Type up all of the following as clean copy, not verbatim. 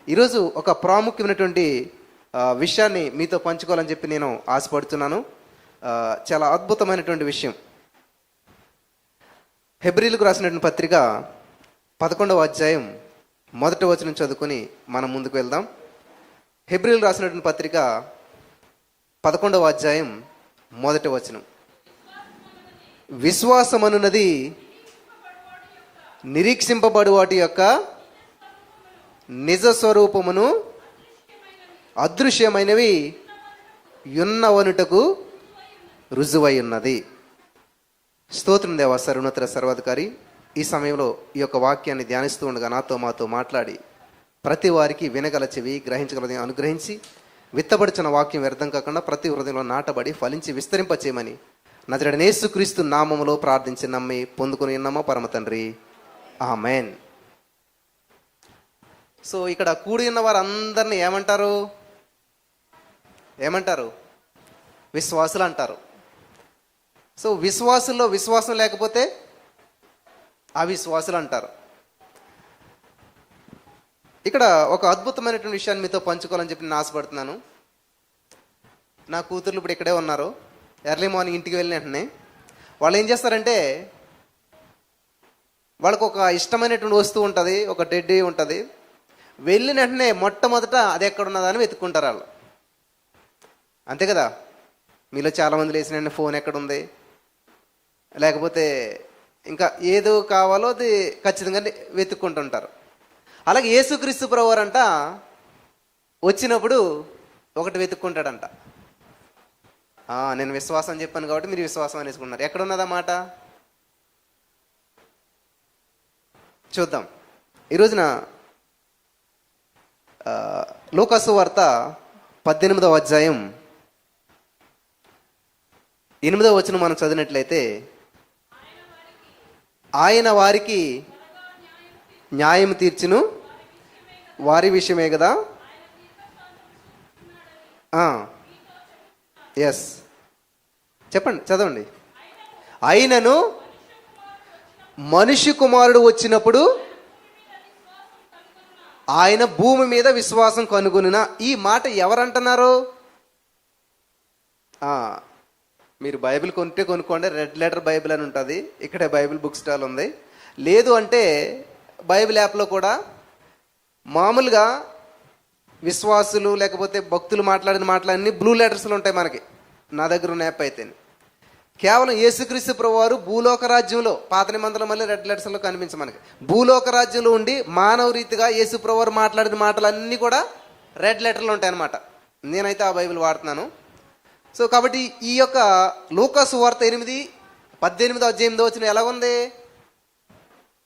ఈరోజు ఒక ప్రాముఖ్యమైనటువంటి విషయాన్ని మీతో పంచుకోవాలని చెప్పి నేను ఆశపడుతున్నాను. చాలా అద్భుతమైనటువంటి విషయం. హెబ్రీలకు రాసినటువంటి పత్రిక 11వ అధ్యాయం 1వ వచనం చదువుకొని మనం ముందుకు వెళ్దాం. హెబ్రీలకు రాసినటువంటి పత్రిక 11వ అధ్యాయం 1వ వచనం. విశ్వాసమనున్నది నిరీక్షింపబడు వాటి యొక్క నిజ స్వరూపమును అదృశ్యమైనవి యున్నవనుటకు రుజువై ఉన్నది. స్తోత్రం దేవా, సర్వోన్నత సర్వాధికారి. ఈ సమయంలో ఈ యొక్క వాక్యాన్ని ధ్యానిస్తూ ఉండగా మాతో మాట్లాడి ప్రతి వారికి వినగల చెవి, గ్రహించగలది అనుగ్రహించి విత్తబడుచున్న వాక్యం వ్యర్థం కాకుండా ప్రతి హృదయంలో నాటబడి ఫలించి విస్తరింపచేయమని నజరేయుడైన యేసుక్రీస్తు నామములో ప్రార్థించి నమ్మి పొందుకొని ఉన్నామా పరమ తండ్రి, ఆమేన్. సో ఇక్కడ కూడి ఉన్న వారందరినీ ఏమంటారు? విశ్వాసులు అంటారు. సో విశ్వాసుల్లో విశ్వాసం లేకపోతే అవిశ్వాసులు అంటారు. ఇక్కడ ఒక అద్భుతమైనటువంటి విషయాన్ని మీతో పంచుకోవాలని చెప్పి నేను ఆశపడుతున్నాను. నా కూతుర్లు ఇప్పుడు ఇక్కడే ఉన్నారు. ఎర్లీ మార్నింగ్ ఇంటికి వెళ్ళిన వెంటనే వాళ్ళు ఏం చేస్తారంటే, వాళ్ళకు ఒక ఇష్టమైనటువంటి వస్తువు ఉంటుంది, ఒక టెడ్డీ ఉంటుంది. వెళ్ళిన వెంటనే మొట్టమొదట అది ఎక్కడున్నదని వెతుక్కుంటారు వాళ్ళు. అంతే కదా? మీలో చాలామంది లేచిన వెంటనే ఫోన్ ఎక్కడుంది, లేకపోతే ఇంకా ఏదో కావాలో అది ఖచ్చితంగా వెతుక్కుంటుంటారు. అలాగే యేసుక్రీస్తు ప్రభువారంట వచ్చినప్పుడు ఒకటి వెతుక్కుంటాడంట. నేను విశ్వాసం చెప్పాను కాబట్టి మీరు విశ్వాసం అనేసుకున్నారు. ఎక్కడున్నదన్నమాట చూద్దాం. ఈ రోజున లూకాసు వార్త 18వ అధ్యాయం 8వ వచనం మనం చదివినట్లయితే, ఆయన వారికి న్యాయం తీర్చును వారి విషయమే కదా. ఎస్, చెప్పండి, చదవండి. అయినను మనిషి కుమారుడు వచ్చినప్పుడు ఆయన భూమి మీద విశ్వాసం కనుగొనిన. ఈ మాట ఎవరంటున్నారు? మీరు బైబిల్ కొనుక్కోండి, రెడ్ లెటర్ బైబిల్ అని ఉంటుంది. ఇక్కడే బైబిల్ బుక్ స్టాల్ ఉంది. లేదు అంటే బైబిల్ యాప్లో కూడా మామూలుగా విశ్వాసులు లేకపోతే భక్తులు మాట్లాడిన మాటలన్నీ బ్లూ లెటర్స్లో ఉంటాయి. మనకి నా దగ్గర ఉన్న యాప్ అయితే కేవలం యేసుక్రీస్తు ప్రభువారు భూలోక రాజ్యంలో, పాత నిబంధనలు మళ్ళీ రెడ్ లెటర్స్లో కనిపించ మనకి. భూలోక రాజ్యంలో ఉండి మానవ రీతిగా యేసు ప్రభువారు మాట్లాడిన మాటలన్నీ కూడా రెడ్ లెటర్లు ఉంటాయి అన్నమాట. నేనైతే ఆ బైబిల్ వాడుతున్నాను. సో కాబట్టి ఈ యొక్క లూకాసు వార్త 8:18 అధ్యాయం వచ్చిన ఎలాగుంది?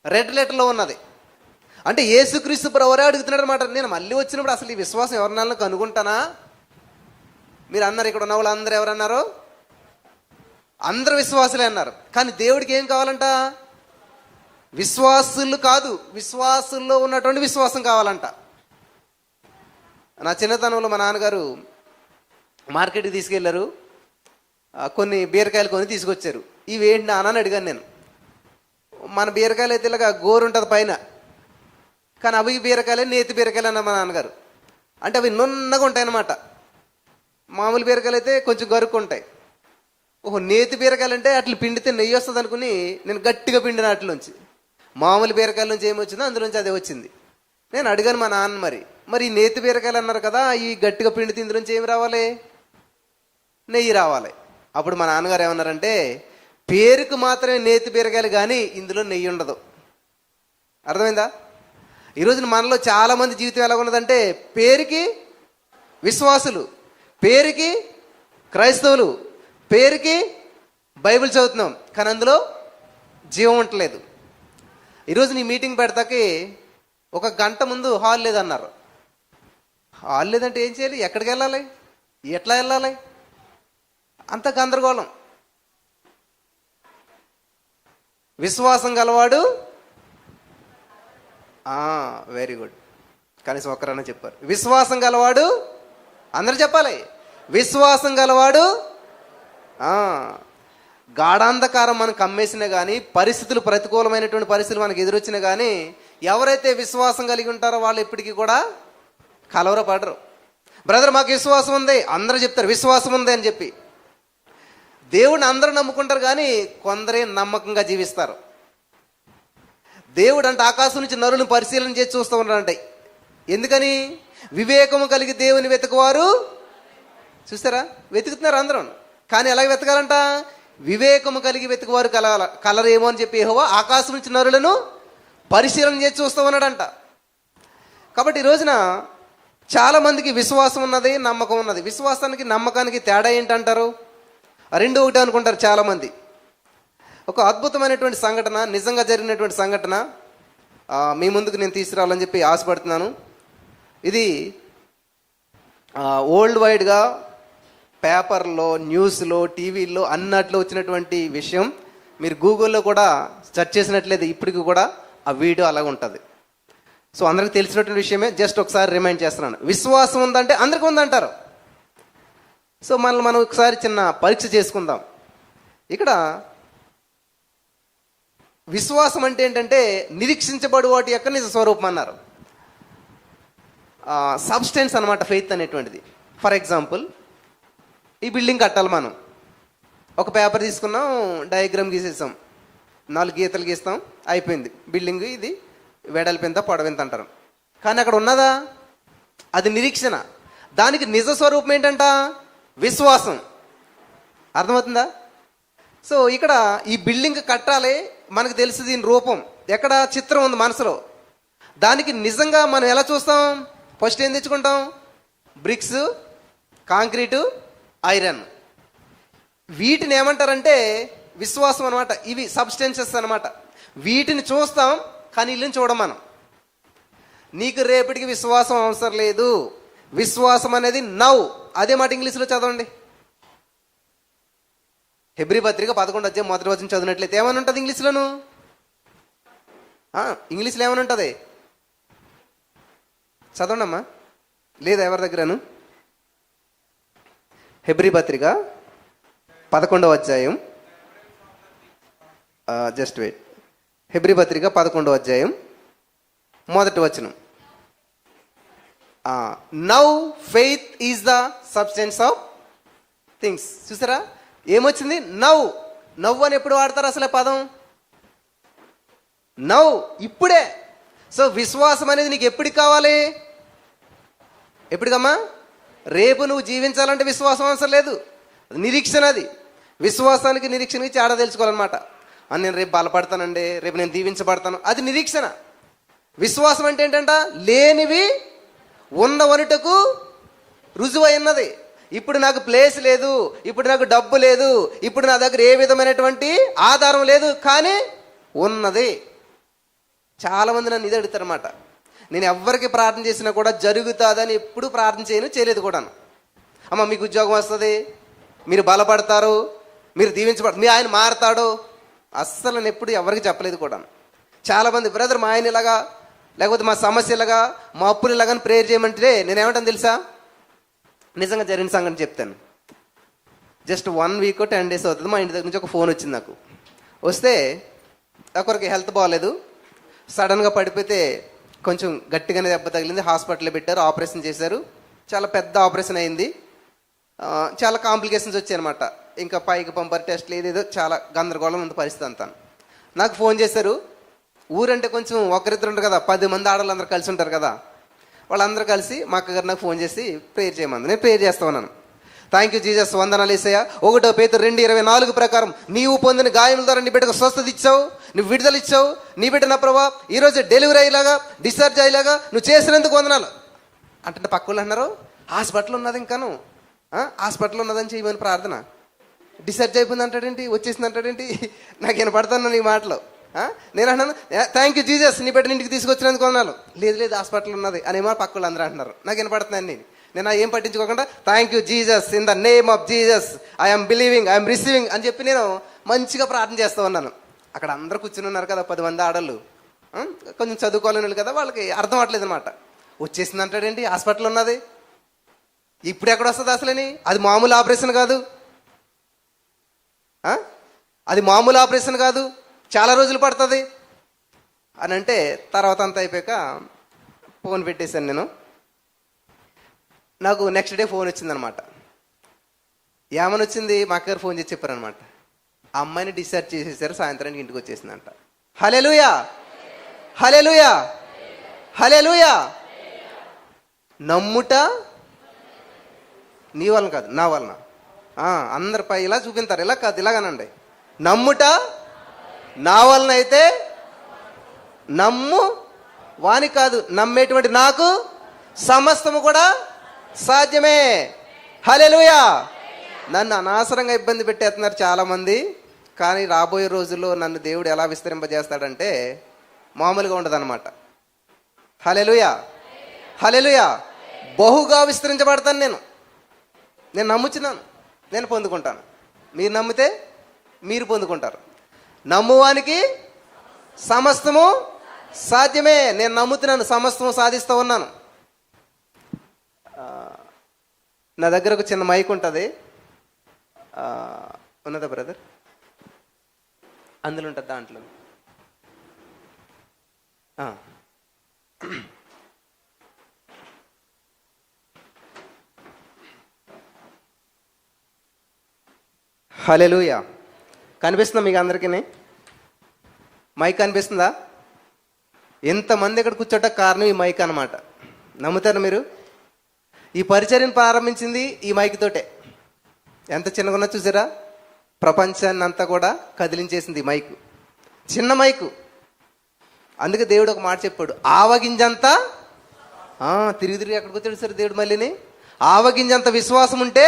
రెడ్ లెటర్లో ఉన్నది. అంటే యేసుక్రీస్తు ప్రభువారే అడుగుతున్నాడు అనమాట. నేను మళ్ళీ వచ్చినప్పుడు అసలు ఈ విశ్వాసం ఎవరినాలను కనుగొంటానా? మీరు అన్నారు, ఇక్కడ ఉన్న వాళ్ళు అందరూ ఎవరన్నారు? అందరూ విశ్వాసులే అన్నారు. కానీ దేవుడికి ఏం కావాలంట? విశ్వాసులు కాదు, విశ్వాసుల్లో ఉన్నటువంటి విశ్వాసం కావాలంట. నా చిన్నతనంలో మా నాన్నగారు మార్కెట్కి తీసుకెళ్లారు. కొన్ని బీరకాయలు కొని తీసుకొచ్చారు. ఇవి ఏంటి నాన్న అని అడిగాను నేను. మన బీరకాయలు అయితే ఇలాగా గోరు ఉంటుంది పైన, కానీ అవి బీరకాయలే, నేతి బీరకాయలు అన్న మా నాన్నగారు. అంటే అవి నున్నగా ఉంటాయి అన్నమాట. మామూలు బీరకాయలు అయితే కొంచెం గరుక్కుంటాయి. నేతి బీరకాయలు అంటే అట్లా పిండితే నెయ్యి వస్తుంది అనుకుని నేను గట్టిగా పిండిన అట్లోంచి. మామూలు బీరకాయల నుంచి ఏమొచ్చిందో అందులోంచి అదే వచ్చింది. నేను అడిగాను మా నాన్న, మరి ఈ నేతి బీరకాయలు అన్నారు కదా, ఈ గట్టిగా పిండితే ఇందులోంచి ఏమి రావాలి? నెయ్యి రావాలి. అప్పుడు మా నాన్నగారు ఏమన్నారంటే, పేరుకు మాత్రమే నేతి బీరకాయలు కానీ ఇందులో నెయ్యి ఉండదు. అర్థమైందా? ఈరోజు మనలో చాలామంది జీవితం ఎలా ఉన్నదంటే, పేరుకి విశ్వాసులు, పేరుకి క్రైస్తవులు, పేరుకి బైబిల్ చదువుతున్నాం, కానీ అందులో జీవం ఉండలేదు. ఈరోజు నీ మీటింగ్ పెడతాకి 1 గంట ముందు హాల్ లేదన్నారు. హాల్ లేదంటే ఏం చేయాలి? ఎక్కడికి వెళ్ళాలి? ఎట్లా వెళ్ళాలి? అంత గందరగోళం. విశ్వాసం గలవాడు, వెరీ గుడ్, కనీసం ఒక్కరన్నా చెప్పారు. విశ్వాసం గలవాడు, అందరూ చెప్పాలి. విశ్వాసం గలవాడు. గాఢాంధకారం మనకు కమ్మేసినా కానీ, పరిస్థితులు ప్రతికూలమైనటువంటి పరిస్థితులు మనకు ఎదురొచ్చినా కానీ, ఎవరైతే విశ్వాసం కలిగి ఉంటారో వాళ్ళు ఎప్పటికీ కూడా కలవరపడరు. బ్రదర్ మాకు విశ్వాసం ఉంది, అందరూ చెప్తారు విశ్వాసం ఉంది అని చెప్పి. దేవుడిని అందరూ నమ్ముకుంటారు కానీ కొందరే నమ్మకంగా జీవిస్తారు. దేవుడు అంటే ఆకాశం నుంచి నరులను పరిశీలన చేసి చూస్తూ ఉన్నారంటే ఎందుకని? వివేకము కలిగి దేవుని వెతుకువారు, చూస్తారా, వెతుకుతున్నారు అందరూ. కానీ ఎలాగ వెతకాలంట? వివేకము కలిగి వెతుకువారు కలరేమో అని చెప్పి యెహోవా ఆకాశం నుంచి నరులను పరిశీలన చేసి చూస్తూ ఉన్నాడంట. కాబట్టి ఈ రోజున చాలామందికి విశ్వాసం ఉన్నది, నమ్మకం ఉన్నది. విశ్వాసానికి నమ్మకానికి తేడా ఏంటంటారు? రెండు ఒకటే అనుకుంటారు చాలామంది. ఒక అద్భుతమైనటువంటి సంఘటన, నిజంగా జరిగినటువంటి సంఘటన మీ ముందుకు నేను తీసుకురావాలని చెప్పి ఆశపడుతున్నాను. ఇది వరల్డ్ వైడ్గా పేపర్లో, న్యూస్లో, టీవీల్లో అన్నట్లో వచ్చినటువంటి విషయం. మీరు గూగుల్లో కూడా సెర్చ్ చేసినట్లయితే ఇప్పటికి కూడా ఆ వీడియో అలాగ ఉంటుంది. సో అందరికి తెలిసినటువంటి విషయమే, జస్ట్ ఒకసారి రిమైండ్ చేస్తున్నాను. విశ్వాసం ఉందంటే అందరికీ ఉందంటారు. సో మనం ఒకసారి చిన్న పరీక్ష చేసుకుందాం. ఇక్కడ విశ్వాసం అంటే ఏంటంటే నిరీక్షించబడు వాటి యొక్క నిజ స్వరూపం అన్నారు. సబ్స్టెన్స్ అనమాట ఫెయిత్ అనేటువంటిది. ఫర్ ఎగ్జాంపుల్, ఈ బిల్డింగ్ కట్టాలి. మనం ఒక పేపర్ తీసుకున్నాం, డయాగ్రామ్ గీసేసాం, 4 గీతలు గీస్తాం, అయిపోయింది బిల్డింగ్. ఇది వెడల్పెంత పొడవెంత అంటారు. కానీ అక్కడ ఉన్నదా? అది నిరీక్షణ. దానికి నిజ స్వరూపం ఏంటంట? విశ్వాసం. అర్థమవుతుందా? సో ఇక్కడ ఈ బిల్డింగ్ కట్టాలి, మనకు తెలుసు దీని రూపం, ఎక్కడ చిత్రం ఉంది మనసులో. దానికి నిజంగా మనం ఎలా చూస్తాం? ఫస్ట్ ఏం తెచ్చుకుంటాం? Bricks, concrete, iron. వీటిని ఏమంటారంటే విశ్వాసం అనమాట. ఇవి సబ్స్టెన్సెస్ అనమాట. వీటిని చూస్తాం కానీ ఇల్లుని చూడం మనం. నీకు రేపటికి విశ్వాసం అవసరం లేదు. విశ్వాసం అనేది నౌ. అదే మాట ఇంగ్లీష్లో చదవండి. హెబ్రీ పత్రిక 11 అధ్యాయం 1వ వచనం చదివినట్లయితే ఏమని ఉంటుంది ఇంగ్లీష్లోను? ఇంగ్లీష్లో ఏమని ఉంటుంది? చదవండి అమ్మా. లేదా ఎవరి దగ్గరను? హెబ్రీ పత్రిక 11వ అధ్యాయం, జస్ట్ వెయిట్. హెబ్రీ పత్రిక 11వ అధ్యాయం 1వ వచనం. Now faith is the substance of things. చూసారా ఏమొచ్చింది? నవ్వు అని ఎప్పుడు వాడతారు అసలు పదం? ఇప్పుడే. సో విశ్వాసం అనేది నీకు ఎప్పటికి కావాలి? ఎప్పటికమ్మా? రేపు నువ్వు జీవించాలంటే విశ్వాసం అవసరం లేదు, నిరీక్షణ. అది విశ్వాసానికి నిరీక్షణకి తేడా తెలుసుకోవాలన్నమాట. నేను రేపు బలపడతానండి, రేపు నేను దీవించబడతాను, అది నిరీక్షణ. విశ్వాసం అంటే ఏంటంట? లేనివి ఉన్నవనుటకు రుజువై ఉన్నది. ఇప్పుడు నాకు ప్లేస్ లేదు, ఇప్పుడు నాకు డబ్బు లేదు, ఇప్పుడు నా దగ్గర ఏ విధమైనటువంటి ఆధారం లేదు, కానీ ఉన్నది. చాలామంది నన్ను ఇది అడుగుతారన్నమాట. నేను ఎవరికి ప్రార్థన చేసినా కూడా జరుగుతుందని ఎప్పుడు ప్రార్థన చేయలేదు కూడాను. అమ్మ మీకు ఉద్యోగం వస్తుంది, మీరు బలపడతారు, మీరు దీవించబడతారు, మీ ఆయన మారతాడు, అస్సలు నేను ఎప్పుడు ఎవరికి చెప్పలేదు కూడాను. చాలామంది బ్రదర్ మా ఆయన ఇలాగా, లేకపోతే మా సమస్య ఇలాగా, మా అప్పులు ఇలాగని ప్రేయర్ చేయమంటే నేనేమంటాను తెలుసా? నిజంగా జరిగిన సంగతి చెప్తాను. జస్ట్ 1 వీక్ 10 డేస్ అవుతుంది, మా ఇంటి దగ్గర నుంచి ఒక ఫోన్ వచ్చింది నాకు. వస్తే ఒకరికి హెల్త్ బాగాలేదు, సడన్గా పడిపోతే కొంచెం గట్టిగానే దెబ్బ తగిలింది, హాస్పిటల్లో పెట్టారు, ఆపరేషన్ చేశారు. చాలా పెద్ద ఆపరేషన్ అయింది, చాలా కాంప్లికేషన్స్ వచ్చాయి అనమాట. ఇంకా పైకి పంపర్ టెస్ట్లు ఏదేదో చాలా గందరగోళం ఉంది పరిస్థితి అంతా. నాకు ఫోన్ చేశారు. ఊరంటే కొంచెం ఒకరిద్దరు ఉంటారు కదా, 10 మంది ఆడవాళ్ళందరూ కలిసి ఉంటారు కదా, వాళ్ళందరూ కలిసి మా అక్కగారు నాకు ఫోన్ చేసి ప్రేయర్ చేయమంది. నేను ప్రేయర్ చేస్తా ఉన్నాను. థ్యాంక్ యూ జీసస్, వందనాలు యేసయ్యా. 1 పేతురు 2:24 ప్రకారం నీవు పొందిన గాయముల ద్వారా నీ బిడ్డకు స్వస్థత ఇచ్చావు, నువ్వు విడుదల ఇచ్చావు. నీ బిడ్డ నా ప్రభా ఈరోజు డెలివరీ అయ్యేలాగా, డిశ్చార్జ్ అయ్యేలాగా నువ్వు చేసినందుకు వందనాలు అంటే పక్క వాళ్ళు అన్నారు హాస్పిటల్ ఉన్నది, ఇంకాను హాస్పిటల్ ఉన్నదని చేయమని ప్రార్థన. డిశ్చార్జ్ అయిపోయింది అంటాడేంటి, వచ్చేసింది అంటాడేంటి? నాకు వినపడతాను నీ మాటలో. నేను అంటున్నాను థ్యాంక్ యూ జీసస్, నీ బిడ్డని ఇంటికి తీసుకొచ్చినందుకు వందనాలు. లేదు హాస్పిటల్ ఉన్నది అనేమో పక్క వాళ్ళు అందరూ అంటున్నారు. నాకు వినపడుతున్నాను. నేను ఏం పట్టించుకోకుండా thank you Jesus, in the name of Jesus I'm believing, I'm receiving అని చెప్పి నేను మంచిగా ప్రార్థన చేస్తూ ఉన్నాను. అక్కడ అందరూ కూర్చుని ఉన్నారు కదా, 10 మంది ఆడళ్ళు, కొంచెం చదువుకోలేని కదా, వాళ్ళకి అర్థం అవ్వట్లేదు అనమాట. వచ్చేసింది అంటాడేంటి, హాస్పిటల్ ఉన్నది, ఇప్పుడు ఎక్కడ వస్తుంది అసలని? అది మామూలు ఆపరేషన్ కాదు, అది మామూలు ఆపరేషన్ కాదు, చాలా రోజులు పడుతుంది అని అంటే తర్వాత అంతా అయిపోయాక ఫోన్ పెట్టేశాను నేను. నాకు నెక్స్ట్ డే ఫోన్ వచ్చిందనమాట. ఏమని వచ్చింది? మా అక్కగారు ఫోన్ చేసి చెప్పారనమాట, ఆ అమ్మాయిని డిశ్చార్జ్ చేసేసారు, సాయంత్రానికి ఇంటికి వచ్చేసిందంట. హల్లెలూయా, హల్లెలూయా, హల్లెలూయా. నమ్ముట నీ వలన కాదు, నా వలన. అందరిపై ఇలా చూపించారు, ఇలా కాదు, ఇలాగనండి. నమ్ముట నా వలన అయితే నమ్ము వాని కాదు, నమ్మేటువంటి నాకు సమస్తము కూడా సాధ్యమే. హల్లెలూయా. నన్ను అనవసరంగా ఇబ్బంది పెట్టేస్తున్నారు చాలామంది, కానీ రాబోయే రోజుల్లో నన్ను దేవుడు ఎలా విస్తరింపజేస్తాడంటే మామూలుగా ఉండదు అనమాట. హల్లెలూయా, హల్లెలూయా. బహుగా విస్తరించబడతాను నేను నమ్ముచున్నాను, నేను పొందుకుంటాను. మీరు నమ్మితే మీరు పొందుకుంటారు. నమ్మువానికి సమస్తము సాధ్యమే. నేను నమ్ముతున్నాను, సమస్తము సాధిస్తూ ఉన్నాను. నా దగ్గర ఒక చిన్న మైక్ ఉంటుంది, ఉన్నదా బ్రదర్? అందులో ఉంటుంది, దాంట్లో. హల్లెలూయా. కనిపిస్తుందా మీకు అందరికీ? మైక్ కనిపిస్తుందా? ఎంతమంది ఇక్కడ కూర్చోట కారణం ఈ మైక్ అన్నమాట. నమ్ముతారు మీరు? ఈ పరిచర్యను ప్రారంభించింది ఈ మైక్ తోటే. ఎంత చిన్నగా ఉన్నా చూసారా? ప్రపంచాన్ని అంతా కూడా కదిలించేసింది ఈ మైకు, చిన్న మైకు. అందుకే దేవుడు ఒక మాట చెప్పాడు, ఆవగింజంతా తిరిగి తిరిగి ఎక్కడికి వచ్చాడు సార్ దేవుడు మళ్ళీని. ఆవగింజంత విశ్వాసం ఉంటే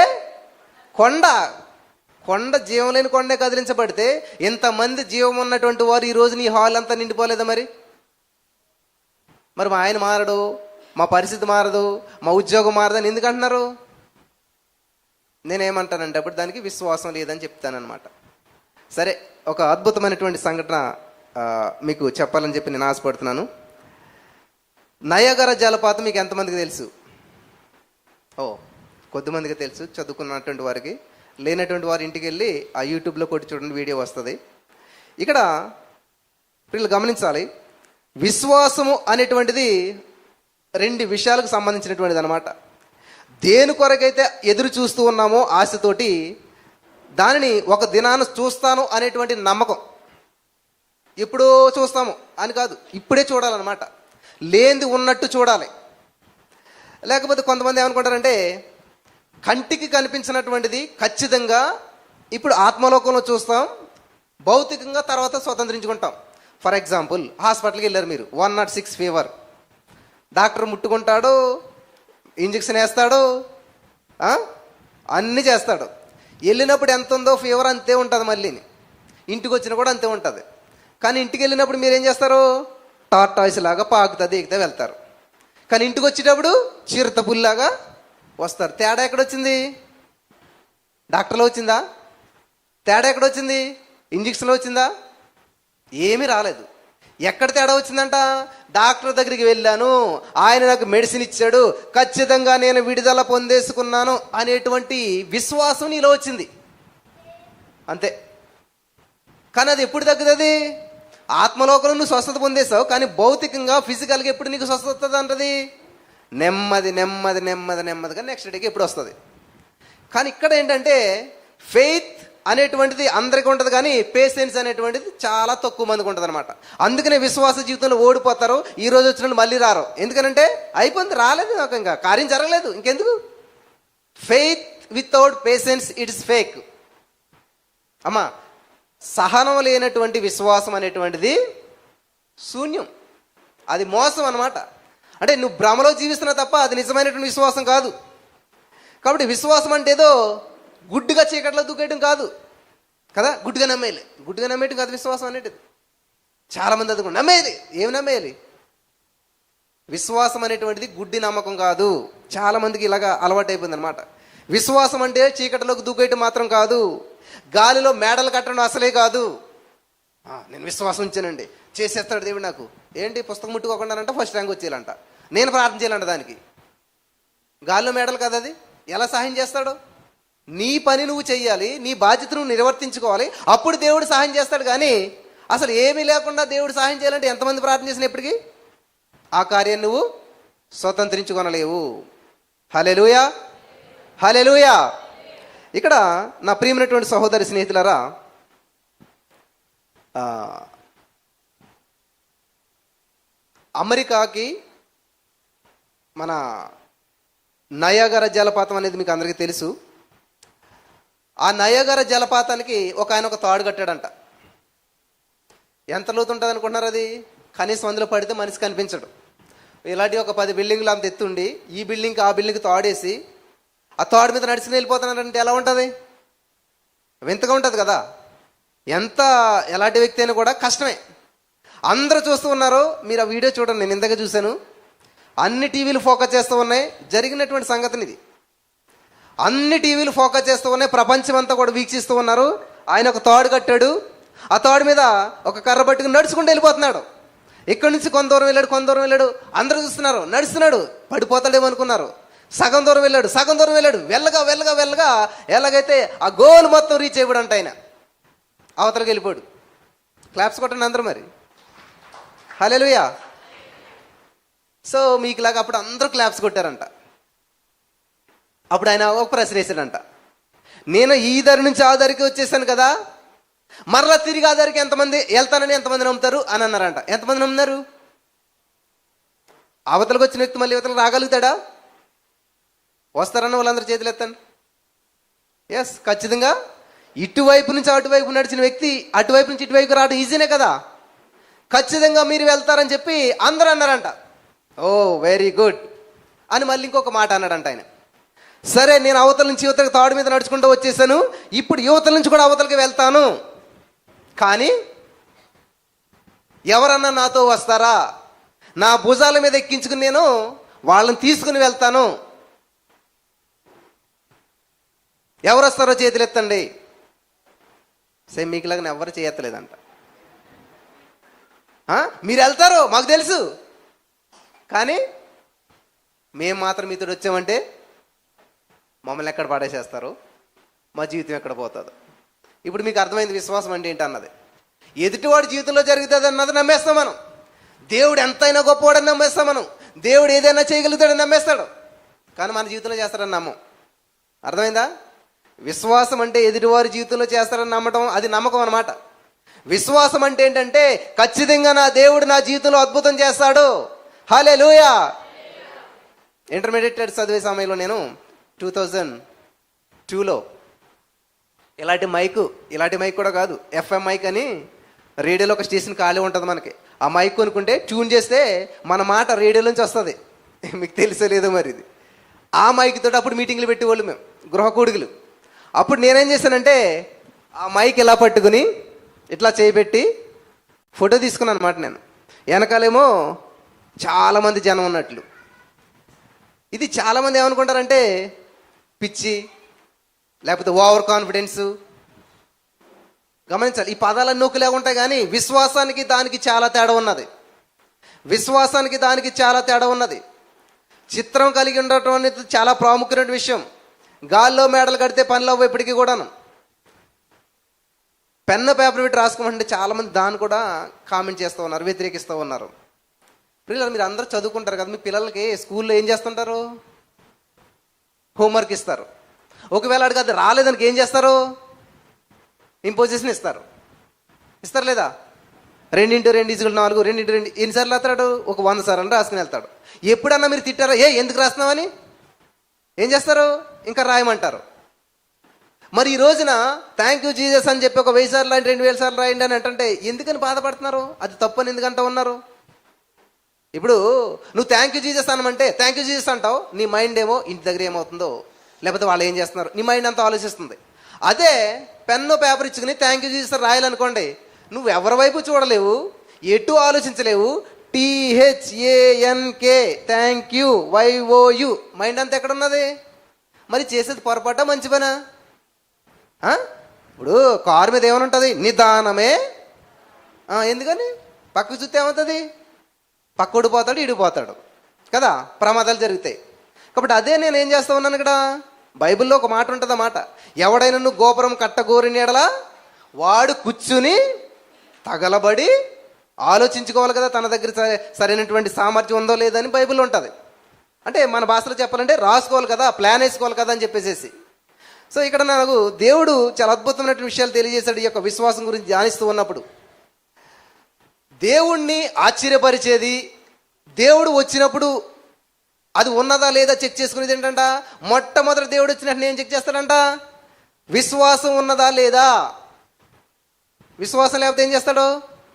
కొండ జీవం లేని కొండే కదిలించబడితే, ఇంతమంది జీవం ఉన్నటువంటి వారు ఈ రోజు నీ హాల్ అంతా నిండిపోలేదా? మరి మా ఆయన మారడు, మా పరిస్థితి మారదు, మా ఉద్యోగం మారదని ఎందుకు అంటున్నారు? నేనేమంటానంటే అప్పుడు దానికి విశ్వాసం లేదని చెప్తానమాట. సరే, ఒక అద్భుతమైనటువంటి సంఘటన మీకు చెప్పాలని చెప్పి నేను ఆశపడుతున్నాను. నయాగరా జలపాతం మీకు ఎంతమందికి తెలుసు? కొద్దిమందికి తెలుసు, చదువుకున్నటువంటి వారికి. లేనటువంటి వారి ఇంటికి వెళ్ళి ఆ యూట్యూబ్లో కొట్టి చూడండి, వీడియో వస్తుంది. ఇక్కడ వీళ్ళు గమనించాలి, విశ్వాసము అనేటువంటిది రెండు విషయాలకు సంబంధించినటువంటిది అనమాట. దేని కొరకైతే ఎదురు చూస్తూ ఉన్నామో ఆశతోటి, దానిని ఒక దినాన్ని చూస్తాను అనేటువంటి నమ్మకం. ఎప్పుడో చూస్తాము అని కాదు, ఇప్పుడే చూడాలన్నమాట. లేనిది ఉన్నట్టు చూడాలి. లేకపోతే కొంతమంది ఏమనుకుంటారంటే, కంటికి కనిపించినటువంటిది ఖచ్చితంగా ఇప్పుడు ఆత్మలోకంలో చూస్తాం, భౌతికంగా తర్వాత స్వతంత్రించుకుంటాం. ఫర్ ఎగ్జాంపుల్, హాస్పిటల్కి వెళ్ళారు మీరు, 106 ఫీవర్. డాక్టర్ ముట్టుకుంటాడు, ఇంజక్షన్ వేస్తాడు, అన్నీ చేస్తాడు. వెళ్ళినప్పుడు ఎంత ఉందో ఫీవర్ అంతే ఉంటుంది, మళ్ళీ ఇంటికి వచ్చినా కూడా అంతే ఉంటుంది. కానీ ఇంటికి వెళ్ళినప్పుడు మీరు ఏం చేస్తారు? టార్టాయిస్ లాగా పాకుతా దిగుతా వెళ్తారు. కానీ ఇంటికి వచ్చేటప్పుడు చిరుత పుల్లాగా వస్తారు. తేడా ఎక్కడొచ్చింది? డాక్టర్లో వచ్చిందా? తేడా ఎక్కడొచ్చింది? ఇంజక్షన్లో వచ్చిందా? ఏమీ రాలేదు. ఎక్కడ తేడా వచ్చిందంట? డాక్టర్ దగ్గరికి వెళ్ళాను, ఆయన నాకు మెడిసిన్ ఇచ్చాడు, ఖచ్చితంగా నేను విడుదల పొందేసుకున్నాను అనేటువంటి విశ్వాసం నీలో వచ్చింది, అంతే. కానీ అది ఎప్పుడు తగ్గుతుంది? ఆత్మలోకంలో నువ్వు స్వస్థత పొందేసావు, కానీ భౌతికంగా ఫిజికల్గా ఎప్పుడు నీకు స్వస్థత వస్తుంది అంటది? నెమ్మదిగా నెక్స్ట్ డేకి ఎప్పుడు వస్తుంది. కానీ ఇక్కడ ఏంటంటే, ఫెయిత్ అనేటువంటిది అందరికీ ఉంటుంది, కానీ పేషెన్స్ అనేటువంటిది చాలా తక్కువ మందికి ఉంటుంది అనమాట. అందుకనే విశ్వాస జీవితంలో ఓడిపోతారు. ఈ రోజు వచ్చినట్టు మళ్ళీ రారు. ఎందుకనంటే అయిపోయింది, రాలేదు, నాకు ఇంకా కార్యం జరగలేదు, ఇంకెందుకు. Faith without patience it's fake. అమ్మా, సహనం లేనటువంటి విశ్వాసం అనేటువంటిది శూన్యం, అది మోసం అన్నమాట. అంటే నువ్వు భ్రమలో జీవిస్తున్నావు తప్ప అది నిజమైనటువంటి విశ్వాసం కాదు. కాబట్టి విశ్వాసం అంటే ఏదో గుడ్డుగా చీకట్లో దూకేయడం కాదు కదా, గుడ్డుగా నమ్మేయటం కాదు విశ్వాసం అనేటిది. చాలామంది అది నమ్మేది. ఏమి నమ్మేయాలి? విశ్వాసం అనేటువంటిది గుడ్డి నమ్మకం కాదు. చాలామందికి ఇలాగా అలవాటు అయిపోయింది అనమాట. విశ్వాసం అంటే చీకటిలోకి దూకేయటం మాత్రం కాదు, గాలిలో మేడలు కట్టడం అసలే కాదు. నేను విశ్వాసం ఉంచానండి, చేసేస్తాడు దేవుడు నాకు. ఏంటి, పుస్తకం ముట్టుకోకుండానంట ఫస్ట్ ర్యాంక్ వచ్చేయాలంట, నేను ప్రార్థన చేయాలంట. దానికి గాలిలో మేడలు కాదు, అది ఎలా సహాయం చేస్తాడు? నీ పని నువ్వు చెయ్యాలి, నీ బాధ్యత నువ్వు నిర్వర్తించుకోవాలి, అప్పుడు దేవుడు సహాయం చేస్తాడు. కానీ అసలు ఏమీ లేకుండా దేవుడు సహాయం చేయాలంటే ఎంతమంది ప్రార్థన చేసినా ఎప్పటికీ ఆ కార్యాన్ని నువ్వు స్వతంత్రించుకొనలేవు. హల్లెలూయా, హల్లెలూయా. ఇక్కడ నా ప్రియమైనటువంటి సహోదరి స్నేహితులారా, అమెరికాకి మన నయాగర జలపాతం అనేది మీకు అందరికీ తెలుసు. ఆ నయాగర జలపాతానికి ఆయన ఒక తాడు కట్టాడంట. ఎంత లోతు ఉంటుంది అనుకుంటున్నారు? అది కనీసం అందులో పడితే మనిషి కనిపించడు. ఇలాంటి ఒక 10 బిల్డింగ్లు అంత ఎత్తుండి ఈ బిల్డింగ్కి ఆ బిల్డింగ్కి తాడేసి ఆ తాడు మీద నడిచి వెళ్ళిపోతున్నారంటే ఎలా ఉంటుంది? వింతగా ఉంటుంది కదా. ఎలాంటి వ్యక్తి అయినా కూడా కష్టమే. అందరూ చూస్తూ ఉన్నారు. మీరు ఆ వీడియో చూడండి, నేను ఇందాక చూశాను. అన్ని టీవీలు ఫోకస్ చేస్తూ ఉన్నాయి. జరిగినటువంటి సంగతిని ఇది. అన్ని టీవీలు ఫోకస్ చేస్తూ ఉన్నాయి. ప్రపంచం అంతా కూడా వీక్షిస్తూ ఉన్నారు. ఆయన ఒక తాడు కట్టాడు. ఆ తాడు మీద ఒక కర్ర పట్టుకుని నడుచుకుంటూ వెళ్ళిపోతున్నాడు. ఇక్కడి నుంచి కొంత దూరం వెళ్ళాడు. అందరూ చూస్తున్నారు. నడుస్తున్నాడు, పడిపోతాడేమో అనుకున్నారు. సగం దూరం వెళ్ళాడు. వెళ్ళగా ఎలాగైతే ఆ గోల్ మొత్తం రీచ్ అయిపోయాడంట. ఆయన అవతలకి వెళ్ళిపోయాడు. క్లాప్స్ కొట్టండి అందరూ మరి. హల్లెలూయా. సో మీకులాగా అప్పుడు అందరూ క్లాప్స్ కొట్టారంట. అప్పుడు ఆయన ఒక ప్రశ్న వేసాడంట, నేను ఈ దారి నుంచి ఆ దారికి వచ్చేసాను కదా, మరలా తిరిగి ఆ దారికి ఎంతమంది వెళ్తానని ఎంతమంది నమ్ముతారు అని అన్నారంట. ఎంతమంది నమ్మున్నారు? అవతలకు వచ్చిన వ్యక్తి మళ్ళీ యువతలకు రాగలుగుతాడా? వస్తారన్న వాళ్ళందరూ చేతులు ఎత్తండి. ఎస్, ఖచ్చితంగా. ఇటువైపు నుంచి అటువైపు నడిచిన వ్యక్తి అటువైపు నుంచి ఇటువైపు రావడం ఈజీనే కదా. ఖచ్చితంగా మీరు వెళ్తారని చెప్పి అందరూ అన్నారంట. ఓ వెరీ గుడ్ అని మళ్ళీ ఇంకొక మాట అన్నాడంట ఆయన. సరే, నేను అవతల నుంచి యువతలకు తాడు మీద నడుచుకుంటూ వచ్చేసాను, ఇప్పుడు యువతల నుంచి కూడా అవతలకి వెళ్తాను. కానీ ఎవరన్నా నాతో వస్తారా? నా భుజాల మీద ఎక్కించుకుని నేను వాళ్ళని తీసుకుని వెళ్తాను. ఎవరు వస్తారో చేతులు ఎత్తండి. సేమ్ మీకులాగా ఎవరు చేయత్తలేదంట. మీరు వెళ్తారు మాకు తెలుసు, కానీ మేము మాత్రం మీతో వచ్చామంటే మమ్మల్ని ఎక్కడ పడేసేస్తారు, మా జీవితం ఎక్కడ పోతుందో. ఇప్పుడు మీకు అర్థమైంది విశ్వాసం అంటే ఏంటి అన్నది. ఎదుటివాడి జీవితంలో జరుగుతుంది అన్నది నమ్మేస్తాం మనం. దేవుడు ఎంతైనా గొప్పవాడని నమ్మేస్తాం మనం. దేవుడు ఏదైనా చేయగలుగుతాడని నమ్మేస్తాడు, కానీ మన జీవితంలో చేస్తాడని నమ్మం. అర్థమైందా? విశ్వాసం అంటే ఎదుటివారి జీవితంలో చేస్తారని నమ్మటం, అది నమ్మకం అన్నమాట. విశ్వాసం అంటే ఏంటంటే ఖచ్చితంగా నా దేవుడు నా జీవితంలో అద్భుతం చేస్తాడు. హల్లెలూయా. ఇంటర్మీడియట్ చదివే సమయంలో నేను 2002లో ఇలాంటి మైక్ కూడా కాదు, FM మైక్ అని రేడియోలో ఒక స్టేషన్ ఖాళీ ఉంటుంది మనకి. ఆ మైక్ కొనుక్కుంటే ట్యూన్ చేస్తే మన మాట రేడియోలోంచి వస్తుంది. మీకు తెలుసో లేదో మరి ఇది. ఆ మైక్ తోటి అప్పుడు మీటింగ్లు పెట్టేవాళ్ళు మేము, గృహకూడుగులు. అప్పుడు నేనేం చేశానంటే ఆ మైక్ ఇలా పట్టుకుని ఇట్లా చేయబెట్టి ఫోటో తీసుకున్నాను అనమాట. నేను వెనకాలేమో చాలామంది జనం ఉన్నట్లు. ఇది చాలామంది ఏమనుకుంటారంటే పిచ్చి, లేకపోతే ఓవర్ కాన్ఫిడెన్స్. గమనించాలి, ఈ పదాలన్నీ నొక్కులే ఉంటాయి, కానీ విశ్వాసానికి దానికి చాలా తేడా ఉన్నది. చిత్రం కలిగి ఉండటం అనేది చాలా ప్రాముఖ్యమైన విషయం. గాల్లో మేడలు కడితే పనిలో ఇప్పటికీ కూడాను. పెన్ను పేపర్ పెట్టి రాసుకోమంటే చాలామంది దాన్ని కూడా కామెంట్ చేస్తూ ఉన్నారు, వ్యతిరేకిస్తూ ఉన్నారు. పిల్లలు మీరు అందరూ చదువుకుంటారు కదా, మీ పిల్లలకి స్కూల్లో ఏం చేస్తుంటారు? హోంవర్క్ ఇస్తారు. ఒకవేళ అడిగి అది రాలేదానికి ఏం చేస్తారు? ఇంపోజిషన్ ఇస్తారు లేదా? 2 × 2 = 4, 2 × 2 ఎన్నిసార్లు రాస్తాడు? ఒక 100 సార్లు రాసుకుని వెళ్తాడు. ఎప్పుడన్నా మీరు తిట్టారా? ఎందుకు రాస్తున్నావని? ఏం చేస్తారు? ఇంకా రాయమంటారు. మరి ఈ రోజున థ్యాంక్ యూ జీసస్ అని చెప్పి ఒక 1000 సార్లు రాయండి, 2000 సార్లు రాయండి అని అంటే ఎందుకని బాధపడుతున్నారు? అది తప్పని ఎందుకంటా ఉన్నారు? ఇప్పుడు నువ్వు థ్యాంక్ యూ జీసస్ అనమంటే థ్యాంక్ యూ జీసస్ అంటావు, నీ మైండ్ ఏమో ఇంటి దగ్గర ఏమవుతుందో, లేకపోతే వాళ్ళు ఏం చేస్తున్నారు, నీ మైండ్ అంతా ఆలోచిస్తుంది. అదే పెన్ను పేపర్ ఇచ్చుకుని థ్యాంక్ యూ జీసస్ రాయాలనుకోండి, నువ్వు ఎవరి వైపు చూడలేవు, ఎటు ఆలోచించలేవు. THANK thank you YOU mind అంతా ఎక్కడున్నది? మరి చేసేది పొరపాట మంచి పనా? ఇప్పుడు కారు మీద ఏమైనా ఉంటుంది? నిదానమే. ఎందుకని? పక్కకు చూస్తే ఏమవుతుంది? పక్క ఊడిపోతాడు, ఇడిపోతాడు కదా, ప్రమాదాలు జరుగుతాయి. కాబట్టి అదే నేను ఏం చేస్తా ఉన్నాను ఇక్కడ. బైబిల్లో ఒక మాట ఉంటుంది, అన్నమాట, ఎవడైనా నువ్వు గోపురం కట్టగోరిన ఎడల వాడు కూర్చుని తగలబడి ఆలోచించుకోవాలి కదా, తన దగ్గర సరైనటువంటి సామర్థ్యం ఉందో లేదని బైబిల్ ఉంటుంది. అంటే మన భాషలో చెప్పాలంటే రాసుకోవాలి కదా, ప్లాన్ వేసుకోవాలి కదా అని చెప్పేసి. సో ఇక్కడ నాకు దేవుడు చాలా అద్భుతమైనటువంటి విషయాలు తెలియజేశాడు. ఈ యొక్క విశ్వాసం గురించి ధ్యానిస్తూ ఉన్నప్పుడు దేవుణ్ణి ఆశ్చర్యపరిచేది, దేవుడు వచ్చినప్పుడు అది ఉన్నదా లేదా చెక్ చేసుకునేది ఏంటంట, మొట్టమొదటి దేవుడు వచ్చినట్టు నేను చెక్ చేస్తాడంట, విశ్వాసం ఉన్నదా లేదా. విశ్వాసం లేకపోతే ఏం చేస్తాడు,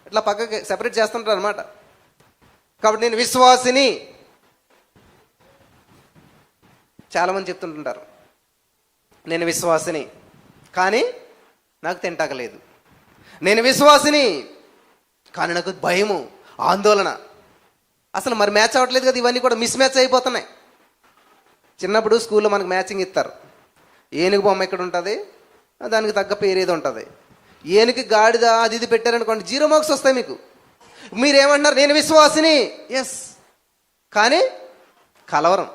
ఇట్లా పక్కకి సెపరేట్ చేస్తుంటాడు అనమాట. కాబట్టి నేను విశ్వాసిని, చాలామంది చెప్తుంటుంటారు నేను విశ్వాసిని కానీ నాకు తింటాకలేదు, నేను విశ్వాసిని కానీ నాకు భయము, ఆందోళన. అసలు మరి మ్యాచ్ అవ్వట్లేదు కదా, ఇవన్నీ కూడా మిస్ మ్యాచ్ అయిపోతున్నాయి. చిన్నప్పుడు స్కూల్లో మనకు మ్యాచింగ్ ఇస్తారు. ఏనుగు బొమ్మ ఎక్కడ ఉంటుంది, దానికి తగ్గ పేరు ఏదో ఉంటుంది. ఏనుగు గాడిద అది ఇది పెట్టారనుకోండి, 0 మార్క్స్ వస్తాయి మీకు. మీరేమంటున్నారు, నేను విశ్వాసిని, ఎస్, కానీ కలవరం,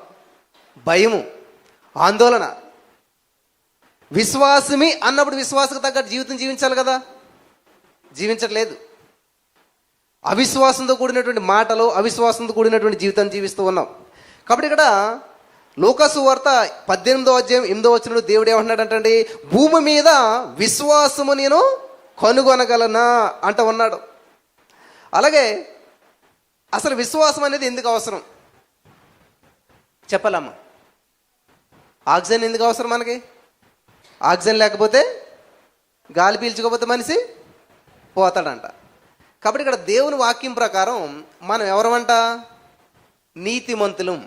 భయము, ఆందోళన. విశ్వాసమి అన్నప్పుడు విశ్వాసకు తగ్గట్టు జీవితం జీవించాలి కదా, జీవించట్లేదు. అవిశ్వాసంతో కూడినటువంటి మాటలు, అవిశ్వాసంతో కూడినటువంటి జీవితాన్ని జీవిస్తూ ఉన్నాం. కాబట్టి ఇక్కడ లూకాసు వార్త 18వ అధ్యాయం 8వ వచనంలో దేవుడు ఏమంటున్నాడంటే, భూమి మీద విశ్వాసము నేను కనుగొనగలనా అంట ఉన్నాడు. అలాగే అసలు విశ్వాసం అనేది ఎందుకు అవసరం చెప్పాలమ్మా. ఆక్సిజన్ ఎందుకు అవసరం మనకి? ఆక్సిజన్ లేకపోతే, గాలి పీల్చుకోకపోతే మనిషి పోతాడంట. కాబట్టి ఇక్కడ దేవుని వాక్యం ప్రకారం మనం ఎవరమంట, నీతిమంతులం.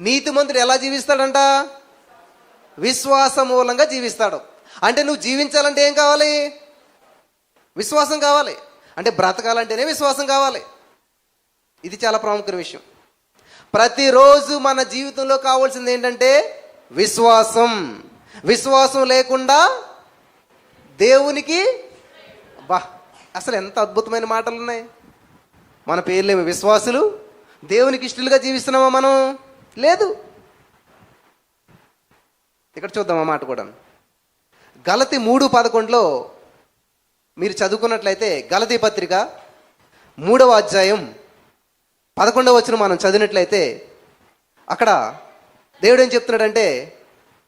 నీతిమంతుడు ఎలా జీవిస్తాడంట, విశ్వాస మూలంగా జీవిస్తాడు. అంటే నువ్వు జీవించాలంటే ఏం కావాలి, విశ్వాసం కావాలి. అంటే బ్రతకాలంటేనే విశ్వాసం కావాలి. ఇది చాలా ప్రాముఖ్యమైన విషయం. ప్రతిరోజు మన జీవితంలో కావాల్సింది ఏంటంటే విశ్వాసం. విశ్వాసం లేకుండా దేవునికి అసలు ఎంత అద్భుతమైన మాటలు ఉన్నాయి. మన పేర్లేమి విశ్వాసులు, దేవునికి ఇష్టలుగా జీవిస్తున్నామా మనం? లేదు. ఇక్కడ చూద్దాం ఆ మాట కూడా. గలతీ 3:11 మీరు చదువుకున్నట్లయితే, గలతీ పత్రిక 3వ అధ్యాయం 11వ వచనం మనం చదివినట్లయితే, అక్కడ దేవుడు ఏం చెప్తున్నాడంటే,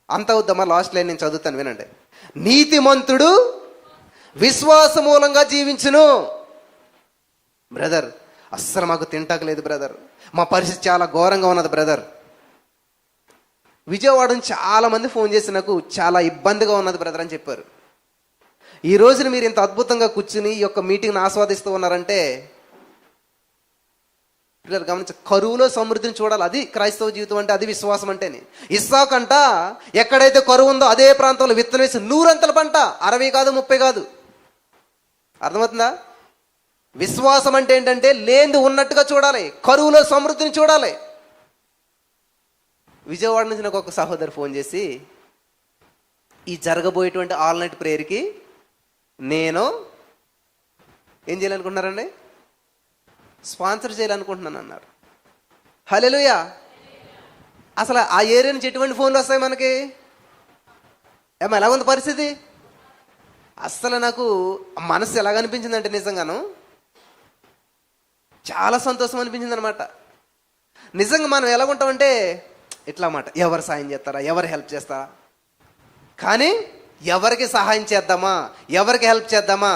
అంత అవుద్దామా, లాస్ట్ లైన్ నేను చదువుతాను వినండి. నీతిమంతుడు విశ్వాస మూలంగా జీవించును. బ్రదర్, అస్సలు మాకు తింటాకలేదు బ్రదర్, మా పరిస్థితి చాలా ఘోరంగా ఉన్నది బ్రదర్. విజయవాడ నుంచి చాలామంది ఫోన్ చేసి నాకు చాలా ఇబ్బందిగా ఉన్నది బ్రదర్ అని చెప్పారు. ఈ రోజున మీరు ఇంత అద్భుతంగా కూర్చుని ఈ యొక్క మీటింగ్ని ఆస్వాదిస్తూ ఉన్నారంటే, పిల్లలు గమనించ, కరువులో సమృద్ధిని చూడాలి. అది క్రైస్తవ జీవితం అంటే, అది విశ్వాసం అంటేనే. ఇస్సాకు అంట ఎక్కడైతే కరువు ఉందో అదే ప్రాంతంలో విత్తనం వేసి 100 పంట, 60 కాదు 30 కాదు. అర్థమవుతుందా? విశ్వాసం అంటే ఏంటంటే లేనిది ఉన్నట్టుగా చూడాలి, కరువులో సమృద్ధిని చూడాలి. విజయవాడ నుంచి నాకు ఒక సహోదరు ఫోన్ చేసి, ఈ జరగబోయేటువంటి ఆల్ నైట్ ప్రేయర్కి నేను ఏం చేయాలనుకుంటున్నారండి, స్పాన్సర్ చేయాలనుకుంటున్నాను అన్నారు. హల్లెలూయా. అసలు ఆ ఏరియా నుంచి ఎటువంటి ఫోన్లు వస్తాయి మనకి? ఎలా ఉంది పరిస్థితి? అస్సలు నాకు మనసు ఎలాగనిపించిందంటే, నిజంగాను చాలా సంతోషం అనిపించింది అనమాట. నిజంగా మనం ఎలాగుంటామంటే ఇట్లా మాట, ఎవరు సాయం చేస్తారా, ఎవరు హెల్ప్ చేస్తారా, కానీ ఎవరికి సహాయం చేద్దామా, ఎవరికి హెల్ప్ చేద్దామా.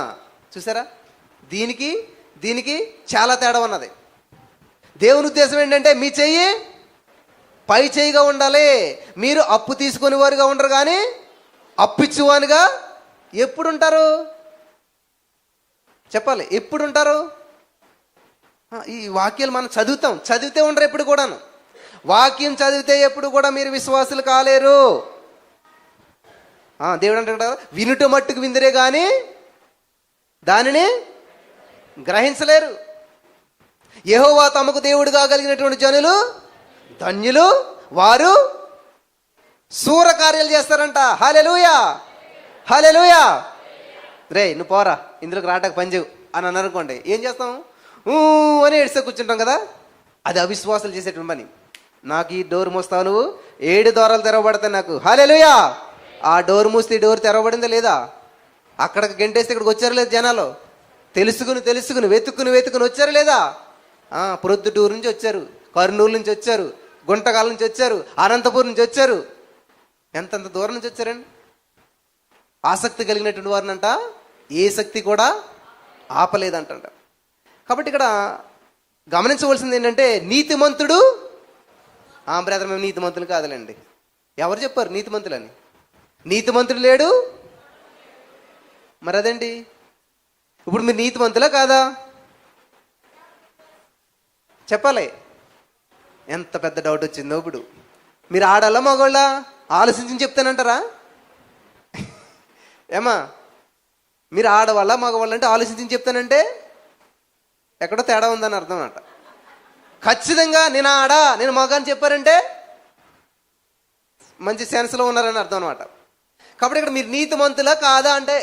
చూసారా, దీనికి చాలా తేడా ఉన్నది. దేవుని ఉద్దేశం ఏంటంటే మీ చెయ్యి పై చెయ్యిగా ఉండాలి. మీరు అప్పు తీసుకునే వారుగా ఉండరు, కానీ అప్పిచ్చువానిగా ఎప్పుడు ఉంటారు చెప్పాలి, ఎప్పుడు ఉంటారు? ఈ వాక్యాలు మనం చదివితే ఉండరు ఎప్పుడు కూడాను. వాక్యం చదివితే ఎప్పుడు కూడా మీరు విశ్వాసులు కాలేరు. దేవుడు అంటే వినుట మట్టుకు విందిరే కానీ దానిని గ్రహించలేరు. యెహోవా తమకు దేవుడుగా కలిగినటువంటి జనులు ధన్యులు, వారు శూర కార్యాలు చేస్తారంట. హల్లెలూయా, హల్లెలూయా. రే నువ్వు పోరా, ఇందులోకి రాటకు పనిచేవు అని అన్నారు అనుకోండి, ఏం చేస్తాం? అని ఏడిస్తే కూర్చుంటాం కదా. అది అవిశ్వాసాలు చేసేటువంటి పని. నాకు ఈ డోర్ మోస్తావు, నువ్వు 7 ద్వారాలు తెరవబడతాయి నాకు. హల్లెలూయా. ఆ డోర్ మూస్తే డోర్ తెరవబడిందా లేదా? అక్కడికి గంటేస్తే ఇక్కడికి వచ్చారు లేదు జనాలు? తెలుసుకుని వెతుక్కుని వచ్చారు లేదా? ప్రొద్దుటూరు నుంచి వచ్చారు, కర్నూలు నుంచి వచ్చారు, గుంటకాల నుంచి వచ్చారు, అనంతపురం నుంచి వచ్చారు, ఎంతంత దూరం నుంచి వచ్చారండి. ఆసక్తి కలిగినటువంటి వారినంట ఏ శక్తి కూడా ఆపలేదంట. కాబట్టి ఇక్కడ గమనించవలసింది ఏంటంటే, నీతిమంతుడు బ్రదర్ మేము నీతిమంతులు కాదులేండి. ఎవరు చెప్పారు నీతిమంతులని? నీతిమంతుడు లేడు. మరి అదేంటి, ఇప్పుడు మీరు నీతిమంతులా కాదా చెప్పాలి. ఎంత పెద్ద డౌట్ వచ్చిందో ఇప్పుడు. మీరు ఆడాలా మగవాళ్ళ ఆలోచించి చెప్తానంటారా? ఏమా మీరు ఆడవాళ్ళ మగవాళ్ళు అంటే ఆలోచించి చెప్తానంటే ఎక్కడో తేడా ఉందని అర్థం అన్నమాట. ఖచ్చితంగా నేను నేను మగ అని చెప్పారంటే మంచి సెన్స్లో ఉన్నారని అర్థం అనమాట. కాబట్టి ఇక్కడ మీరు నీతిమంతులా కాదా అంటే,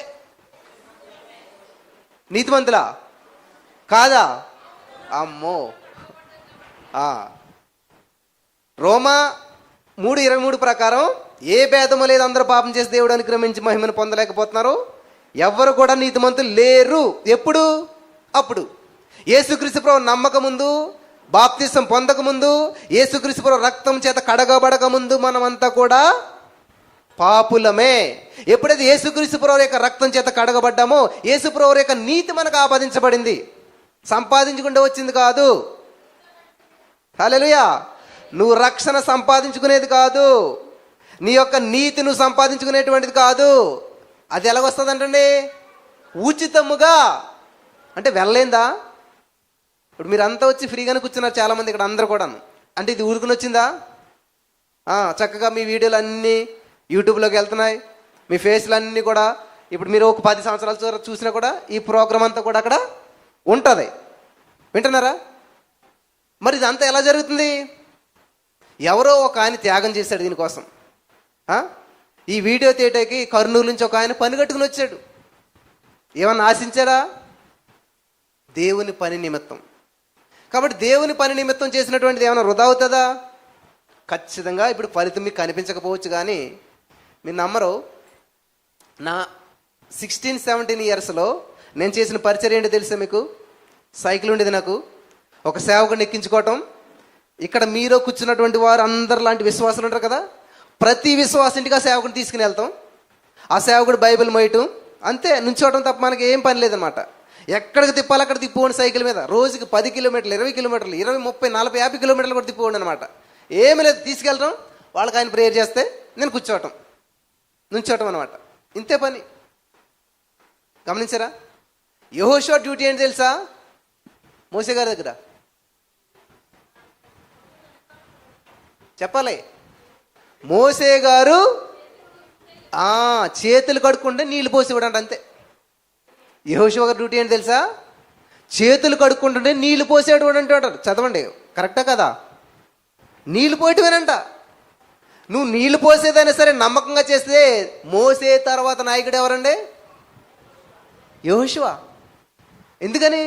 నీతిమంతులా కాదా? అమ్మో. రోమా 3:23 ప్రకారం ఏ భేదము లేదు, అందరూ పాపం చేసి దేవుడు అనుగ్రహించి మహిమను పొందలేకపోతున్నారు, ఎవ్వరు కూడా నీతిమంతులు లేరు. ఎప్పుడు? అప్పుడు యేసుక్రీస్తు ప్రభు నమ్మక ముందు, బాప్తిసం పొందక ముందు, యేసుక్రీస్తు ప్రభు రక్తం చేత కడగబడక ముందు మనమంతా కూడా పాపులమే. ఎప్పుడైతే యేసుక్రీస్తు ప్రభు యొక్క రక్తం చేత కడగబడ్డామో, యేసు ప్రభు యొక్క నీతి మనకు ఆపాదించబడింది, సంపాదించుకుంటూ వచ్చింది కాదు. హల్లెలూయా. నువ్వు రక్షణ సంపాదించుకునేది కాదు, నీ యొక్క నీతి నువ్వు సంపాదించుకునేటువంటిది కాదు. అది ఎలాగొస్తుంది అంటండి? ఉచితముగా. అంటే వెళ్ళలేందా? ఇప్పుడు మీరు అంతా వచ్చి ఫ్రీగానే కూర్చున్నారు చాలామంది ఇక్కడ అందరూ కూడా. అంటే ఇది ఊరుకుని వచ్చిందా? చక్కగా మీ వీడియోలు అన్నీ యూట్యూబ్లోకి వెళ్తున్నాయి, మీ ఫేస్లు అన్నీ కూడా. ఇప్పుడు మీరు ఒక 10 సంవత్సరాల చూసినా కూడా ఈ ప్రోగ్రామ్ అంతా కూడా అక్కడ ఉంటుంది. వింటున్నారా? మరి ఇదంతా ఎలా జరుగుతుంది? ఎవరో ఒక ఆయన త్యాగం చేశాడు దీనికోసం. ఈ వీడియో తీయటానికి కర్నూలు నుంచి ఒక ఆయన పని కట్టుకుని వచ్చాడు. ఏమన్నా ఆశించాడా? దేవుని పని నిమిత్తం. కాబట్టి దేవుని పని నిమిత్తం చేసినటువంటిది ఏమైనా వృధా అవుతుందా? ఖచ్చితంగా. ఇప్పుడు ఫలితం మీకు కనిపించకపోవచ్చు, కానీ మీరు నమ్మరు. నా 16-17 ఇయర్స్లో నేను చేసిన పరిచర్య ఏంటో తెలుసా మీకు? సైకిల్ ఉండేది నాకు, ఒక సేవకుడిని ఎక్కించుకోవటం. ఇక్కడ మీరు కూర్చున్నటువంటి వారు అందరు లాంటి విశ్వాసులు ఉంటారు కదా, ప్రతి విశ్వాసింటికి ఆ సేవకుడిని తీసుకుని వెళ్తాం. ఆ సేవకుడు బైబిల్ మోయటం అంతే, నుంచోవటం తప్ప మనకి ఏం పని లేదనమాట. ఎక్కడికి తిప్పాలి అక్కడ తిప్పుకోండి సైకిల్ మీద. రోజుకి 10 కిలోమీటర్లు, 20 కిలోమీటర్లు, 20, 30, 40, 50 కిలోమీటర్లు కూడా తిప్పుకోండి అనమాట. ఏమి లేదు, తీసుకెళ్ళటం, వాళ్ళకి ఆయన ప్రేయర్ చేస్తే నేను కూర్చోవటం, నుంచోవటం అనమాట. ఇంతే పని. గమనించారా? యెహోషువ డ్యూటీ ఏంటి తెలుసా? మోసే గారి దగ్గర చెప్పాలి. మోసే గారు చేతులు కడుక్కుంటే నీళ్లు పోసి ఇవ్వడంట, అంతే. యెహోషువ గారి డ్యూటీ ఏంటి తెలుసా? చేతులు కడుక్కుంటుంటే నీళ్లు పోసేడు అంటాడు. చదవండి, కరెక్టా కదా? నీళ్లు పోయటమేనంట. నువ్వు నీళ్లు పోసేదైనా సరే నమ్మకంగా చేస్తే మోసే తర్వాత నాయకుడు ఎవరండి? యెహోషువ. ఎందుకని?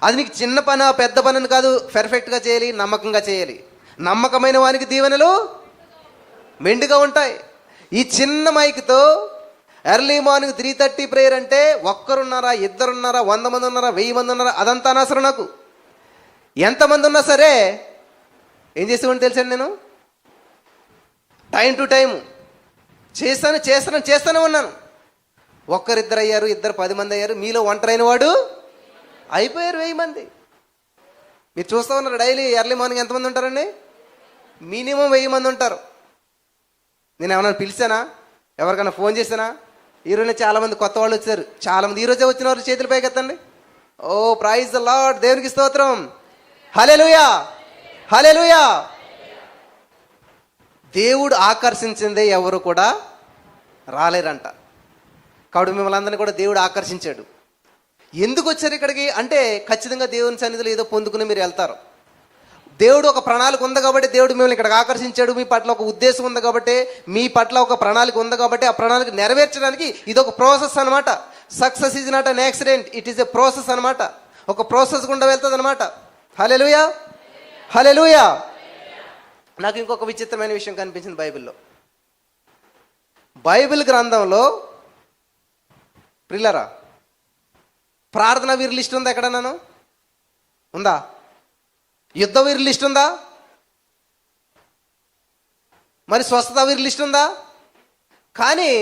అది నీకు చిన్న పని పెద్ద పని అని కాదు, పర్ఫెక్ట్గా చేయాలి, నమ్మకంగా చేయాలి. నమ్మకమైన వానికి దీవెనలు మెండుగా ఉంటాయి. ఈ చిన్న మైక్తో ఎర్లీ మార్నింగ్ 3:30 ప్రేయర్ అంటే ఒక్కరున్నారా, ఇద్దరున్నారా, 100 మంది ఉన్నారా, 1000 మంది ఉన్నారా, అదంతా అనవసరం నాకు. ఎంతమంది ఉన్నా సరే ఏం చేసేవాడిని తెలుసండి, నేను టైం టు టైం చేస్తూనే ఉన్నాను. ఒక్కరిద్దరు అయ్యారు, 2, 10 మంది అయ్యారు. మీలో ఒంటరైన వాడు అయిపోయారు 1000 మంది. మీరు చూస్తూ ఉన్నారు డైలీ ఎర్లీ మార్నింగ్ ఎంతమంది ఉంటారండి? మినిమం 1000 మంది ఉంటారు. నేను ఏమన్నా పిలిచానా? ఎవరికైనా ఫోన్ చేశానా? ఈరోజు చాలామంది కొత్త వాళ్ళు వచ్చారు. చాలామంది ఈరోజే వచ్చిన వారు చేతుల పైకి ఎత్తండి. ఓ ప్రైజ్ ద లార్డ్, దేవునికి స్తోత్రం. హల్లెలూయా, హల్లెలూయా. దేవుడు ఆకర్షించిందే ఎవరు కూడా రాలేరంట. కాబట్టి మిమ్మల్ని అందరినీ కూడా దేవుడు ఆకర్షించాడు. ఎందుకు వచ్చారు ఇక్కడికి అంటే, ఖచ్చితంగా దేవుని సన్నిధిలో ఏదో పొందుకుని మీరు వెళ్తారు. దేవుడు ఒక ప్రణాళిక ఉంది కాబట్టి దేవుడు మిమ్మల్ని ఇక్కడికి ఆకర్షించాడు. మీ పట్ల ఒక ఉద్దేశం ఉంది కాబట్టి, మీ పట్ల ఒక ప్రణాళిక ఉంది కాబట్టి, ఆ ప్రణాళిక నెరవేర్చడానికి ఇది ఒక ప్రాసెస్ అనమాట. Success is not an accident, it is a process అనమాట. ఒక ప్రాసెస్ గుండా వెళ్తుంది అనమాట. హల్లెలూయా, హల్లెలూయా. నాకు ఇంకొక విచిత్రమైన విషయం కనిపించింది బైబిల్లో. బైబిల్ గ్రంథంలో ప్రిల్లరా, ప్రార్థనా వీరు లిస్ట్ ఉందా ఎక్కడన్నాను? ఉందా? యుద్ధ వీరు లిస్ట్ ఉందా? మరి స్వస్థత వీరి లిస్ట్ ఉందా? కానీ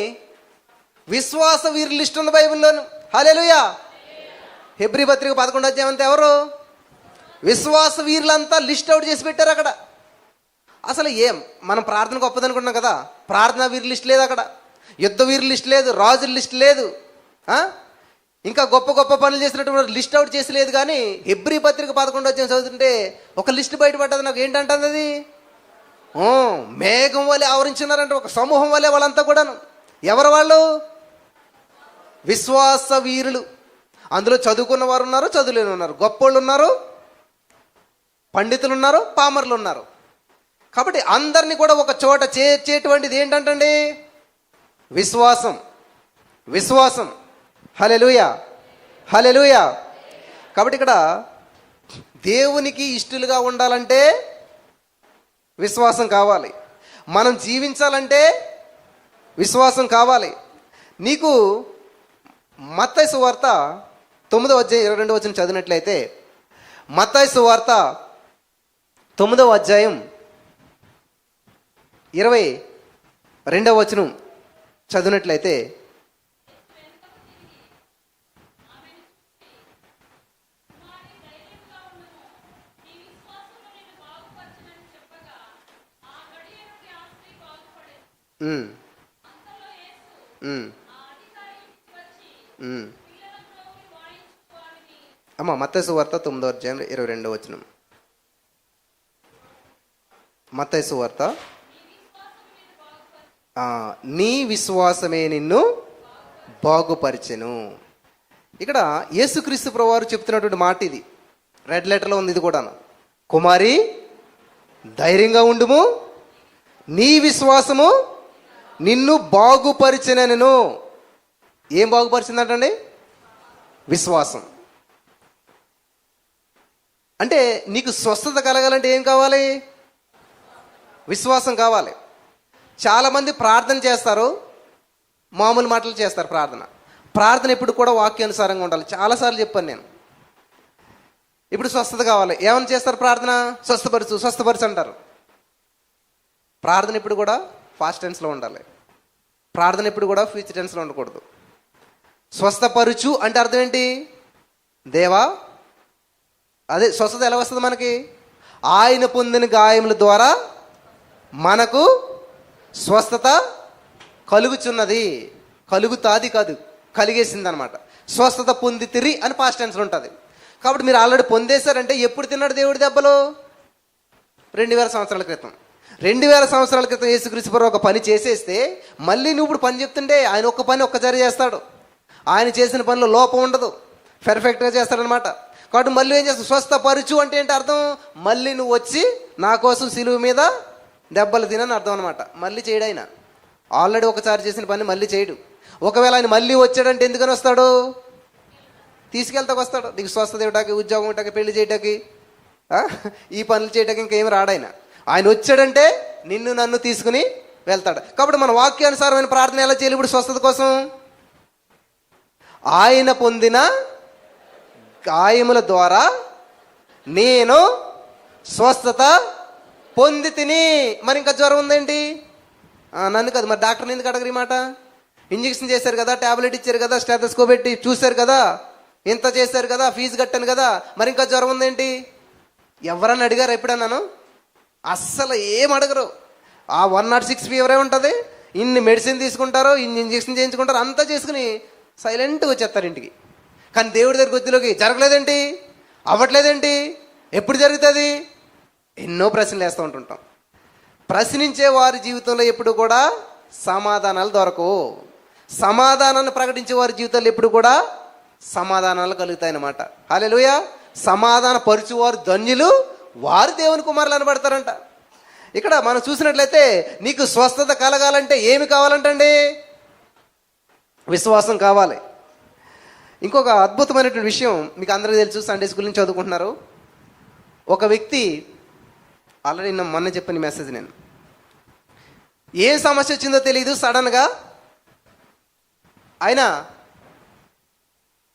విశ్వాస వీరి లిస్ట్ ఉంది బైబిల్లోను. హల్లెలూయా. హెబ్రీ పత్రిక 11వ అధ్యాయం అంతా ఎవరు? విశ్వాస వీరులంతా లిస్ట్ అవుట్ చేసి పెట్టారు అక్కడ. అసలు ఏం మనం ప్రార్థన గొప్పదనుకుంటున్నాం కదా, ప్రార్థన వీరి లిస్ట్ లేదు అక్కడ, యుద్ధ వీరి లిస్ట్ లేదు, రాజుల లిస్ట్ లేదు, ఇంకా గొప్ప గొప్ప పనులు చేసినటువంటి లిస్ట్ అవుట్ చేసి లేదు. కానీ హెబ్రీ పత్రిక 11వ అధ్యాయం చదువుతుంటే ఒక లిస్ట్ బయటపడ్డది. నాకు ఏంటంటుంది అది? మేఘం వలె ఆవరించున్నారంటే ఒక సమూహం వలె వాళ్ళంతా కూడాను. ఎవరు వాళ్ళు? విశ్వాస వీరులు. అందులో చదువుకున్న వారు ఉన్నారు, చదువులేని ఉన్నారు, గొప్పోళ్ళు ఉన్నారు, పండితులు ఉన్నారు, పామర్లు ఉన్నారు. కాబట్టి అందరినీ కూడా ఒక చోట చేర్చేటువంటిది ఏంటంటండి? విశ్వాసం. విశ్వాసం. హల్లెలూయా, హల్లెలూయా. కాబట్టి ఇక్కడ దేవునికి ఇష్టలుగా ఉండాలంటే విశ్వాసం కావాలి. మనం జీవించాలంటే విశ్వాసం కావాలి. నీకు మత్తయి సువార్త 9వ అధ్యాయం 22వ వచనం చదివినట్లయితే, మత్తయి సువార్త 9వ అధ్యాయం 22వ వచనం చదివినట్లయితే, మత్తయి సువార్త 9వ అధ్యాయం 22వ వచనం. మత్తయి సువార్త, నీ విశ్వాసమే నిన్ను బాగుపరిచెను. ఇక్కడ యేసుక్రీస్తు ప్రభువారు చెప్తున్నటువంటి మాట ఇది. రెడ్ లెటర్లో ఉంది ఇది కూడా. కుమారి ధైర్యంగా ఉండుము, నీ విశ్వాసము నిన్ను బాగుపరిచెనెను. ఏం బాగుపరిచిందంటండి? విశ్వాసం. అంటే నీకు స్వస్థత కలగాలంటే ఏం కావాలి? విశ్వాసం కావాలి. చాలామంది ప్రార్థన చేస్తారు, మామూలు మాటలు చేస్తారు. ప్రార్థన ఎప్పుడు కూడా వాక్యానుసారంగా ఉండాలి. చాలాసార్లు చెప్పాను నేను. ఇప్పుడు స్వస్థత కావాలి, ఏమని చేస్తారు? ప్రార్థన స్వస్థపరచు స్వస్థపరచు అంటారు. ప్రార్థన ఇప్పుడు కూడా ఫాస్ట్ టెన్స్లో ఉండాలి. ప్రార్థన ఇప్పుడు కూడా ఫ్యూచర్ టెన్స్లో ఉండకూడదు. స్వస్థపరచు అంటే అర్థం ఏంటి? దేవా, అదే స్వస్థత ఎలా వస్తుంది మనకి? ఆయన పొందిన గాయముల ద్వారా మనకు స్వస్థత కలుగుచున్నది. కలుగుతాది కాదు, కలిగేసింది అనమాట. స్వస్థత పొందితిరి అని పాస్ట్ టెన్స్లో ఉంటుంది. కాబట్టి మీరు ఆల్రెడీ పొందేశారంటే ఎప్పుడు తిన్నాడు దేవుడి దెబ్బలు? 2000 సంవత్సరాల క్రితం. 2000 సంవత్సరాల క్రితం యేసుక్రీస్తు ప్రభువు ఒక పని చేసేస్తే మళ్ళీ నువ్వు ఇప్పుడు పని చెప్తుంటే ఆయన ఒక్క పని ఒక్కసారి చేస్తాడు. ఆయన చేసిన పనిలో లోపం ఉండదు, పెర్ఫెక్ట్గా చేస్తాడనమాట. కాబట్టి మళ్ళీ ఏం చేస్తావు? స్వస్థపరచు అంటే ఏంటి అర్థం? మళ్ళీ నువ్వు వచ్చి నా కోసం సిలువ మీద దెబ్బలు తినని అర్థం అనమాట. మళ్ళీ చేయడు ఆయన. ఆల్రెడీ ఒకసారి చేసిన పని మళ్ళీ చేయడు. ఒకవేళ ఆయన మళ్ళీ వచ్చాడంటే ఎందుకని వస్తాడు? తీసుకెళ్తాకు వస్తాడు. నీకు స్వస్థత ఇవ్వడానికి, ఉద్యోగం ఇవ్వడానికి, పెళ్లి చేయడానికి, ఈ పనులు చేయడానికి ఇంకేమి రాడాయన. ఆయన వచ్చాడంటే నిన్ను నన్ను తీసుకుని వెళ్తాడు. కాబట్టి మన వాక్యానుసారమైన ప్రార్థన ఎలా చేయాలి? ఇప్పుడు స్వస్థత కోసం ఆయన పొందిన గాయముల ద్వారా నేను స్వస్థత పొంది తిని. మరి ఇంకా జ్వరం ఉందేంటి? నన్ను కాదు, మరి డాక్టర్ని ఎందుకు అడగరు ఈ మాట? ఇంజక్షన్ చేశారు కదా, ట్యాబ్లెట్ ఇచ్చారు కదా, స్టెథోస్కోప్ పెట్టి చూశారు కదా, ఇంత చేశారు కదా, ఫీజు కట్టాను కదా, మరి ఇంకా జ్వరం ఉందేంటి? ఎవరన్నా అడిగారు ఎప్పుడన్నాను? అస్సలు ఏం అడగరు. ఆ 106 ఫీవరే ఉంటుంది, ఇన్ని మెడిసిన్ తీసుకుంటారు, ఇన్ని ఇంజక్షన్ చేయించుకుంటారు, అంతా చేసుకుని సైలెంట్గా వచ్చేస్తారు ఇంటికి. కానీ దేవుడి దగ్గర కొద్దిలోకి జరగలేదేంటి, అవ్వట్లేదేంటి, ఎప్పుడు జరుగుతుంది? ఎన్నో ప్రశ్నలు వేస్తూ ఉంటుంటాం. ప్రశ్నించే వారి జీవితంలో ఎప్పుడు కూడా సమాధానాలు దొరకవు. సమాధానాన్ని ప్రకటించే వారి జీవితాల్లో ఎప్పుడు కూడా సమాధానాలు కలుగుతాయి అన్నమాట. హల్లెలూయా. సమాధాన పరుచువారు ధన్యులు, వారు దేవుని కుమారులు అనబడతారంట. ఇక్కడ మనం చూసినట్లయితే నీకు స్వస్థత కలగాలంటే ఏమి కావాలంటండి? విశ్వాసం కావాలి. ఇంకొక అద్భుతమైనటువంటి విషయం మీకు అందరికీ తెలుసు, సండే స్కూల్ నుంచి చదువుకుంటున్నారు. ఒక వ్యక్తి, ఆల్రెడీ మొన్న చెప్పిన మెసేజ్, నేను ఏ సమస్య వచ్చిందో తెలియదు, సడన్గా ఆయన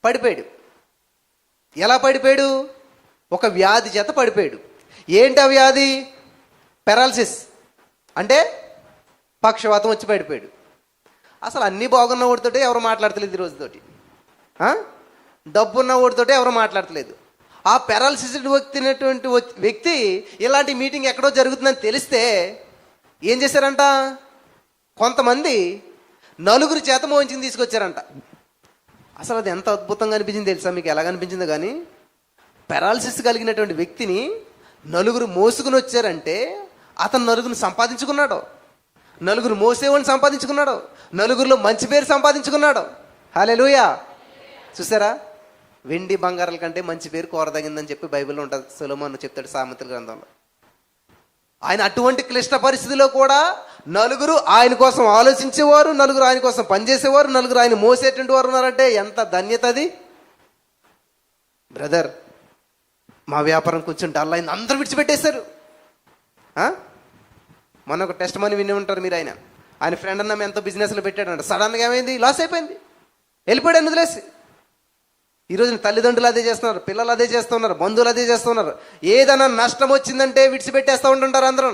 పడిపోయాడు. ఎలా పడిపోయాడు? ఒక వ్యాధి చేత పడిపోయాడు. ఏంటి ఆ వ్యాధి? పెరాలసిస్. అంటే పక్షవాతం వచ్చి పడిపోయాడు. అసలు అన్నీ బాగున్న వాడితోటే ఎవరు మాట్లాడతలేదు ఈ రోజుతోటి. డబ్బున్న వాడితోటే ఎవరు మాట్లాడతలేదు. ఆ పెరాలసిస్డ్ వ్యక్తినటువంటి వ్యక్తి ఇలాంటి మీటింగ్ ఎక్కడో జరుగుతుందని తెలిస్తే ఏం చేశారంట, కొంతమంది నలుగురు చేత మోహించింది తీసుకొచ్చారంట. అసలు అది ఎంత అద్భుతంగా అనిపించింది తెలుసా మీకు? ఎలాగ అనిపించిందో కానీ, పెరాలసిస్ కలిగినటువంటి వ్యక్తిని నలుగురు మోసుకుని వచ్చారంటే అతను నలుగురిని సంపాదించుకున్నాడు, నలుగురు మోసేవాడిని సంపాదించుకున్నాడు, నలుగురిలో మంచి పేరు సంపాదించుకున్నాడు. హల్లెలూయా. చూసారా, వెండి బంగారాల కంటే మంచి పేరు కోరదగిందని చెప్పి బైబిల్లో ఉంటుంది. సొలొమోను చెప్తాడు సామెతల గ్రంథంలో. ఆయన అటువంటి క్లిష్ట పరిస్థితిలో కూడా నలుగురు ఆయన కోసం ఆలోచించేవారు, నలుగురు ఆయన కోసం పనిచేసేవారు, నలుగురు ఆయన మోసేటువంటి వారు ఉన్నారంటే ఎంత ధన్యత అది. బ్రదర్, మా వ్యాపారం కొంచెం డల్ అయింది, అందరూ విడిచిపెట్టేశారు. మొన్న ఒక టెస్ట్ మనీ విని ఉంటారు మీరు. ఆయన ఫ్రెండ్ అన్న ఎంతో బిజినెస్లో పెట్టాడంట. సడన్గా ఏమైంది, లాస్ అయిపోయింది, వెళ్ళిపోయాడు వదిలేసి. ఈరోజు తల్లిదండ్రులు అదే చేస్తున్నారు, పిల్లలు అదే చేస్తున్నారు, బంధువులు అదే చేస్తున్నారు. ఏదైనా నష్టం వచ్చిందంటే విడిచిపెట్టేస్తూ ఉంటుంటారు అందరూ.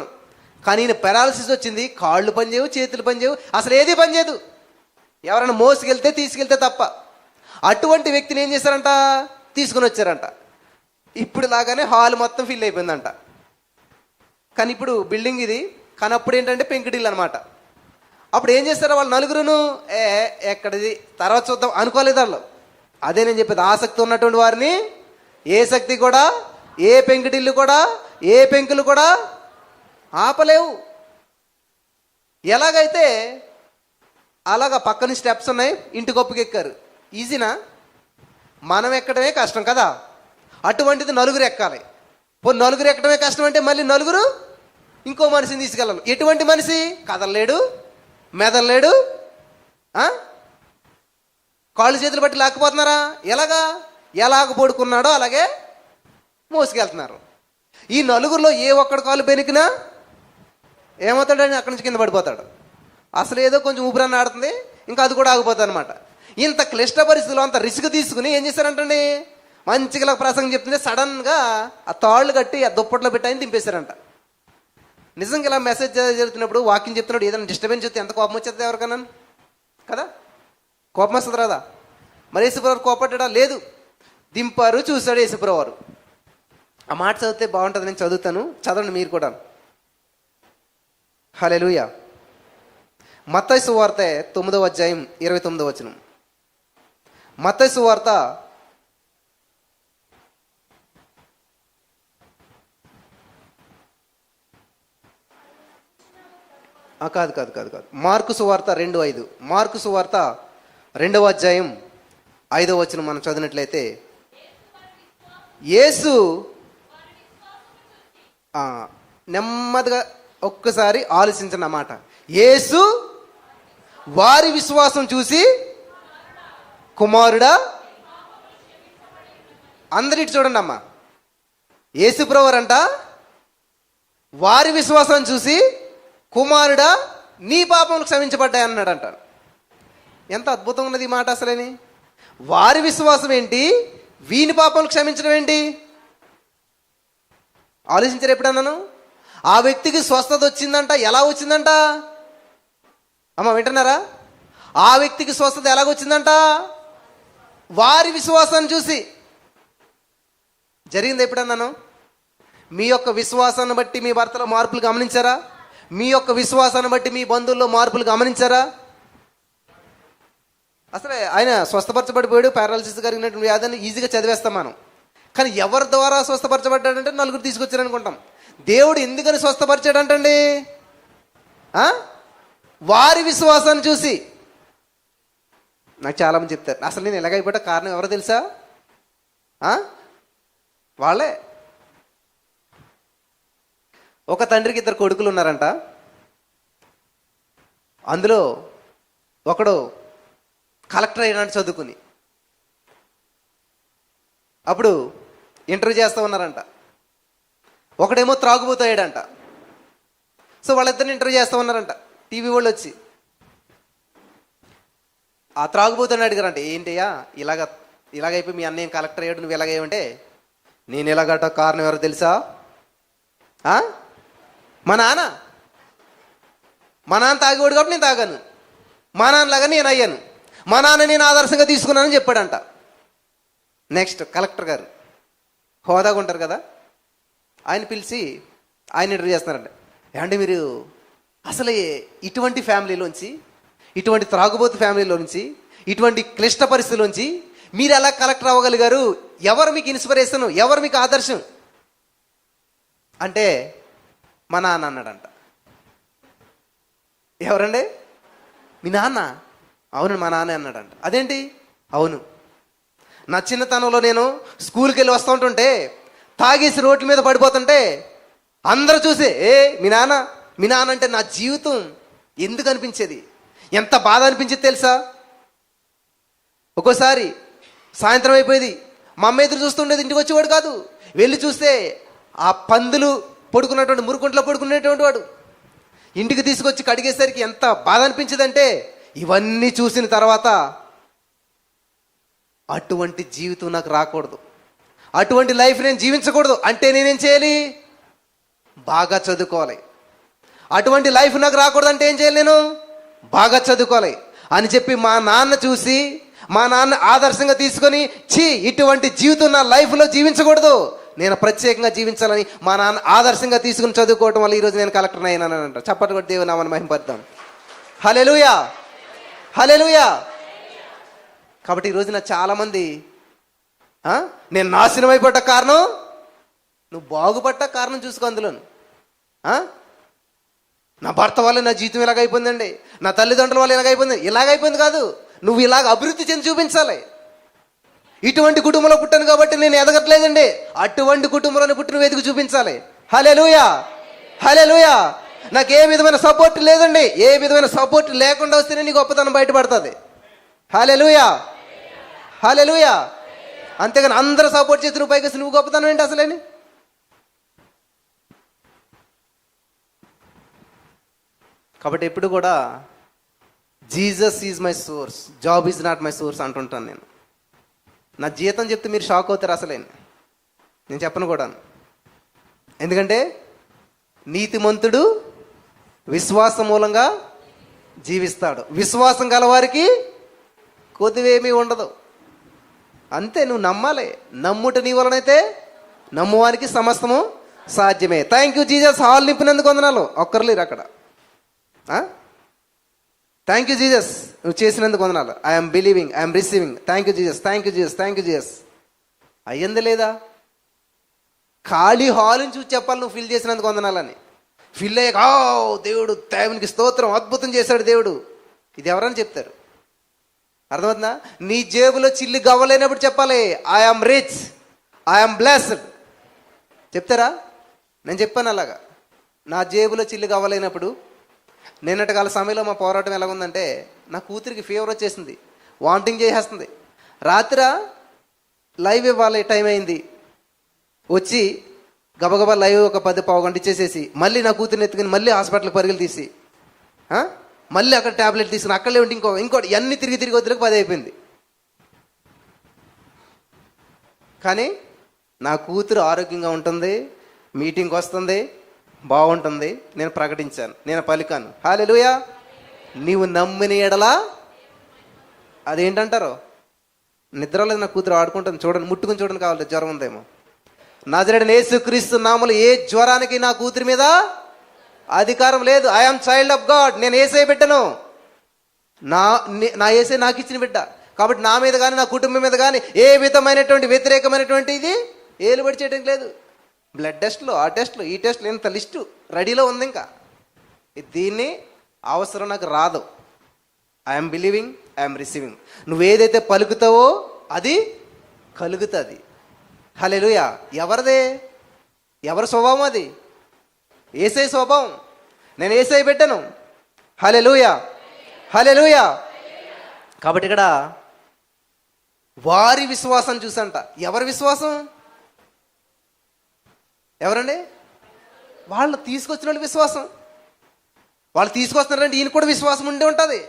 కానీ ఈయన పెరాలసిస్ వచ్చింది, కాళ్ళు పనిచేయవు, చేతులు పనిచేయవు, అసలు ఏది పనిచేయదు. ఎవరైనా మోసుకెళ్తే తీసుకెళ్తే తప్ప. అటువంటి వ్యక్తిని ఏం చేశారంట, తీసుకుని వచ్చారంట. ఇప్పుడు లాగానే హాల్ మొత్తం ఫిల్ అయిపోయిందంట. కానీ ఇప్పుడు బిల్డింగ్ ఇది, కానీ అప్పుడు ఏంటంటే పెంకుటిల్లు అనమాట. అప్పుడు ఏం చేస్తారు వాళ్ళు నలుగురును, ఎక్కడిది తర్వాత చూద్దాం అనుకోలేదు వాళ్ళు. అదే నేను చెప్పేది, ఆసక్తి ఉన్నటువంటి వారిని ఏ శక్తి కూడా, ఏ పెంకుటిల్లు కూడా, ఏ పెంకులు కూడా ఆపలేవు. ఎలాగైతే అలాగా పక్కన స్టెప్స్ ఉన్నాయి, ఇంటి గొప్పకి ఎక్కారు. ఈజీనా? మనం ఎక్కడమే కష్టం కదా. అటువంటిది నలుగురు ఎక్కాలి. నలుగురు ఎక్కడమే కష్టం అంటే మళ్ళీ నలుగురు ఇంకో మనిషిని తీసుకెళ్ళాలి. ఎటువంటి మనిషి? కదలలేడు, మెదలలేడు, కాళ్ళు చేతులు బట్టి లాక్కుపోతున్నారా? ఎలాగ పడుకున్నాడో అలాగే మోసుకెళ్తున్నారు. ఈ నలుగురిలో ఏ ఒక్కడు కాలు పెనికినా ఏమవుతాడని అక్కడి నుంచి కింద పడిపోతాడు. అసలు ఏదో కొంచెం ఊపిరన్న ఆడుతుంది, ఇంకా అది కూడా ఆగిపోతుంది అనమాట. ఇంత క్లిష్ట పరిస్థితుల్లో అంత రిస్క్ తీసుకుని ఏం చేశారంటండి, మంచిగా ఇలా ప్రసంగం చెప్తుంటే సడన్గా ఆ తాళ్ళు కట్టి ఆ దుప్పట్లో పెట్టి ఆయన దింపేశారంట. నిజంగా ఇలా మెసేజ్ జరుగుతున్నప్పుడు, వాకింగ్ చెప్తున్నాడు, ఏదైనా డిస్టర్బెన్స్ చెప్తే ఎంత కోపం వచ్చేది ఎవరికన్నా కదా? కోపం వస్తుంది రాదా? మరి యేసుప్రభు కోపడ్డా? లేదు. దింపారు, చూశాడు యేసుప్రభు వారు. ఆ మాట చదివితే బాగుంటుంది, నేను చదువుతాను, చదవండి మీరు కూడా. హల్లెలూయా. మత్తయి సువార్త 9వ అధ్యాయం 29వ వచనం. మత్తయి సువార్త కాదు మార్కు సువార్త 2:5. మార్కు సువార్త 2వ అధ్యాయం 5వ వచనం మనం చదివినట్లయితే, యేసు నెమ్మదిగా ఒక్కసారి ఆలోచించిన మాట, యేసు వారి విశ్వాసం చూసి, కుమారుడా, అందరిటి చూడండి అమ్మా, యేసు ప్రభువారంట వారి విశ్వాసం చూసి, కుమారుడా నీ పాపములు క్షమించబడ్డాయి అన్నాడంట. ఎంత అద్భుతంగా ఉన్నది ఈ మాట అసలేని. వారి విశ్వాసం ఏంటి, వీని పాపములు క్షమించడం ఏంటి? ఆలోచించారు ఎప్పుడన్నాను? ఆ వ్యక్తికి స్వస్థత వచ్చిందంట. ఎలా వచ్చిందంట అమ్మ, వింటున్నారా? ఆ వ్యక్తికి స్వస్థత ఎలాగొచ్చిందంట? వారి విశ్వాసాన్ని చూసి. జరిగింది ఎప్పుడన్నాను? మీ యొక్క విశ్వాసాన్ని బట్టి మీ భర్తలో మార్పులు గమనించారా? మీ యొక్క విశ్వాసాన్ని బట్టి మీ బంధువుల్లో మార్పులు గమనించారా? అసలే ఆయన స్వస్థపరచబడిపోయాడు, పారాలసిస్ కలిగినటువంటి వ్యాధిని ఈజీగా చదివేస్తాం మనం. కానీ ఎవరి ద్వారా స్వస్థపరచబడ్డాడంటే నలుగురు తీసుకొచ్చారనుకుంటాం. దేవుడు ఎందుకని స్వస్థపరిచాడంటండి? వారి విశ్వాసాన్ని చూసి. నాకు చాలామంది చెప్తారు, అసలు నేను ఎలాగైపోయా కారణం ఎవరో తెలుసా? వాళ్ళే. ఒక తండ్రికి 2 కొడుకులు ఉన్నారంట. అందులో ఒకడు కలెక్టర్ అయినాడు చదువుకుని. అప్పుడు ఇంటర్వ్యూ చేస్తూ ఉన్నారంట. ఒకడేమో త్రాగుబోతాయాడంట. సో వాళ్ళిద్దరిని ఇంటర్వ్యూ చేస్తూ ఉన్నారంట టీవీ వాళ్ళు వచ్చి. ఆ త్రాగుబోతాడు అడిగారంట, ఏంటయ్యా ఇలాగైపోయి మీ అన్నయ్య కలెక్టర్ అయ్యాడు, నువ్వు ఎలాగేమంటే, నేను ఎలాగట కారణం ఎవరో తెలుసా? మా మా నాన్న తాగేవాడు కాబట్టి నేను తాగాను, మా నాన్నలాగా నేను అయ్యాను, మా నాన్న నేను ఆదర్శంగా తీసుకున్నానని చెప్పాడంట. నెక్స్ట్ కలెక్టర్ గారు హోదాగా ఉంటారు కదా, ఆయన పిలిచి ఆయన ఇంటర్వ్యూ చేస్తున్నారంట. ఏమంటే మీరు అసలు ఇటువంటి ఫ్యామిలీలోంచి, ఇటువంటి త్రాగుబోతు ఫ్యామిలీలోంచి, ఇటువంటి క్లిష్ట పరిస్థితుల్లోంచి మీరు ఎలా కలెక్టర్ అవ్వగలిగారు? ఎవరు మీకు ఇన్స్పిరేషన్, ఎవరు మీకు ఆదర్శం అంటే మా నాన్న అన్నాడంట. ఎవరండి? మీ నాన్న? అవును మా నాన్న అన్నాడంట. అదేంటి? అవును, నా చిన్నతనంలో నేను స్కూల్కి వెళ్ళి వస్తూ ఉంటుంటే తాగేసి రోడ్ల మీద పడిపోతుంటే అందరూ చూసి మీ నాన్న అంటే నా జీవితం ఎందుకు అనిపించేది, ఎంత బాధ అనిపించేది తెలుసా? ఒక్కోసారి సాయంత్రం అయిపోయేది, మా అమ్మ ఎదురు చూస్తుండేది, ఇంటికి వచ్చేవాడు కాదు. వెళ్ళి చూస్తే ఆ పందులు పడుకున్నటువంటి మురుకుంట్లో పడుకునేటువంటి వాడు. ఇంటికి తీసుకొచ్చి కడిగేసరికి ఎంత బాధ అనిపించేదంటే, ఇవన్నీ చూసిన తర్వాత అటువంటి జీవితం నాకు రాకూడదు, అటువంటి లైఫ్ నేను జీవించకూడదు అంటే నేనేం చేయాలి? బాగా చదువుకోవాలి. అటువంటి లైఫ్ నాకు రాకూడదు అంటే ఏం చేయాలి? నేను బాగా చదువుకోవాలి అని చెప్పి మా నాన్న చూసి, మా నాన్న ఆదర్శంగా తీసుకొని, ఇటువంటి జీవితం నా లైఫ్లో జీవించకూడదు, నేను ప్రత్యేకంగా జీవించాలని మా నాన్న ఆదర్శంగా తీసుకుని చదువుకోవటం వల్ల ఈరోజు నేను కలెక్టర్ అయినానంట. చప్పటి కొట్టి దేవుని నామమును మహిమపరుద్దాం. హల్లెలూయా, హల్లెలూయా. కాబట్టి ఈరోజు నా చాలామంది నేను నాశనం అయిపోట కారణం, నువ్వు బాగుపడ్డ కారణం చూసుకో. అందులోను నా భర్త వల్ల నా జీవితం ఇలాగైపోయిందండి, నా తల్లిదండ్రుల వల్ల ఇలాగైపోయింది. ఇలాగైపోయింది కాదు, నువ్వు ఇలాగ అభివృద్ధి చెంది చూపించాలి. ఇటువంటి కుటుంబంలో పుట్టాను కాబట్టి నేను ఎదగట్లేదండి, అటువంటి కుటుంబంలోనే పుట్టి నువ్వు ఎదుగు చూపించాలి. హల్లెలూయా, హల్లెలూయా. నాకు ఏ విధమైన సపోర్ట్ లేదండి, ఏ విధమైన సపోర్ట్ లేకుండా వస్తేనే నీ గొప్పతనం బయటపడుతుంది. హల్లెలూయా, హల్లెలూయా. అంతేగాని అందరూ సపోర్ట్ చేసి నువ్వు పైకి నువ్వు గొప్పతనం ఏంటి అసలేని? కాబట్టి ఎప్పుడు కూడా Jesus is my source, job is not my source అంటుంటాను నేను. నా జీతం చెప్తే మీరు షాక్ అవుతారు అసలేని, నేను చెప్పను కూడా. ఎందుకంటే నీతిమంతుడు విశ్వాసం మూలంగా జీవిస్తాడు, విశ్వాసం గలవారికి కొద్దివేమీ ఉండదు. అంతే, నువ్వు నమ్మాలి. నమ్ముట నీ వలనైతే నమ్మువానికి సమస్తము సాధ్యమే. Thank you Jesus. హాల్ నింపినందుకు వందనాలు. ఒక్కరు లేరు అక్కడ. థ్యాంక్ యూ జీసస్, నువ్వు చేసినందుకు వందనాలు. I'm believing, I'm receiving. Thank you Jesus, thank you Jesus, thank you Jesus. అయ్యింది లేదా? ఖాళీ హాల్ని చూసి చెప్పాలి నువ్వు ఫిల్ చేసినందుకు వందనాలని. ఫిల్ అయ్యాక దేవుడు, దేవునికి స్తోత్రం, అద్భుతం చేశాడు దేవుడు, ఇది ఎవరని చెప్తారు? అర్థమవుతుందా? నీ జేబులో చిల్లి గవ్వలేనప్పుడు చెప్పాలి ఐఎమ్ రిచ్, ఐఎమ్ బ్లెస్డ్. చెప్తారా? నేను చెప్పాను అలాగా. నా జేబులో చిల్లి గవ్వలేనప్పుడు, నిన్నటి కాల సమయంలో మా పోరాటం ఎలాగుందంటే, నా కూతురికి ఫీవర్ వచ్చేసింది, వామిటింగ్ చేసేస్తుంది. రాత్రి లైవ్ ఇవ్వాలి, టైం అయింది. వచ్చి గబగబా లైవ్ ఒక 10-15 గంట ఇచ్చేసేసి మళ్ళీ నా కూతురిని ఎత్తుకుని మళ్ళీ హాస్పిటల్కి పరుగులు తీసి మళ్ళీ అక్కడ ట్యాబ్లెట్ తీసుకుని అక్కడే ఉంటే ఇంకోటి అన్ని తిరిగి వద్దులకు 10 అయిపోయింది. కానీ నా కూతురు ఆరోగ్యంగా ఉంటుంది, మీటింగ్కి వస్తుంది, బాగుంటుంది. నేను ప్రకటించాను, నేను పలికాను. హల్లెలూయా. నీవు నమ్మిన ఎడలా అదేంటంటారు? నిద్రలేదు నా కూతురు ఆడుకుంటుంది, చూడండి, ముట్టుకుని చూడండి, కావాలి జ్వరం ఉందేమో. నజరేయుడైన యేసుక్రీస్తు నామములో ఏ జ్వరానికి నా కూతురి మీద అధికారం లేదు. I'm child of God. నేను యేసయ్య బిడ్డను, నా యేసయ్య నాకు ఇచ్చిన బిడ్డ. కాబట్టి నా మీద కానీ నా కుటుంబం మీద కానీ ఏ విధమైనటువంటి వ్యతిరేకమైనటువంటి ఇది ఏలుబడి చేయడం లేదు. బ్లడ్ టెస్ట్లు, ఆ టెస్ట్లు, ఈ టెస్ట్లు, ఇంత లిస్టు రెడీలో ఉంది. ఇంకా దీన్ని అవసరం నాకు రాదు. I'm believing, I'm receiving. నువ్వేదైతే పలుకుతావో అది కలుగుతుంది. హల్లెలూయా. ఎవరిదే? ఎవరి స్వభావం అది? యేసయ్య స్వభావం. నేను యేసయ్య బిడ్డను. హల్లెలూయా, హల్లెలూయా. కాబట్టి ఇక్కడ వారి విశ్వాసం చూసంట. ఎవరి విశ్వాసం? ఎవరండి? వాళ్ళు తీసుకొచ్చిన విశ్వాసం. వాళ్ళు తీసుకొస్తున్నారంటే ఈయన కూడా విశ్వాసం ఉండి ఉంటుంది.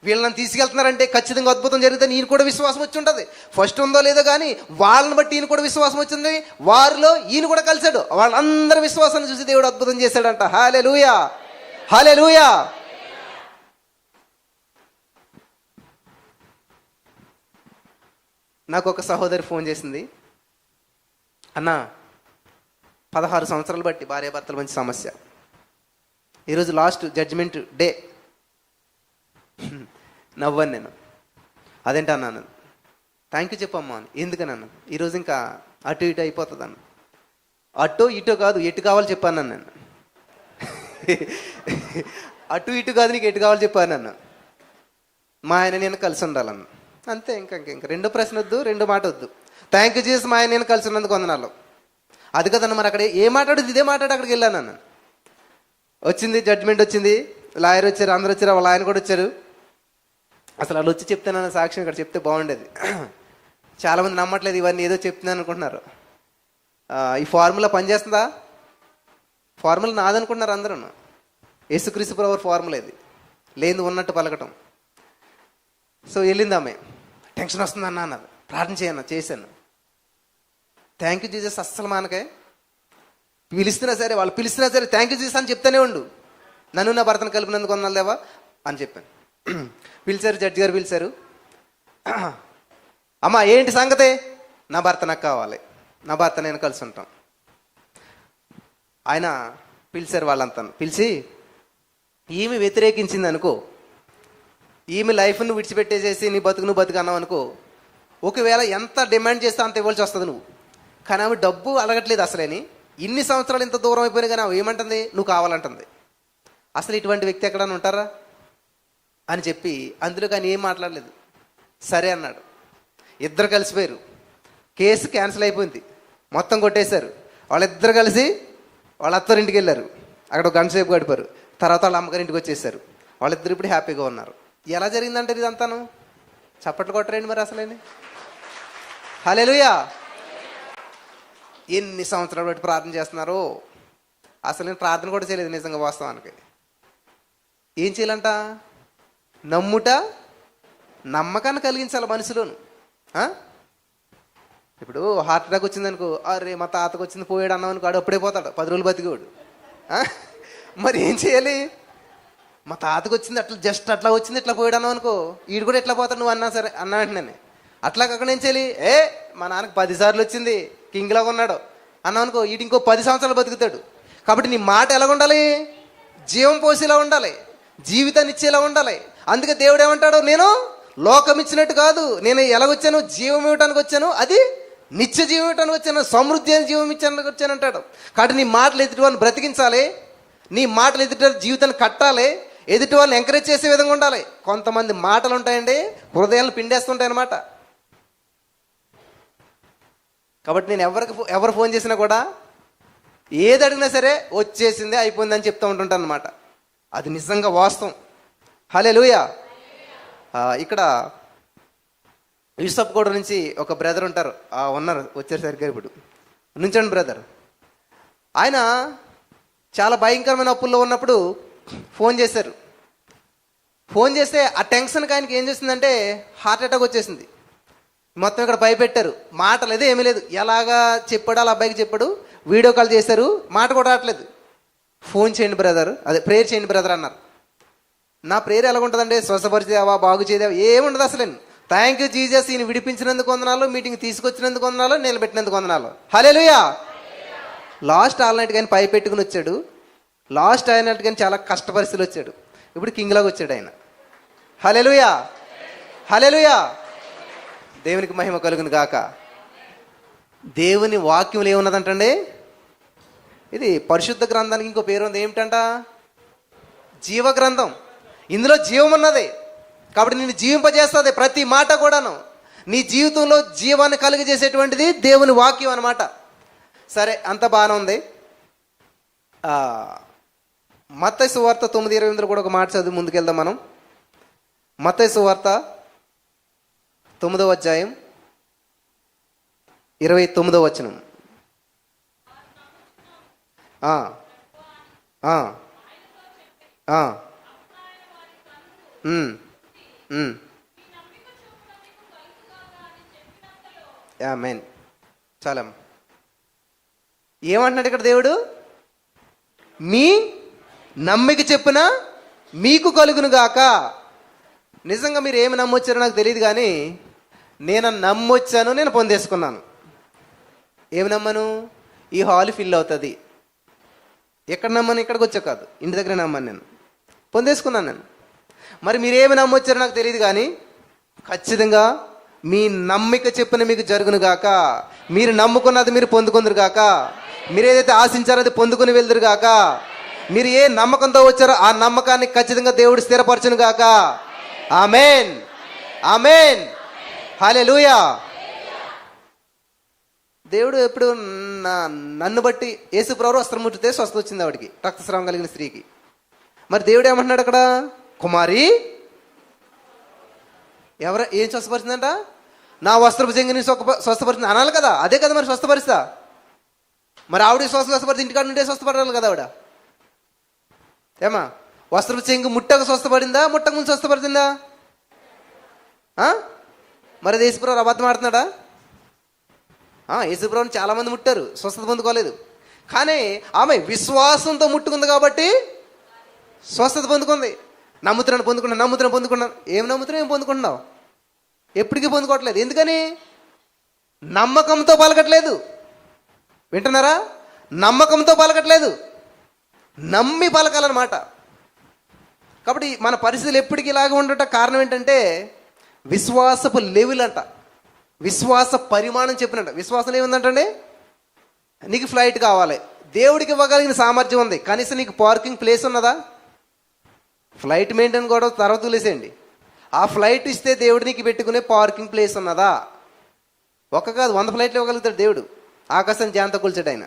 వీళ్ళని తీసుకెళ్తున్నారంటే ఖచ్చితంగా అద్భుతం జరుగుతుంది, ఈయన కూడా విశ్వాసం వచ్చి ఉంటుంది. ఫస్ట్ ఉందో లేదో కానీ వాళ్ళని బట్టి ఈయన కూడా విశ్వాసం వచ్చింది. వారిలో ఈయన కూడా కలిశాడు. వాళ్ళందరి విశ్వాసాన్ని చూసి దేవుడు అద్భుతం చేశాడంట. హల్లెలూయా, హల్లెలూయా. నాకు ఒక సహోదరి ఫోన్ చేసింది, అన్న 16 సంవత్సరాలు బట్టి భార్యాభర్తల మంచి సమస్య, ఈరోజు లాస్ట్ జడ్జిమెంట్ డే. నవ్వాను నేను. అదేంటి అన్నాను. థ్యాంక్ యూ చెప్పమ్మా అని. ఎందుకని అన్నాను. ఈరోజు ఇంకా అటు ఇటు అయిపోతుంది అన్న. అటో ఇటో కాదు, ఎటు కావాలి చెప్పాను నేను. అటు ఇటు కాదు, నీకు ఎటు కావాలి చెప్పాను అన్న. మా ఆయన నేను కలిసి ఉండాలన్న. అంతే. ఇంకా రెండో ప్రశ్న వద్దు, రెండో మాట వద్దు. థ్యాంక్ యూ చేసి మా ఆయన నేను కలిసి ఉన్నందుకు వందనాలు. అది కదన్న, మరి అక్కడ ఏ మాట్లాడదు ఇదే మాట్లాడి అక్కడికి వెళ్ళాను అన్న. వచ్చింది జడ్జిమెంట్ వచ్చింది, లాయర్ వచ్చారు, అందరు వచ్చారు, వాళ్ళ ఆయన కూడా వచ్చారు. అసలు వాళ్ళు వచ్చి చెప్తానన్న సాక్ష్యం ఇక్కడ చెప్తే బాగుండేది. చాలామంది నమ్మట్లేదు, ఇవన్నీ ఏదో చెప్తున్నాను అనుకుంటున్నారు. ఈ ఫార్ములా పనిచేస్తుందా? ఫార్ములా నాదనుకుంటున్నారు అందరూ. యేసుక్రీస్తు ప్రభువు ఫార్ములా ఇది, లేని ఉన్నట్టు పలకటం. సో వెళ్ళింది ఆమె. టెన్షన్ వస్తుందన్న అన్నది. ప్రార్థన చేయన్న, చేశాను. థ్యాంక్ యూ జీసస్ అస్సలు మానకే. పిలుస్తున్నా సరే, వాళ్ళు పిలుస్తున్నా సరే థ్యాంక్ యూ జీసస్ అని చెప్తానే ఉండు. నన్ను నా భర్తను కలిపినందుకు వందనాలు దేవా అని చెప్పాను. పిలిచారు, జడ్జి గారు పిలిచారు. అమ్మా ఏంటి సంగతే? నా భర్త నాకు కావాలి, నా భర్త నేను కలిసి ఉంటాం. ఆయన పిలిచారు వాళ్ళంతా. పిలిచి ఈమె వ్యతిరేకించింది అనుకో, ఈమె లైఫ్ను విడిచిపెట్టేసేసి నీ బతుకు నువ్వు బతుకు అన్నావు అనుకో, ఒకవేళ ఎంత డిమాండ్ చేస్తే అంత ఇవ్వాల్సి వస్తుంది నువ్వు. కానీ ఆమె డబ్బు అడగట్లేదు అసలేని. ఇన్ని సంవత్సరాలు ఇంత దూరం అయిపోయినా కానీ ఆమె ఏమంటుంది? నువ్వు కావాలంటుంది. అసలు ఇటువంటి వ్యక్తి ఎక్కడన్నా ఉంటారా అని చెప్పి అందులో కానీ ఏం మాట్లాడలేదు. సరే అన్నాడు. ఇద్దరు కలిసిపోయారు. కేసు క్యాన్సిల్ అయిపోయింది, మొత్తం కొట్టేశారు. వాళ్ళిద్దరు కలిసి వాళ్ళ అత్తగారింటికి వెళ్ళారు. అక్కడ ఒక గంట సేపు గడిపారు. తర్వాత వాళ్ళ అమ్మగారింటికి వచ్చేసారు. వాళ్ళిద్దరు ఇప్పుడు హ్యాపీగా ఉన్నారు. ఎలా జరిగిందంటారు ఇదంతాను? చప్పట్లు కొట్టరండి మరి అసలేని. హల్లెలూయా. ఎన్ని సంవత్సరాలు బట్టి ప్రార్థన చేస్తున్నారు. అసలు నేను ప్రార్థన కూడా చేయలేదు నిజంగా వాస్తవానికి. ఏం చేయాలంట? నమ్ముట, నమ్మకాన్ని కలిగించాలి మనుషులోను. ఇప్పుడు హార్ట్ అటాక్ వచ్చిందనుకో, అరే మా తాతకు వచ్చింది పోయాడు అన్నాం అనుకో, ఆడు అప్పుడే పోతాడు, 10 రోజులు బతికేవాడు. మరి ఏం చేయాలి? మా తాతకు వచ్చింది అట్లా, జస్ట్ అట్లా వచ్చింది ఇట్లా పోయాడు అన్నావు అనుకో, వీడు కూడా ఎట్లా పోతాడు నువ్వు అన్నా సరే అన్నా వెంటనే. అట్లా కాకుండా ఏం చేయాలి? మా నాన్నకు 10 సార్లు వచ్చింది, కింగ్లాగా ఉన్నాడు అన్నావు అనుకో, వీడు ఇంకో 10 సంవత్సరాలు బతుకుతాడు. కాబట్టి నీ మాట ఎలా ఉండాలి? జీవం పోసేలా ఉండాలి, జీవితాన్ని ఇచ్చేలా ఉండాలి. అందుకే దేవుడు ఏమంటాడు? నేను లోకం ఇచ్చినట్టు కాదు, నేను ఎలాగొచ్చాను? జీవం ఇవ్వటానికి వచ్చాను, అది నిత్య జీవం ఇవ్వటానికి వచ్చాను, సమృద్ధి అయిన జీవం ఇచ్చానికి వచ్చాను అంటాడు. కాబట్టి నీ మాటలు ఎదుటి వాళ్ళని బ్రతికించాలి, నీ మాటలు ఎదుటి జీవితాన్ని కట్టాలి, ఎదుటి వాళ్ళని ఎంకరేజ్ చేసే విధంగా ఉండాలి. కొంతమంది మాటలు ఉంటాయండి, హృదయాలను పిండేస్తుంటాయి అన్నమాట. కాబట్టి నేను ఎవరు ఫోన్ చేసినా కూడా ఏది అడిగినా సరే వచ్చేసిందే అయిపోయిందని చెప్తూ ఉంటుంటాను అనమాట. అది నిజంగా వాస్తవం. హల్లెలూయా. ఇక్కడ యూసఫ్ కూడా నుంచి ఒక బ్రదర్ ఉంటారు, ఉన్నారు, వచ్చారు సరిగ్గా ఇప్పుడు. నుంచండి బ్రదర్. ఆయన చాలా భయంకరమైన అప్పుల్లో ఉన్నప్పుడు ఫోన్ చేశారు. ఫోన్ చేస్తే ఆ టెన్షన్కి ఆయనకి ఏం చేసిందంటే హార్ట్ అటాక్ వచ్చేసింది. మొత్తం ఇక్కడ భయపెట్టారు. మాట లేదు, ఏమీ లేదు. ఎలాగా చెప్పాడు వాళ్ళ అబ్బాయికి చెప్పాడు. వీడియో కాల్ చేశారు, మాట కూడా రావట్లేదు. ఫోన్ చేయండి బ్రదర్, అదే ప్రేయర్ చేయండి బ్రదర్ అన్నారు. నా ప్రేయర్ ఎలాగుంటుందండి? స్వస్థపరిచేవా, బాగు చేయదేవా, ఏముండదు అసలు. థ్యాంక్ యూ జీసస్, ఈయన విడిపించినందుకు వందనాలు, మీటింగ్ తీసుకొచ్చినందుకు వందనాలు, నిలబెట్టినందుకు వందనాలు. హల్లెలూయా. లాస్ట్ ఆల్ నైట్ కానీ పై పెట్టుకుని వచ్చాడు. లాస్ట్ అయినట్టు కానీ చాలా కష్ట పరిస్థితులు వచ్చాడు. ఇప్పుడు కింగ్లాగా వచ్చాడు ఆయన. హల్లెలూయా. హల్లెలూయా. దేవునికి మహిమ కలుగును గాక. దేవుని వాక్యంలో ఏమున్నదంటండి? ఇది పరిశుద్ధ గ్రంథానికి ఇంకో పేరు ఉంది, ఏమిటంట? జీవ గ్రంథం. ఇందులో జీవం ఉన్నది కాబట్టి నిన్ను జీవింపజేస్తుంది. ప్రతి మాట కూడాను నీ జీవితంలో జీవాన్ని కలుగజేసేటువంటిది దేవుని వాక్యం అన్నమాట. సరే, అంత బాగానే ఉంది. మత్తయి సువార్త 9:28 కూడా ఒక మాట చదివి ముందుకెళ్దాం మనం. మత్తయి సువార్త 9వ అధ్యాయం 29వ వచనం. ఆమేన్. చాలా ఏమంటున్నాడు ఇక్కడ దేవుడు? మీ నమ్మిక చెప్పున మీకు కలుగును గాక. నిజంగా మీరు ఏమి నమ్మొచ్చారో నాకు తెలియదు, కానీ నేను నమ్మొచ్చాను, నేను పొందేసుకున్నాను. ఏమి నమ్మను? ఈ హాల్ ఫిల్ అవుతుంది. ఎక్కడ నమ్మను? ఇక్కడికి వచ్చా కాదు, ఇంటి దగ్గర నమ్మను. నేను పొందేసుకున్నాను నేను. మరి మీరేమి నమ్మొచ్చారో నాకు తెలియదు, కానీ ఖచ్చితంగా మీ నమ్మిక చెప్పిన మీకు జరుగును గాక. మీరు నమ్ముకున్నది మీరు పొందుకుందరు గాక. మీరు ఏదైతే ఆశించారో అది పొందుకుని వెళ్దురు గాక. మీరు ఏ నమ్మకంతో వచ్చారో ఆ నమ్మకాన్ని ఖచ్చితంగా దేవుడు స్థిరపరచును గాక. ఆమేన్, ఆమేన్, హల్లెలూయా. దేవుడు ఎప్పుడు నన్ను బట్టి యేసుప్రభువు వస్త్రం ముట్టితే స్వస్థత వచ్చింది ఆవిడికి, రక్తస్రావం కలిగిన స్త్రీకి. మరి దేవుడు ఏమంటున్నాడు అక్కడ? కుమారి, ఏం స్వస్థపరిచిందంట? నా వస్త్రపు చెంగిని స్వస్థపరిచింది అనాలి కదా. అదే కదా మరి స్వస్థపరిస్తా. మరి ఆవిడ స్వస్థపరిచి ఇంటికాడ నుండే స్వస్థపడాలి కదా ఆవిడ. ఏమా, వస్త్రపు చెంగు ముట్టక స్వస్థపడిందా, ముట్టక ముందు స్వస్థపడుతుందా? మరి యేసుప్రభువు అబద్ధం ఆడుతున్నాడా? యేసుప్రభువుని చాలామంది ముట్టారు, స్వస్థత పొందుకోలేదు. కానీ ఆమె విశ్వాసంతో ముట్టుకుంది కాబట్టి స్వస్థత పొందుకుంది. నమ్ముతున్నాను పొందుకున్నాను. ఏం నమ్ముతున్నావు, ఏం పొందుకుంటున్నావు? ఎప్పటికీ పొందుకోవట్లేదు. ఎందుకని? నమ్మకంతో పలకట్లేదు. వింటున్నారా? నమ్మకంతో పలకట్లేదు, నమ్మి పలకాలన్నమాట. కాబట్టి మన పరిస్థితులు ఎప్పటికీ ఇలాగే ఉండట కారణం ఏంటంటే విశ్వాసపు లెవెల్ అంట, విశ్వాస పరిమాణం చెప్పినట్ట. విశ్వాసం ఏముందంటండి? నీకు ఫ్లైట్ కావాలి, దేవుడికి ఇవ్వగలిగిన సామర్థ్యం ఉంది. కనీసం నీకు పార్కింగ్ ప్లేస్ ఉన్నదా? ఫ్లైట్ మెయింటైన్ కూడా తర్వాత వదిలేసేయండి. ఆ ఫ్లైట్ ఇస్తే దేవుడు నీకు పెట్టుకునే పార్కింగ్ ప్లేస్ ఉన్నదా? ఒక్క కాదు 100 ఫ్లైట్లు ఇవ్వగలుగుతాడు దేవుడు. ఆకాశాన్ని జాంత కూల్చాడు ఆయన.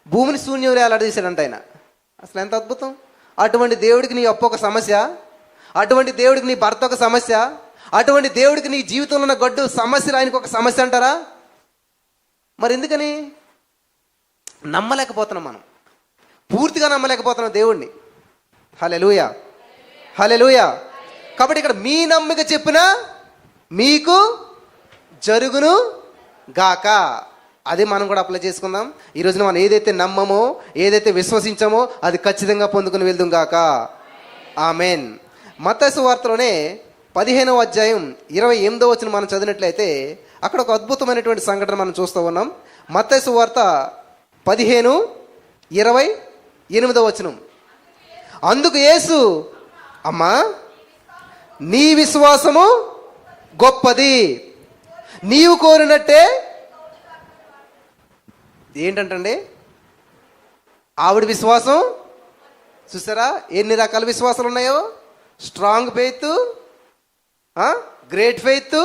భూమిని శూన్యం వేలాడదీశాడంట ఆయన. అసలు ఎంత అద్భుతం! అటువంటి దేవుడికి నీ అప్పు ఒక సమస్య, అటువంటి దేవుడికి నీ భర్త ఒక సమస్య, అటువంటి దేవుడికి నీ జీవితంలో ఉన్న గడ్డు సమస్యలు ఆయనకు ఒక సమస్య అంటారా? మరి ఎందుకని నమ్మలేకపోతున్నాం? మనం పూర్తిగా నమ్మలేకపోతున్నాం దేవుణ్ణి. హల్లెలూయా, హల్లెలూయా. కాబట్టి ఇక్కడ మీ నమ్మిక చెప్పినా మీకు జరుగును గాక. అది మనం కూడా అప్లై చేసుకుందాం. ఈ రోజున మనం ఏదైతే నమ్మమో, ఏదైతే విశ్వసించామో అది ఖచ్చితంగా పొందుకుని వెళ్దాం గాక. ఆమేన్. మత్తయి సువార్తలోనే 15వ అధ్యాయం 28వ వచనం మనం చదివినట్లయితే అక్కడ ఒక అద్భుతమైనటువంటి సంఘటన మనం చూస్తూ ఉన్నాం. మత్తయి సువార్త 15:28వ వచనం. అందుకు యేసు, అమ్మా, నీ విశ్వాసము గొప్పది, నీవు కోరినట్టే. ఏంటంటే ఆవిడ విశ్వాసం చూసారా? ఎన్ని రకాల విశ్వాసాలు ఉన్నాయో. స్ట్రాంగ్ ఫెయిత్, గ్రేట్ ఫెయిత్,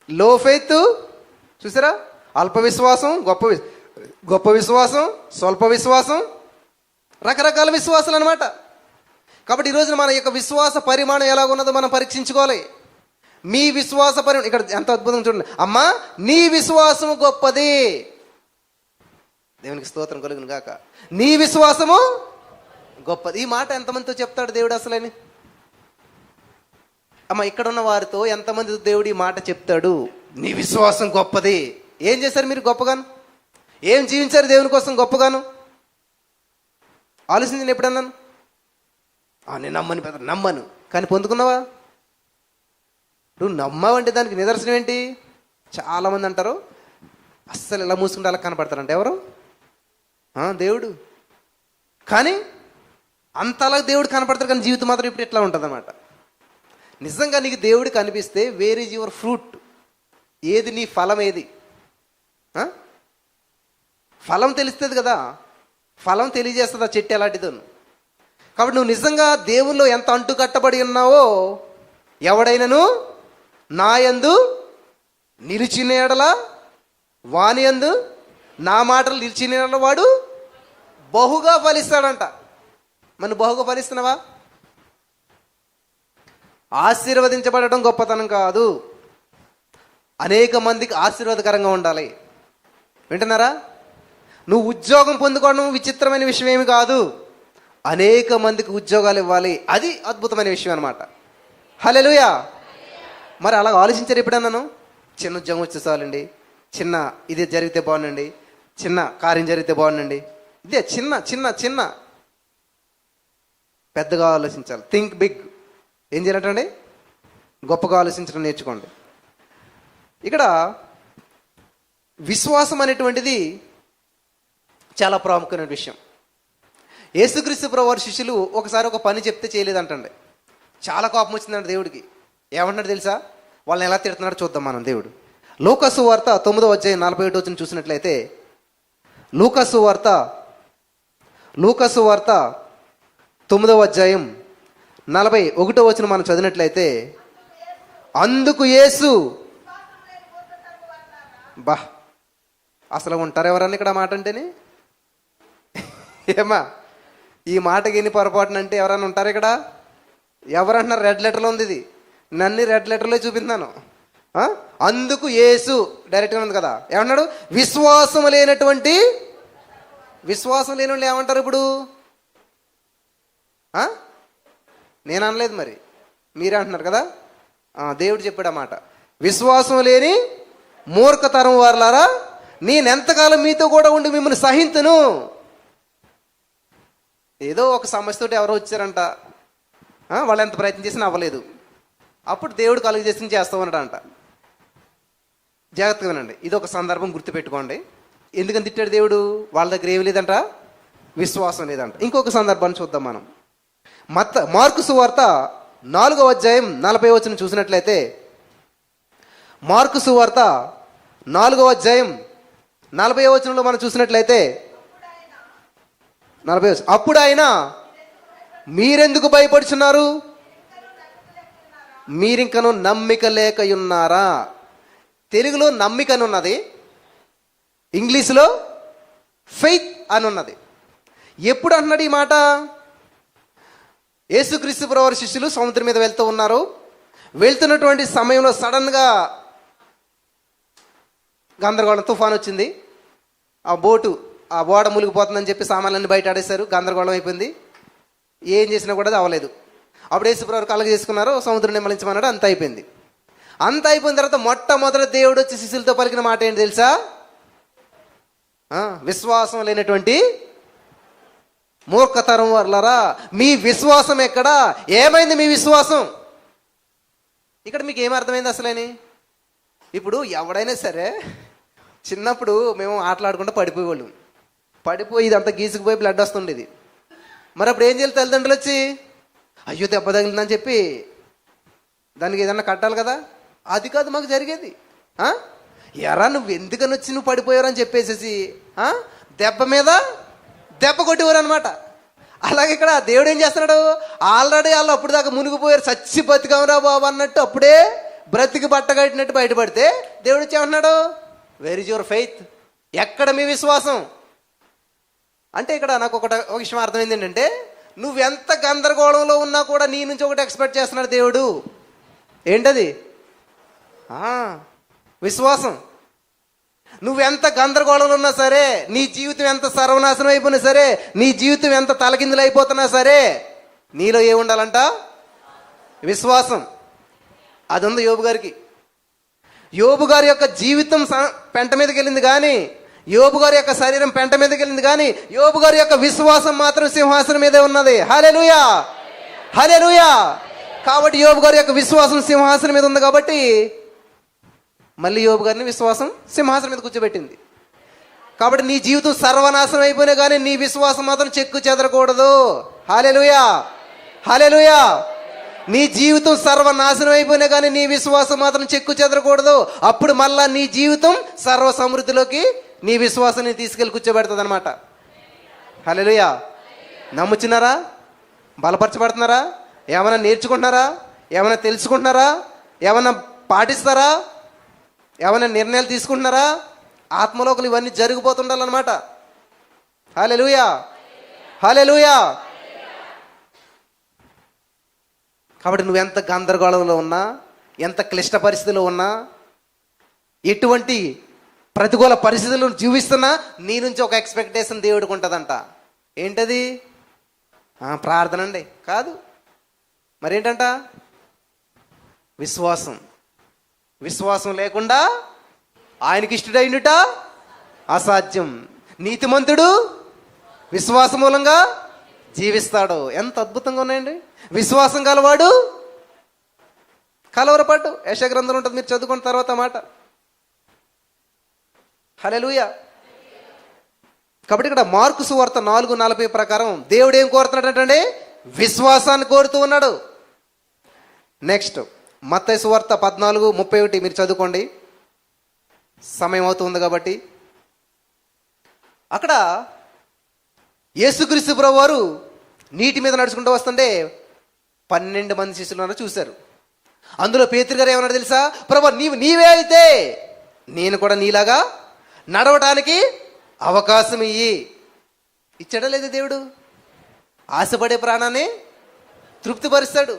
లో ఫెయిత్, చూసారా? అల్ప విశ్వాసం, గొప్ప విశ్వాసం, స్వల్ప విశ్వాసం, రకరకాల విశ్వాసాలు అనమాట. కాబట్టి ఈరోజున మన యొక్క విశ్వాస పరిమాణం ఎలాగున్నదో మనం పరీక్షించుకోవాలి. మీ విశ్వాస పరిమాణం ఇక్కడ ఎంత అద్భుతంగా చూడండి. అమ్మా, నీ విశ్వాసము గొప్పది. దేవునికి స్తోత్రం కలుగును గాక. నీ విశ్వాసము గొప్పది. ఈ మాట ఎంతమందితో చెప్తాడు దేవుడు అసలని? అమ్మ, ఇక్కడ ఉన్న వారితో ఎంతమంది దేవుడు ఈ మాట చెప్తాడు? నీ విశ్వాసం గొప్పది. ఏం చేశారు మీరు గొప్పగాను? ఏం జీవించారు దేవుని కోసం గొప్పగాను? ఆలోచించి ఎప్పుడన్నాను? నేను నమ్మని పెద్ద నమ్మను, కానీ పొందుకున్నావా? నువ్వు నమ్మావంటే దానికి నిదర్శనం ఏంటి? చాలామంది అంటారు అస్సలు ఇలా మూసుకుంటే అలా కనపడతారంట. ఎవరు? దేవుడు. కానీ అంతలా దేవుడు కనపడతారు, కానీ జీవితం మాత్రం ఇప్పుడు ఎట్లా ఉంటుంది అన్నమాట. నిజంగా నీకు దేవుడు కనిపిస్తే వేర్ ఈజ్ యువర్ ఫ్రూట్? ఏది నీ ఫలం? ఏది ఫలం తెలుస్తుంది కదా. ఫలం తెలియజేస్తుంది ఆ చెట్టు ఎలాంటిదో. కాబట్టి నువ్వు నిజంగా దేవుల్లో ఎంత అంటు కట్టబడి ఉన్నావో, ఎవడైనను నా యందు నిలిచిన ఎడల వాని యందు నా మాటలు నిలిచిన ఎడల వాడు బహుగా ఫలిస్తాడంట. మనం బహుగా ఫలిస్తున్నావా? ఆశీర్వదించబడటం గొప్పతనం కాదు, అనేక మందికి ఆశీర్వాదకరంగా ఉండాలి. వింటున్నారా? నువ్వు ఉద్యోగం పొందుకోవడం విచిత్రమైన విషయం ఏమి కాదు, అనేక మందికి ఉద్యోగాలు ఇవ్వాలి. అది అద్భుతమైన విషయం అనమాట. హల్లెలూయా. మరి అలా ఆలోచించారు ఎప్పుడన్నాను? చిన్న ఉద్యోగం వచ్చే చాలండి, చిన్న ఇది జరిగితే బాగుండండి, చిన్న కార్యం జరిగితే బాగుండండి, ఇదే చిన్న చిన్న చిన్న. పెద్దగా ఆలోచించాలి. Think big. ఏం చేయాలంటండి? గొప్పగా ఆలోచించడం నేర్చుకోండి. ఇక్కడ విశ్వాసం అనేటువంటిది చాలా ప్రాముఖ్యమైన విషయం. యేసుక్రీస్తు ప్రభువారి శిష్యులు ఒకసారి ఒక పని చెప్తే చేయలేదంటండి. చాలా కోపం వచ్చిందంట దేవుడికి. ఏమంటున్నాడు తెలుసా? వాళ్ళని ఎలా తిడుతున్నాడో చూద్దాం మనం. దేవుడు లూకాసు వార్త 9వ అధ్యాయం 41 చూసినట్లయితే, లూకాసు వార్త 9వ అధ్యాయం 41 మనం చదివినట్లయితే, అందుకు యేసు అసలు ఉంటారు ఎవరన్నా ఇక్కడ మాట అంటేనే? ఏమా ఈ మాటకి ఎన్ని పొరపాటునంటే ఎవరన్నా ఉంటారు ఇక్కడ? ఎవరంటున్నారు? రెడ్ లెటర్లో ఉంది ఇది. నన్ను రెడ్ లెటర్లో చూపించాను. అందుకు యేసు డైరెక్ట్గా ఉంది కదా. ఏమన్నాడు? విశ్వాసం లేని వాళ్ళు ఏమంటారు ఇప్పుడు? నేను అనలేదు, మరి మీరే అంటున్నారు కదా. దేవుడు చెప్పాడు అన్నమాట, విశ్వాసం లేని మూర్ఖతరం వారలారా, నేనెంతకాలం మీతో కూడా ఉండి మిమ్మల్ని సహించును. ఏదో ఒక సమస్యతోటి ఎవరో వచ్చారంట, వాళ్ళు ఎంత ప్రయత్నం చేసినా అవ్వలేదు. అప్పుడు దేవుడు కలుగు చేసి చేస్తామన్నాడంట. జాగ్రత్తగా వినండి, ఇది ఒక సందర్భం గుర్తుపెట్టుకోండి. ఎందుకని తిట్టాడు దేవుడు? వాళ్ళ దగ్గర ఏమి లేదంట, విశ్వాసం లేదంట. ఇంకొక సందర్భాన్ని చూద్దాం మనం. మార్కు సువార్త 4వ అధ్యాయం 40 చూసినట్లయితే, మార్కు సువార్త 4వ అధ్యాయం 40 మనం చూసినట్లయితే, 40 అప్పుడు ఆయన, మీరెందుకు భయపడుచున్నారు? మీరింకను నమ్మిక లేకయున్నారా? తెలుగులో నమ్మిక అని ఉన్నది, ఇంగ్లీష్లో ఫెయిత్ అని ఉన్నది. ఎప్పుడు అంటున్నాడు ఈ మాట? యేసుక్రీస్తు ప్రభువారి శిష్యులు సముద్రం మీద వెళ్తూ ఉన్నారు. వెళ్తున్నటువంటి సమయంలో సడన్గా గందరగోళం, తుఫాన్ వచ్చింది. ఆ ఓడ మునిగిపోతుందని చెప్పి సామాన్లన్నీ బయట ఆడేశారు. గందరగోళం అయిపోయింది. ఏం చేసినా కూడా అవ్వలేదు. అప్పుడు యేసుప్రభువారు కలగ చేసుకున్నారు, సముద్రం నిమ్మలించమన్నాడు. అంత అయిపోయింది. అంత అయిపోయిన తర్వాత మొట్టమొదటి దేవుడు వచ్చి శిష్యులతో పలికిన మాట ఏంటి తెలుసా? విశ్వాసం లేనటువంటి మూర్ఖతరం వారలారా, మీ విశ్వాసం ఎక్కడా? ఏమైంది మీ విశ్వాసం? ఇక్కడ మీకు ఏమర్థమైంది అసలేని? ఇప్పుడు ఎవడైనా సరే చిన్నప్పుడు మేము ఆటలాడుకుంటూ పడిపోయేవాళ్ళం. పడిపోయి ఇదంతా గీసుకుపోయి బ్లడ్ వస్తుండేది. మరి అప్పుడు ఏం చేయాలి? తల్లిదండ్రులు వచ్చి అయ్యో దెబ్బ తగిలిందని చెప్పి దానికి ఏదన్నా కట్టాలి కదా. అది కాదు మాకు జరిగేది. ఎరా నువ్వు ఎందుకని వచ్చి నువ్వు పడిపోయావని చెప్పేసేసి దెబ్బ మీద దెబ్బ కొట్టేవారు అనమాట. అలాగే ఇక్కడ దేవుడు ఏం చేస్తున్నాడు? ఆల్రెడీ వాళ్ళు అప్పుడు దాకా మునిగిపోయారు, చచ్చి బతికామరా బాబు అన్నట్టు, అప్పుడే బ్రతికి బట్ట కట్టినట్టు బయటపడితే దేవుడు వచ్చి ఏమంటున్నాడు? Where is your faith? ఎక్కడ మీ విశ్వాసం? అంటే ఇక్కడ నాకు ఒక విషయం అర్థమైంది ఏంటంటే, నువ్వెంత గందరగోళంలో ఉన్నా కూడా నీ నుంచి ఒకటి ఎక్స్పెక్ట్ చేస్తున్నాడు దేవుడు. ఏంటది? విశ్వాసం. నువ్వెంత గందరగోళంలో ఉన్నా సరే, నీ జీవితం ఎంత సర్వనాశనం అయిపోయినా సరే, నీ జీవితం ఎంత తలకిందులు అయిపోతున్నా సరే, నీలో ఏముండాలంట? విశ్వాసం. అది ఉంది యోబు గారికి. యోబు గారి యొక్క జీవితం పెంట మీదకి వెళ్ళింది కానీ, యోబు గారి యొక్క శరీరం పెంట మీదకి వెళ్ళింది కానీ, యోబు గారి యొక్క విశ్వాసం మాత్రం సింహాసనం మీదే ఉన్నది. హల్లెలూయా, హల్లెలూయా. కాబట్టి యోబు గారి యొక్క విశ్వాసం సింహాసనం మీద ఉంది కాబట్టి మళ్ళీ యోబు గారిని విశ్వాసం సింహాసనం మీద కూర్చోబెట్టింది. కాబట్టి నీ జీవితం సర్వనాశనం అయిపోయినా కానీ నీ విశ్వాసం మాత్రం చెక్కు చెదరకూడదు. హల్లెలూయా, హల్లెలూయా. నీ జీవితం సర్వనాశనం అయిపోయినా కానీ నీ విశ్వాసం మాత్రం చెక్కు చెదరకూడదు. అప్పుడు మళ్ళా నీ జీవితం సర్వ సమృద్ధిలోకి నీ విశ్వాసాన్ని తీసుకెళ్ళి కూర్చోబెడుతుంది అనమాట. హల్లెలూయా. నమ్ముచున్నారా? బలపరచబడుతున్నారా? ఏమైనా నేర్చుకుంటున్నారా? ఏమైనా తెలుసుకుంటున్నారా? ఏమైనా పాటిస్తారా? ఏమైనా నిర్ణయాలు తీసుకుంటున్నారా? ఆత్మలోకలు ఇవన్నీ జరిగిపోతుండాలన్నమాట. హల్లెలూయా, హల్లెలూయా. కాబట్టి నువ్వు ఎంత గందరగోళంలో ఉన్నా, ఎంత క్లిష్ట పరిస్థితిలో ఉన్నా, ఎటువంటి ప్రతికూల పరిస్థితులను జీవిస్తున్నా, నీ నుంచి ఒక ఎక్స్పెక్టేషన్ దేవుడికి ఉంటుందంట. ఏంటది? ప్రార్థన అండి కాదు, మరేంటంట? విశ్వాసం. విశ్వాసం లేకుండా ఆయనకి ఇష్టడైనట అసాధ్యం. నీతిమంతుడు విశ్వాస మూలంగా జీవిస్తాడు. ఎంత అద్భుతంగా ఉన్నాయండి. విశ్వాసం గలవాడు కలవరపడ్డు. యెషయా గ్రంథంలో ఉంటుంది, మీరు చదువుకున్న తర్వాత మాట. హల్లెలూయా. కాబట్టి ఇక్కడ మార్కు సువార్త 4:40 ప్రకారం దేవుడు ఏం కోరుతున్నాడంటే విశ్వాసాన్ని కోరుతూ ఉన్నాడు. నెక్స్ట్ మత్తయి సువార్త 14:31 మీరు చదువుకోండి, సమయం అవుతుంది కాబట్టి. అక్కడ యేసుక్రీస్తు ప్రభువు వారు నీటి మీద నడుచుకుంటూ వస్తుంటే 12 మంది శిష్యులను చూశారు. అందులో పేతురు గారు ఏమన్నాడు తెలుసా? ప్రభు నీవే అయితే నేను కూడా నీలాగా నడవడానికి అవకాశం ఇచ్చాడా లేదా? దేవుడు ఆశపడే ప్రాణాన్ని తృప్తిపరుస్తాడు.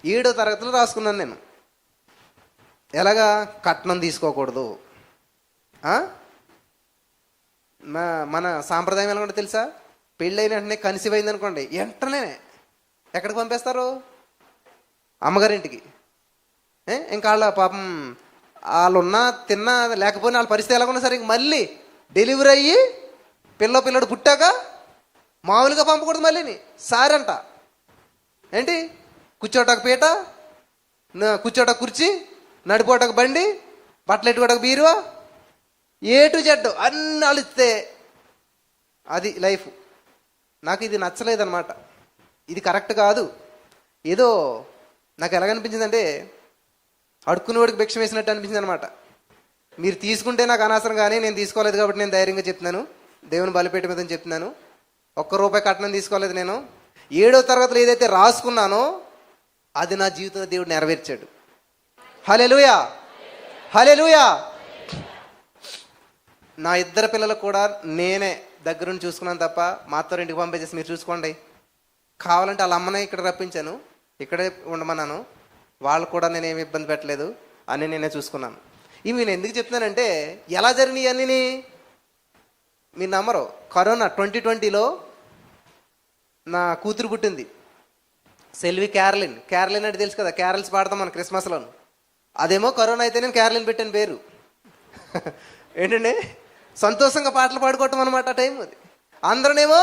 7వ తరగతిలో రాసుకున్నాను నేను. ఎలాగా? కట్నం తీసుకోకూడదు. మన సాంప్రదాయం ఎలా ఉంటుందో తెలుసా? పెళ్ళైన వెంటనే కన్సీవ్ అయింది అనుకోండి, వెంటనే ఎక్కడికి పంపేస్తారు? అమ్మగారింటికి. ఇంకా వాళ్ళ పాపం వాళ్ళు ఉన్నా తిన్నా లేకపోయినా వాళ్ళ పరిస్థితి ఎలా ఉన్నా సరే మళ్ళీ డెలివరీ అయ్యి పిల్లడు పుట్టాక మామూలుగా పంపకూడదు. మళ్ళీని సారంట. ఏంటి? కూర్చోటకు పీట, కూర్చోటకు కుర్చీ, నడిపోటకు బండి, బట్టలు ఎట్టుకోటకు బీరువా, ఏ టు జెడ్ అన్నీ అలిస్తే అది లైఫ్. నాకు ఇది నచ్చలేదన్నమాట. ఇది కరెక్ట్ కాదు. ఏదో నాకు ఎలాగనిపించిందంటే అడుక్కునేవాడికి భిక్ష వేసినట్టు అనిపించింది అనమాట. మీరు తీసుకుంటే నాకు అనవసరం, కానీ నేను తీసుకోలేదు కాబట్టి నేను ధైర్యంగా చెప్తున్నాను, దేవుని బలిపేట మీద చెప్తున్నాను. ₹1 కట్నం తీసుకోలేదు నేను. 7వ తరగతిలో ఏదైతే రాసుకున్నానో అది నా జీవితంలో దేవుడు నెరవేర్చాడు. హల్లెలూయా, హల్లెలూయా. నా 2 పిల్లలకు కూడా నేనే దగ్గరుండి చూసుకున్నాను తప్ప మా అత్తోరింటికి పంపించేసి మీరు చూసుకోండి. కావాలంటే వాళ్ళ అమ్మనే ఇక్కడ రప్పించాను, ఇక్కడే ఉండమన్నాను. వాళ్ళు కూడా నేనేమి ఇబ్బంది పెట్టలేదు, అన్నీ నేనే చూసుకున్నాను. ఇవి నేను ఎందుకు చెప్తున్నానంటే ఎలా జరిగినాయి అన్నీ మీరు నమ్మరు. కరోనా 2020లో నా కూతురు పుట్టింది, సెల్వి క్యారలిన్. క్యారలిన్ అంటే తెలుసు కదా, క్యారల్స్ పాడతాం మన క్రిస్మస్లోను. అదేమో కరోనా అయితే నేను క్యారలిన్ పెట్టాను పేరు. ఏంటండి, సంతోషంగా పాటలు పాడుకోవటం అనమాట ఆ టైం అది. అందరూనేమో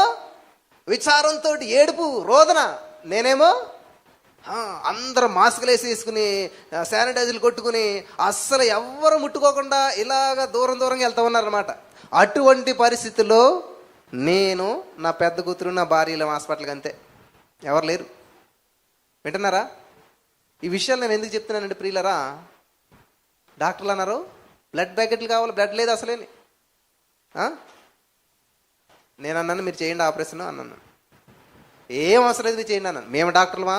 విచారంతో ఏడుపు రోదన, నేనేమో అందరూ మాస్కులు వేసుకుని శానిటైజర్లు కొట్టుకుని అస్సలు ఎవ్వరు ముట్టుకోకుండా ఇలాగ దూరంగా వెళ్తా ఉన్నారనమాట. అటువంటి పరిస్థితుల్లో నేను, నా పెద్ద కూతురు, నా భార్యలో హాస్పిటల్కి, అంతే, ఎవరు లేరు. వింటున్నారా? ఈ విషయాలు నేను ఎందుకు చెప్తున్నానంటే ప్రియులరా, డాక్టర్లు అన్నారు బ్లడ్ ప్యాకెట్లు కావాలి, బ్లడ్ లేదు అసలేని. నేను అన్నాను మీరు చేయండి ఆపరేషన్ అన్నాను. ఏం అవసరం లేదు మీరు చేయండి అన్నాను. మేము డాక్టర్లమా,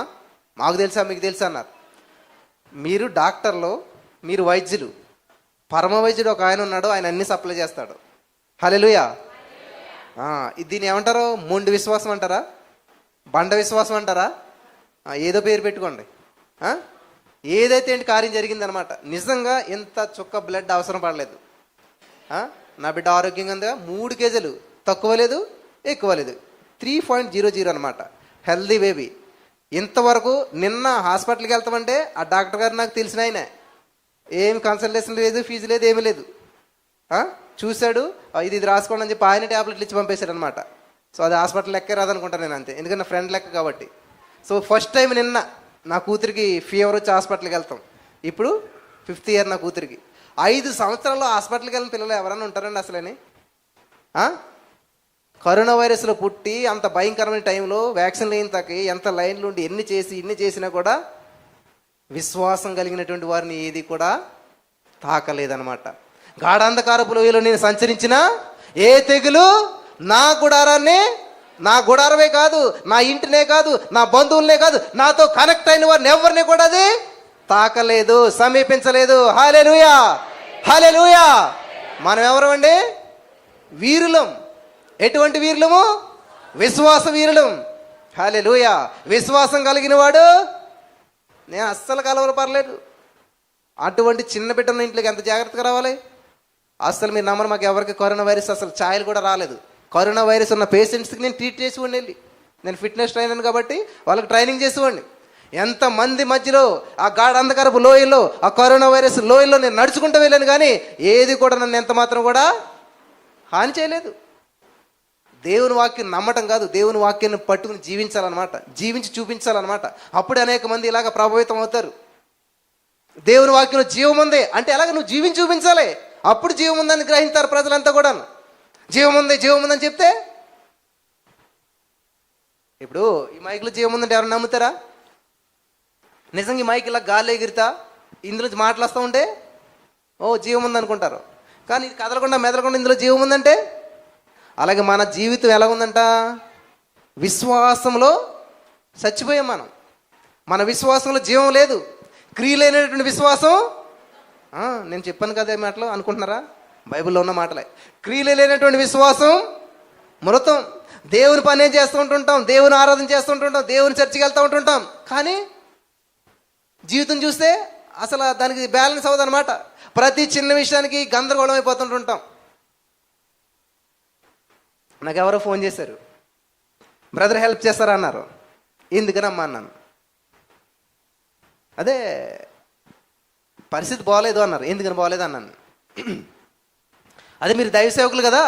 మాకు తెలుసా మీకు తెలుసా అన్నారు. మీరు డాక్టర్లు, మీరు వైద్యులు. పరమ వైద్యుడు ఒక ఆయన ఉన్నాడు, ఆయన అన్ని సప్లై చేస్తాడు. హల్లెలూయా. దీన్ని ఏమంటారు? మొండి విశ్వాసం అంటారా, బండ విశ్వాసం అంటారా, ఏదో పేరు పెట్టుకోండి. ఏదైతే ఏంటి కార్యం జరిగిందనమాట. నిజంగా ఎంత చుక్క బ్లడ్ అవసరం పడలేదు. నా బిడ్డ ఆరోగ్యంగా ఉందిగా, 3 కేజీలు తక్కువ లేదు ఎక్కువ లేదు, 3.00 అనమాట, హెల్దీ బేబీ. ఇంతవరకు నిన్న హాస్పిటల్కి వెళ్తామంటే ఆ డాక్టర్ గారు నాకు తెలిసిన ఆయన, ఏం కన్సల్టేషన్ లేదు, ఫీజు లేదు, ఏమీ లేదు. చూశాడు, ఇది రాసుకోండి అని చెప్పి ఆయన ట్యాబ్లెట్లు ఇచ్చి పంపేశాడు అనమాట. సో అది హాస్పిటల్ లెక్కే రాదనుకుంటాను నేను, అంతే, ఎందుకంటే నా ఫ్రెండ్ లెక్క కాబట్టి. సో ఫస్ట్ టైం నిన్న నా కూతురికి ఫీవర్ వచ్చి హాస్పిటల్కి వెళ్తాం. ఇప్పుడు 5th ఇయర్ నా కూతురికి. 5 సంవత్సరాల్లో హాస్పిటల్కి వెళ్ళిన పిల్లలు ఎవరైనా ఉంటారండి అసలేని? కరోనా వైరస్లో పుట్టి అంత భయంకరమైన టైంలో వ్యాక్సిన్ లేని తగ్గి ఎంత లైన్లు ఉండి ఇన్ని చేసినా కూడా విశ్వాసం కలిగినటువంటి వారిని ఏది కూడా తాకలేదనమాట. గాఢాంధకారపు లోయలో నేను సంచరించిన ఏ తెగులు నా గుడారమే కాదు, నా ఇంటినే కాదు, నా బంధువులనే కాదు, నాతో కనెక్ట్ అయిన వారిని ఎవరిని కూడా అది తాకలేదు, సమీపించలేదు. హల్లెలూయా, హల్లెలూయా. మనం ఎవరమండి? వీరులం. ఎటువంటి వీరులము? విశ్వాస వీరులం. హల్లెలూయా. విశ్వాసం కలిగిన వాడు నేను అస్సలు కలవరపడలేదు. అటువంటి చిన్న బిడ్డల ఇంట్లోకి ఎంత జాగ్రత్తగా రావాలి అస్సలు మీరు నమ్మరు. మాకు ఎవరికి కరోనా వైరస్ అసలు ఛాయలు కూడా రాలేదు. కరోనా వైరస్ ఉన్న పేషెంట్స్కి నేను ట్రీట్ చేసేవాడిని వెళ్ళి. నేను ఫిట్నెస్ ట్రైనర్ కాబట్టి వాళ్ళకి ట్రైనింగ్ చేసేవాడిని. ఎంతమంది మధ్యలో ఆ గాఢాంధకారపు లోయల్లో, ఆ కరోనా వైరస్ లోయల్లో నేను నడుచుకుంటూ వెళ్ళాను, కానీ ఏది కూడా నన్ను ఎంత మాత్రం కూడా హాని చేయలేదు. దేవుని వాక్యం నమ్మటం కాదు, దేవుని వాక్యాన్ని పట్టుకుని జీవించాలన్నమాట, జీవించి చూపించాలన్నమాట. అప్పుడే అనేక మంది ఇలాగ ప్రభావితం అవుతారు. దేవుని వాక్యంలో జీవం ఉంది అంటే ఎలాగ నువ్వు జీవించి చూపించాలి, అప్పుడు జీవం ఉందని గ్రహిస్తారు ప్రజలంతా కూడా. జీవం ఉంది జీవం ఉందని చెప్తే, ఇప్పుడు ఈ మైక్లో జీవం ఉందంటే ఎవరైనా నమ్ముతారా? నిజంగా ఈ మైక్ ఇలా గాలి ఎగిరితా ఇందులో మాటలు వస్తూ ఉంటే ఓ జీవం ఉంది అనుకుంటారు. కానీ ఇది కదలకుండా మెదలకుండా ఇందులో జీవం ఉందంటే, అలాగే మన జీవితం ఎలా ఉందంట, విశ్వాసంలో చచ్చిపోయాం మనం. మన విశ్వాసంలో జీవం లేదు, క్రియలేనటువంటి విశ్వాసం. నేను చెప్పాను కదా ఈ మాటలు అనుకుంటున్నారా? బైబిల్లో ఉన్న మాటలే. క్రియలు లేనటువంటి విశ్వాసం మృతం. దేవుని పని చేస్తూ ఉంటుంటాం, దేవుని ఆరాధన చేస్తూ ఉంటుంటాం, దేవుని చర్చికి వెళ్తూ ఉంటుంటాం, కానీ జీవితం చూస్తే అసలు దానికి బ్యాలెన్స్ అవ్వదన్నమాట. ప్రతి చిన్న విషయానికి గందరగోళం అయిపోతుంటుంటాం. నాకు ఎవరో ఫోన్ చేశారు, బ్రదర్ హెల్ప్ చేస్తారా అన్నారు. ఎందుకనమ్మా అన్నాను. అదే పరిస్థితి బాగోలేదు అన్నారు. ఎందుకని బాగోలేదు అన్నాను. అదే మీరు దైవ సేవకులు కదా,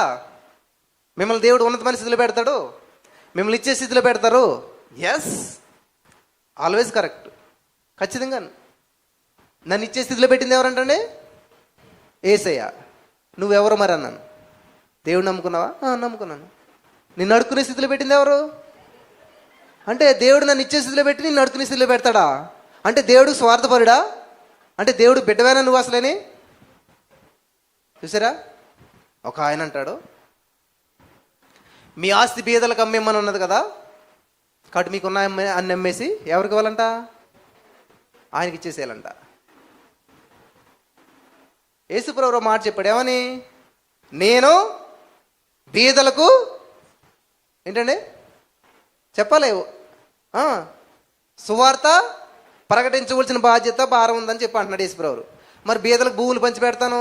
మిమ్మల్ని దేవుడు ఉన్నతమైన స్థితిలో పెడతాడు, మిమ్మల్ని ఇచ్చే స్థితిలో పెడతారు. ఎస్, ఆల్వేస్ కరెక్ట్, ఖచ్చితంగా. నన్ను ఇచ్చే స్థితిలో పెట్టింది ఎవరంటండి? యేసయ్య. నువ్వెవరు మరి అన్నాను. దేవుడు నమ్ముకున్నావా? నమ్ముకున్నాను. నిన్ను అడుక్కునే స్థితిలో పెట్టింది ఎవరు అంటే, దేవుడు నన్ను ఇచ్చే స్థితిలో పెట్టి నిన్ను అడుక్కునే స్థితిలో పెడతాడా అంటే దేవుడు స్వార్థపరుడా అంటే దేవుడు బిడ్డవేనా నువ్వు అసలేని? చూసారా? ఒక ఆయన అంటాడు, మీ ఆస్తి బీదలకు అమ్మేమని ఉన్నది కదా, కాబట్టి మీకున్న అన్ని అమ్మేసి ఎవరికి ఇవ్వాలంట? ఆయనకి ఇచ్చేసేయాలంట. యేసుప్రభువు మాట చెప్పాడు ఏమని? నేను బీదలకు ఏంటండి చెప్పలే, సువార్త ప్రకటించవలసిన బాధ్యత భారం ఉందని చెప్పి అంటున్నాడు యేసుప్రభువు. మరి బీదలకు భూములు పంచి పెడతాను,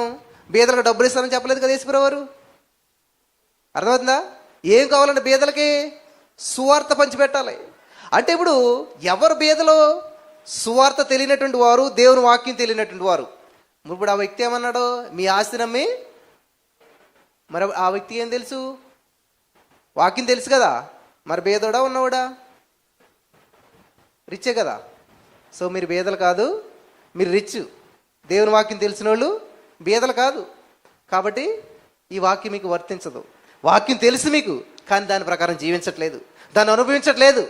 బీదలకు డబ్బులు ఇస్తానని చెప్పలేదు కదా యేసుప్రభువు. అర్థమవుతుందా? ఏం కావాలంటే బీదలకి సువార్త పంచిపెట్టాలి. అంటే ఇప్పుడు ఎవరు బీదలో? సువార్త తెలియనటువంటి వారు, దేవుని వాక్యం తెలియనటువంటి వారు. ఇప్పుడు ఆ వ్యక్తి ఏమన్నాడు? మీ ఆస్తి నమ్మి. మరి ఆ వ్యక్తి ఏం తెలుసు? వాక్యం తెలుసు కదా. మరి బీదోడా ఉన్నవాడా? రిచ్చే కదా. సో మీరు బీదలు కాదు, మీరు రిచ్. దేవుని వాక్యం తెలిసిన వాళ్ళు బీదలు కాదు. కాబట్టి ఈ వాక్యం మీకు వర్తించదు. వాక్యం తెలుసు మీకు, కానీ దాని ప్రకారం జీవించట్లేదు, దాన్ని అనుభవించట్లేదు.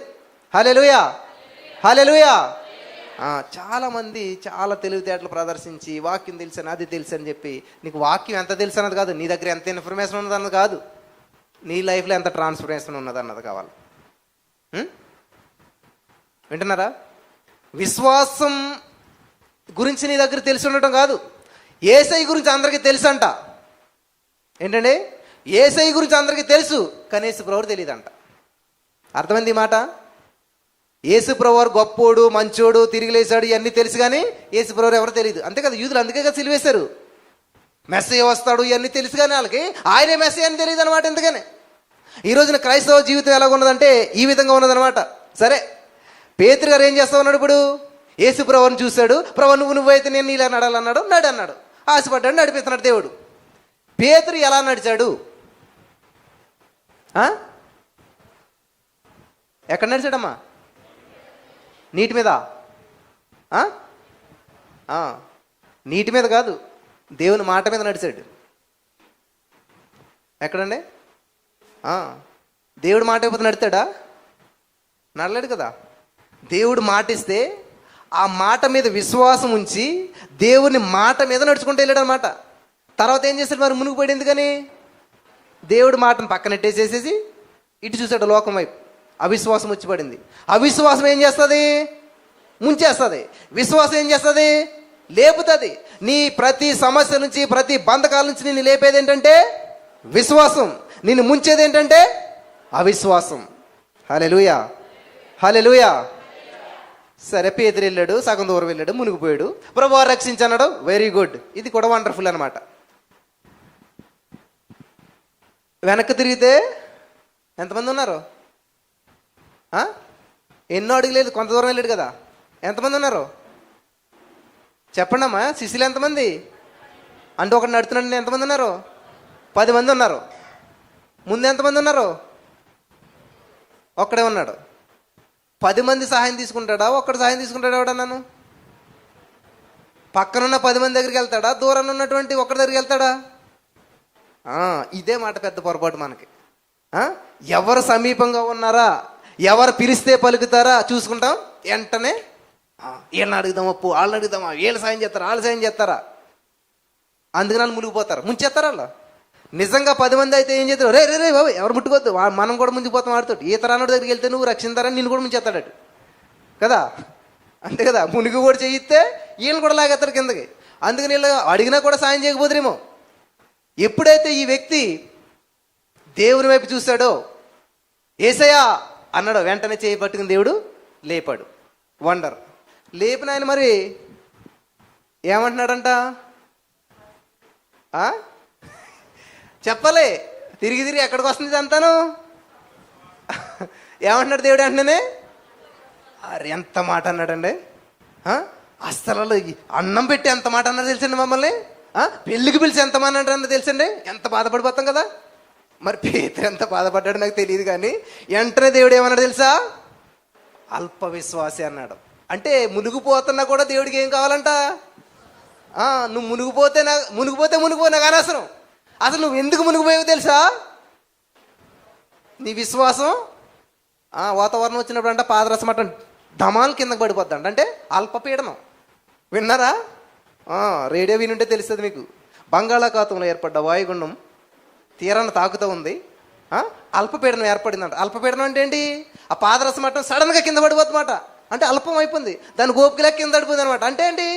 హల్లెలూయా, హల్లెలూయా. చాలామంది చాలా తెలివితేటలు ప్రదర్శించి వాక్యం తెలుసని, అది తెలుసు అని చెప్పి, నీకు వాక్యం ఎంత తెలుసు అన్నది కాదు, నీ దగ్గర ఎంత ఇన్ఫర్మేషన్ ఉన్నది అన్నది కాదు, నీ లైఫ్లో ఎంత ట్రాన్స్ఫర్మేషన్ ఉన్నది అన్నది కావాలి. వింటున్నారా? విశ్వాసం గురించి నీ దగ్గర తెలిసి ఉండటం కాదు, యేసయ్య గురించి అందరికీ తెలుసు అంట. ఏంటండి? యేసయ్య గురించి అందరికీ తెలుసు, కానీ యేసుప్రభువు తెలియదంట. అర్థమైంది ఈ మాట? యేసుప్రభువు గొప్పోడు, మంచోడు, తిరిగి లేచాడు, ఇవన్నీ తెలుసు, కానీ యేసుప్రభువు ఎవరో తెలియదు. అంతే కదా, యూదులు అందుకే కదా సిలువేశారు. మెస్సయ్య వస్తాడు ఇవన్నీ తెలుసు, కానీ వాళ్ళకి ఆయనే మెస్సయ్య అని తెలియదు అనమాట. ఎందుకని ఈ రోజున క్రైస్తవ జీవితం ఎలాగ ఉన్నదంటే ఈ విధంగా ఉన్నదనమాట. సరే, పేతురు గారు ఏం చేస్తా ఉన్నాడు? ఇప్పుడు యేసుప్రభువుని చూశాడు. ప్రభు నువ్వైతే నేను ఇలా నడాలన్నాడు, అన్నాడు, ఆశపడ్డాడు, నడిపిస్తున్నాడు దేవుడు. పేతురు ఎలా నడిచాడు? ఎక్కడ నడిచాడమ్మా? నీటి మీద? నీటి మీద కాదు, దేవుని మాట మీద నడిచాడు. ఎక్కడండి? దేవుడు మాట అయిపోతే నడతాడా? నడలేడు కదా. దేవుడు మాట ఇస్తే ఆ మాట మీద విశ్వాసం ఉంచి దేవుని మాట మీద నడుచుకుంటూ వెళ్ళాడు అనమాట. తర్వాత ఏం చేశాడు? మరి మునిగిపోయాడు. ఎందుకని? దేవుడి మాటను పక్కనెట్టేసేసేసి ఇటు చూశాడు లోకం వైపు. అవిశ్వాసం వచ్చి పడింది. అవిశ్వాసం ఏం చేస్తుంది? ముంచేస్తుంది. విశ్వాసం ఏం చేస్తుంది? లేపుతుంది. నీ ప్రతి సమస్య నుంచి, ప్రతి బంధకాల నుంచి నిన్ను లేపేది ఏంటంటే విశ్వాసం. నిన్ను ముంచేది ఏంటంటే అవిశ్వాసం. హల్లెలూయా, హల్లెలూయా. సరే, పేతురు వెళ్ళాడు, సగం దూరం వెళ్ళాడు, మునిగిపోయాడు. ప్రభువా రక్షించన్నాడు, వెరీ గుడ్. ఇది కూడా వండర్ఫుల్ అనమాట. వెనక్కి తిరిగితే ఎంతమంది ఉన్నారు? ఎన్నో అడుగులేదు, కొంత దూరం వెళ్ళాడు కదా. ఎంతమంది ఉన్నారు చెప్పండి అమ్మా? శిష్యులు ఎంతమంది? అంటే ఒకటి నడుతున్నాడు, ఎంతమంది ఉన్నారు? 10 మంది ఉన్నారు. ముందు ఎంతమంది ఉన్నారు? ఒక్కడే ఉన్నాడు. 10 మంది సహాయం తీసుకుంటాడా, ఒక్కడు సహాయం తీసుకుంటాడా? ఎవడన్నాను? పక్కనున్న 10 మంది దగ్గరికి వెళ్తాడా, దూరంలో ఉన్నటువంటి ఒక్కడి దగ్గరికి వెళ్తాడా? ఇదే మాట పెద్ద పొరపాటు మనకి. ఎవరు సమీపంగా ఉన్నారా, ఎవరు పిలిస్తే పలుకుతారా చూసుకుంటాం. వెంటనే వీళ్ళని అడుగుదాం, అప్పు వాళ్ళని అడుగుదామా, వీళ్ళు సాయం చేస్తారా, వాళ్ళు సాయం చేస్తారా, అందుకని వాళ్ళు మునిగిపోతారు, ముంచేస్తారు వాళ్ళు. నిజంగా 10 మంది అయితే ఏం చేస్తారు? రే రే రే బాబు ఎవరు ముట్టుకోవద్దు, మనం కూడా ముంచిపోతాం వాడితో. ఈ తరానుడి దగ్గరికి వెళ్తే నువ్వు రక్షించారని నిన్ను కూడా ముంచేస్తాడు కదా, అంతే కదా. మునిగి కూడా చేయిస్తే వీళ్ళని కూడా లాగేస్తారు కిందకి. అందుకని వీళ్ళు అడిగినా కూడా సాయం చేయకపోదురేమో. ఎప్పుడైతే ఈ వ్యక్తి దేవుని వైపు చూశాడో, యేసయ్యా అన్నాడో, వెంటనే చేయి పట్టుకుని దేవుడు లేపాడు. వండర్. లేపిన ఆయన మరి ఏమంటున్నాడంట? చెప్పలే. తిరిగి తిరిగి ఎక్కడికి వస్తుంది అంతాను? ఏమంటున్నాడు దేవుడు వెంటనే? అరే ఎంత మాట అన్నాడండి. అస్సలు అన్నం పెట్టి ఎంత మాట అన్నాడు తెలుసండి మమ్మల్ని. పెళ్ళికి పిలిచి ఎంత మాట అన్నాడు తెలుసండి. ఎంత బాధపడిపోతాం కదా. మరి పేతురు ఎంత బాధపడ్డాడు నాకు తెలియదు, కానీ వెంటనే దేవుడు ఏమన్నాడు తెలుసా? అల్ప విశ్వాసి అన్నాడు. అంటే మునిగిపోతున్నా కూడా దేవుడికి ఏం కావాలంట? నువ్వు మునిగిపో నాకు అనవసరం. అసలు నువ్వు ఎందుకు మునిగిపోయావు తెలుసా? నీ విశ్వాసం వాతావరణం వచ్చినప్పుడు అంట పాదరసం అట్ట ధమాలు కిందకు పడిపోద్దంట. అంటే అల్పపీడనం. విన్నారా? రేడియో వినుంటే తెలుస్తుంది మీకు. బంగాళాఖాతంలో ఏర్పడ్డ వాయుగుండం తీరాన్ని తాకుతూ ఉంది. అల్పపీడనం ఏర్పడిందంట. అల్పపీడనం అంటే ఏంటి? ఆ పాదరసం అట్టం సడన్గా కింద పడిపోతుందన్నమాట. అంటే అల్పం అయిపోయింది, దాని గోపికలకి కింద పడిపోయింది అనమాట. అంటే ఏంటి?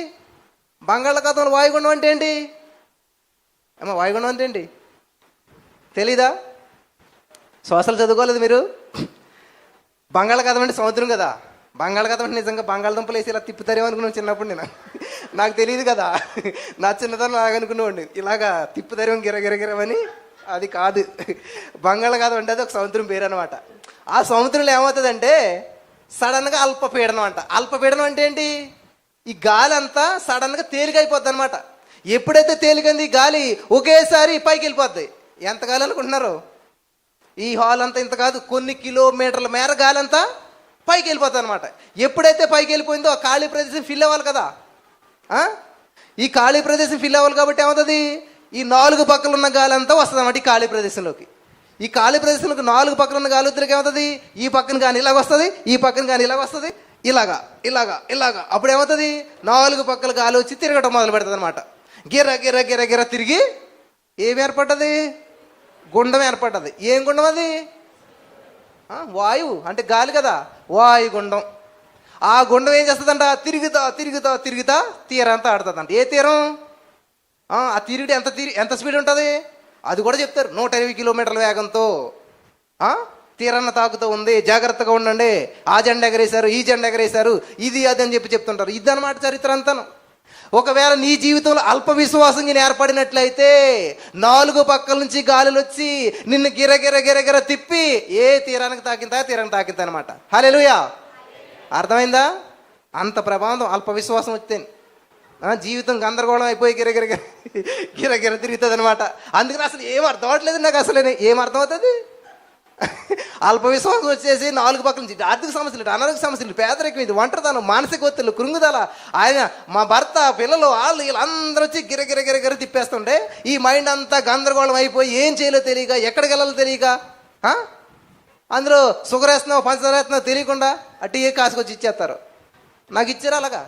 బంగాళాఖాతంలో వాయుగుండం అంటే ఏంటి? వాయుగుండం అంటే ఏంటి తెలీదా? శ్వాసలు చదువుకోలేదు మీరు? బంగాళాఖాతం అంటే సముద్రం కదా. బంగాళాఖాతం అంటే నిజంగా బంగాళదుంపలు వేసి ఇలా తిప్పుతారేమో అనుకున్నాను చిన్నప్పుడు నేను. నాకు తెలియదు కదా, నా చిన్నతనం లాగనుకునేవాడిని. ఇలాగా తిప్పుతారేమో గిరగిరగిరమని. అది కాదు. బంగాళాఖాతం అంటే అది ఒక సముద్రం పేరు అనమాట. ఆ సముద్రంలో ఏమవుతుందంటే సడన్గా అల్పపీడనం అంట. అల్పపీడనం అంటే ఏంటి? ఈ గాలి అంతా సడన్గా తేలికైపోద్ది అనమాట. ఎప్పుడైతే తేలికైంది గాలి ఒకేసారి పైకి వెళ్ళిపోద్ది. ఎంత గాలి అనుకుంటున్నారు? ఈ హాల్ అంతా ఇంత కాదు, కొన్ని కిలోమీటర్ల మేర గాలి అంతా పైకి వెళ్ళిపోతుంది అనమాట. ఎప్పుడైతే పైకి వెళ్ళిపోయిందో ఆ ఖాళీ ప్రదేశం ఫిల్ అవ్వాలి కదా. ఈ ఖాళీ ప్రదేశం ఫిల్ అవ్వాలి కాబట్టి ఏమవుతుంది? ఈ 4 పక్కల ఉన్న గాలి అంతా వస్తుంది అన్నమాట ఈ ఖాళీ ప్రదేశంలోకి. ఈ ఖాళీ ప్రదేశంలోకి 4 పక్కన ఉన్న గాలి ఉద్దరికి ఏమవుతుంది? ఈ పక్కన కానీ ఇలాగ వస్తుంది, ఈ పక్కన కానీ ఇలాగ వస్తుంది, ఇలాగా ఇలాగా ఇలాగా. అప్పుడు ఏమవుతుంది? 4 పక్కల గాలి వచ్చి తిరగటం మొదలు పెడుతుంది అనమాట. గిర గిర గిర గిర తిరిగి ఏమి ఏర్పడ్డది? గుండం ఏర్పడ్డది. ఏం గుండం అది? వాయువు అంటే గాలి కదా, వాయుగుండం. ఆ గుండం ఏం చేస్తుందంట? తిరుగుతా తిరుగుతా తిరుగుతా తీరంతా ఆడుతుందంట. ఏ తీరం? ఆ తిరిగి ఎంత స్పీడ్ ఉంటుంది అది కూడా చెప్తారు. 120 కిలోమీటర్ల వేగంతో తీరాన్ని తాకుతూ ఉంది, జాగ్రత్తగా ఉండండి, ఆ జెండా ఎగరేశారు, ఈ జెండా ఎగరేశారు, ఇది అది అని చెప్తుంటారు. ఇదన్నమాట చరిత్ర అంతాను. ఒకవేళ నీ జీవితంలో అల్ప విశ్వాసం ఏర్పడినట్లయితే 4 పక్కల నుంచి గాలులు వచ్చి నిన్ను గిరగిర గిరగిర తిప్పి ఏ తీరానికి తాకింత అనమాట. హల్లెలూయా. అర్థమైందా? అంత ప్రభావం అల్ప విశ్వాసం వస్తే జీవితం గందరగోళం అయిపోయి గిరగిర గిరగిర తిరుగుతుంది అనమాట. అందుకని అసలు ఏం అర్థం అవట్లేదు నాకు. అసలు ఏం అర్థం అవుతుంది? అల్ప విశ్వాసం వచ్చేసి 4 పక్కల నుంచి ఆర్థిక సమస్యలు, అనారోగ్య సమస్యలు, పేదరికం, ఇది ఒంటరితనం, మానసిక ఒత్తిళ్ళు, కృంగుదల, ఆయన మా భర్త, పిల్లలు, వాళ్ళు వీళ్ళందరూ వచ్చి గిరగిర గిరగిర తిప్పేస్తుంటే ఈ మైండ్ అంతా గందరగోళం అయిపోయి ఏం చేయాలో తెలియక, ఎక్కడికి వెళ్ళాలో తెలియక, అందులో షుగర్ వేస్తున్నావు, పంచదార వేస్తున్నావు తెలియకుండా అటు ఏ కాసుకొచ్చి ఇచ్చేస్తారు. నాకు ఇచ్చారు అలాగా.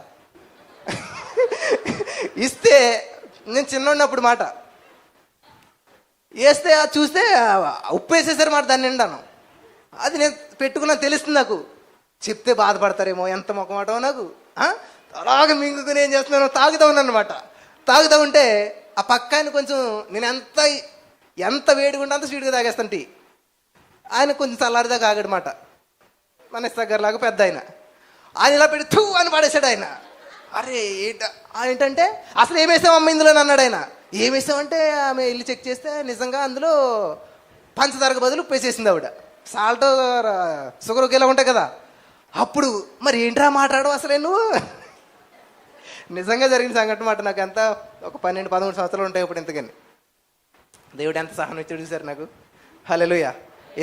ఇస్తే నేను చిన్నప్పుడు మాట వేస్తే చూస్తే ఉప్పు వేసేసారు మాట దాన్ని నిండాను. అది నేను పెట్టుకున్నా తెలుస్తుంది నాకు. చెప్తే బాధపడతారేమో, ఎంత మొక్కమాటో నాకు. అలాగే మింగుకుని ఏం చేస్తున్నాను, తాగుతూ ఉన్నాను అనమాట. తాగుతూ ఉంటే ఆ పక్కాయన కొంచెం నేను ఎంత వేడిగా ఉంటే అంత స్వీట్గా తాగేస్తాను టీ. ఆయన కొంచెం చల్లారిదాకా ఆగడమాట. మన దగ్గరలాగా పెద్ద ఆయన ఇలా పెట్టి థూ అని పడేశాడు ఆయన. అరే ఏంటంటే అసలు ఏమేసామమ్మ ఇందులో అన్నాడు ఆయన. ఏమేసామంటే ఆమె వెళ్ళి చెక్ చేస్తే నిజంగా అందులో పంచదారకు బదులు ఉప్పు వేసేసింది ఆవిడ. సాల్ట్ షుగర్ ఒకేలా ఉంటాయి కదా. అప్పుడు మరి ఏంట్రా మాట్లాడవు అసలే నువ్వు? నిజంగా జరిగిన సంఘటన మాట. నాకు ఎంత ఒక 12-13 సంవత్సరాలు ఉంటాయి ఇప్పుడు. ఇంతకని దేవుడు ఎంత సహనం ఇచ్చాడు చూసారు నాకు. హల్లెలూయా.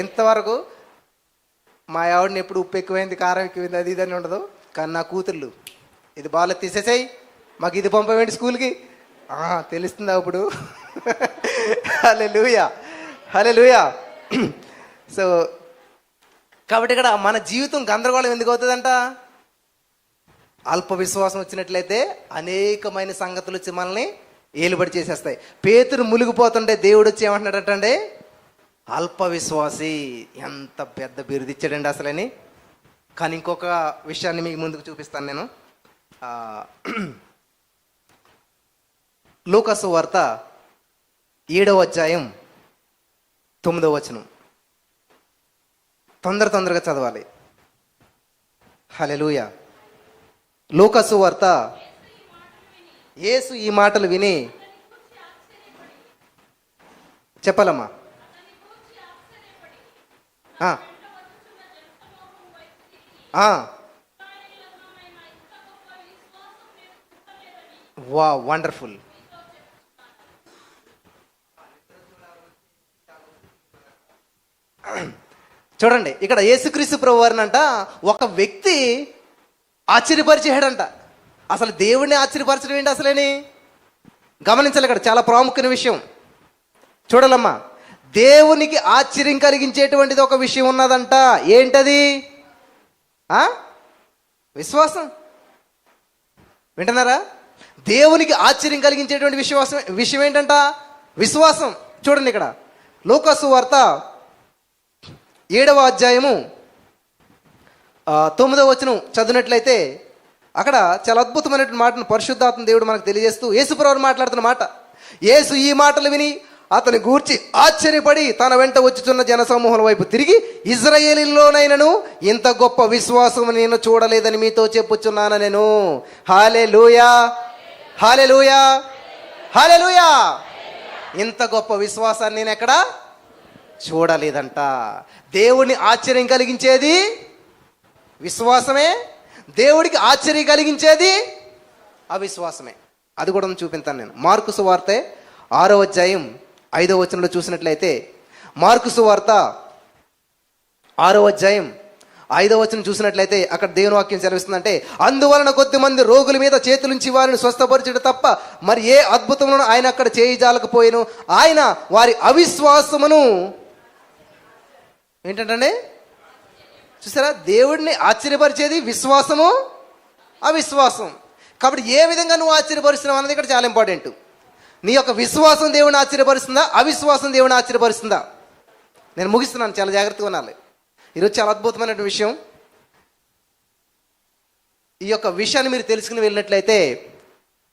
ఇంతవరకు మా ఆవిడని ఎప్పుడు ఉప్పు ఎక్కువైంది, కారం ఎక్కువైంది, అది ఇదని ఉండదు. కానీ నా కూతుర్లు ఇది బాగా తీసేసాయి, మాకు ఇది పంపవేంటి స్కూల్కి, తెలుస్తుందా ఇప్పుడు? హల్లెలూయా, హల్లెలూయా. సో కాబట్టి ఇక్కడ మన జీవితం గందరగోళం ఎందుకు అవుతుందంట? అల్ప విశ్వాసం వచ్చినట్లయితే అనేకమైన సంగతులు వచ్చి మనల్ని ఏలుబడి చేసేస్తాయి. పేతురు మునిగిపోతుంటే దేవుడు వచ్చి ఏమంటున్నాడటండి? అల్ప విశ్వాసి. ఎంత పెద్ద బిరుదిచ్చాడండి అసలని. కానీ ఇంకొక విషయాన్ని మీకు ముందుకు చూపిస్తాను నేను. లూకాసు వార్త 7వ అధ్యాయం 9వ వచనం. తొందరగా చదవాలి. హల్లెలూయా. లూకాసు వార్త. యేసు ఈ మాటలు విని చెప్పాలమ్మా. వా, వండర్ఫుల్. చూడండి, ఇక్కడ యేసుక్రీస్తు ప్రభు వారినంట ఒక వ్యక్తి ఆశ్చర్యపరిచేయడంట. అసలు దేవుడిని ఆశ్చర్యపరచడం ఏంటి అసలేని గమనించాలి. ఇక్కడ చాలా ప్రాముఖ్యమైన విషయం చూడాలమ్మా. దేవునికి ఆశ్చర్యం కలిగించేటువంటిది ఒక విషయం ఉన్నదంట. ఏంటది? విశ్వాసం. వింటున్నారా? దేవునికి ఆశ్చర్యం కలిగించేటువంటి విషయం ఏంటంట? విశ్వాసం. చూడండి, ఇక్కడ లూకాసు వార్త 7వ అధ్యాయము 9వ వచనం చదివినట్లయితే అక్కడ చాలా అద్భుతమైనటువంటి మాటను పరిశుద్ధాత్మ దేవుడు మనకు తెలియజేస్తూ యేసుప్రభువు మాట్లాడుతున్న మాట. యేసు ఈ మాటలు విని అతని గూర్చి ఆశ్చర్యపడి తన వెంట వచ్చుచున్న జనసమూహం వైపు తిరిగి, ఇజ్రాయేలీలోనైనను ఇంత గొప్ప విశ్వాసం నేను చూడలేదని మీతో చెప్పుచున్నాను నేను. హల్లెలూయా, హల్లెలూయా, హల్లెలూయా. ఇంత గొప్ప విశ్వాసాన్ని నేను ఎక్కడ చూడలేదంట. దేవుడిని ఆశ్చర్యం కలిగించేది విశ్వాసమే, దేవుడికి ఆశ్చర్యం కలిగించేది అవిశ్వాసమే. అది కూడా చూపిస్తాను నేను. మార్కు సువార్త 6వ అధ్యాయం 5వ వచనంలో చూసినట్లయితే, మార్కు సువార్త 6వ అధ్యాయం 5వ వచనం చూసినట్లయితే అక్కడ దేవుని వాక్యం సెలవిస్తుందంటే, అందువలన కొద్దిమంది రోగుల మీద చేతులుంచి వారిని స్వస్థపరచడం తప్ప మరి ఏ అద్భుతములను ఆయన అక్కడ చేయజాలకపోయాను. ఆయన వారి అవిశ్వాసమును ఏంటంటే చూసారా, దేవుడిని ఆశ్చర్యపరిచేది విశ్వాసము, అవిశ్వాసం. కాబట్టి ఏ విధంగా నువ్వు ఆశ్చర్యపరుస్తున్నావు అన్నది ఇక్కడ చాలా ఇంపార్టెంట్. నీ యొక్క విశ్వాసం దేవుని ఆశ్చర్యపరుస్తుందా, అవిశ్వాసం దేవుని ఆశ్చర్యపరుస్తుందా? నేను ముగిస్తున్నాను, చాలా జాగ్రత్తగా ఉండాలి. ఈరోజు చాలా అద్భుతమైన విషయం. ఈ యొక్క విషయాన్ని మీరు తెలుసుకుని వెళ్ళినట్లయితే,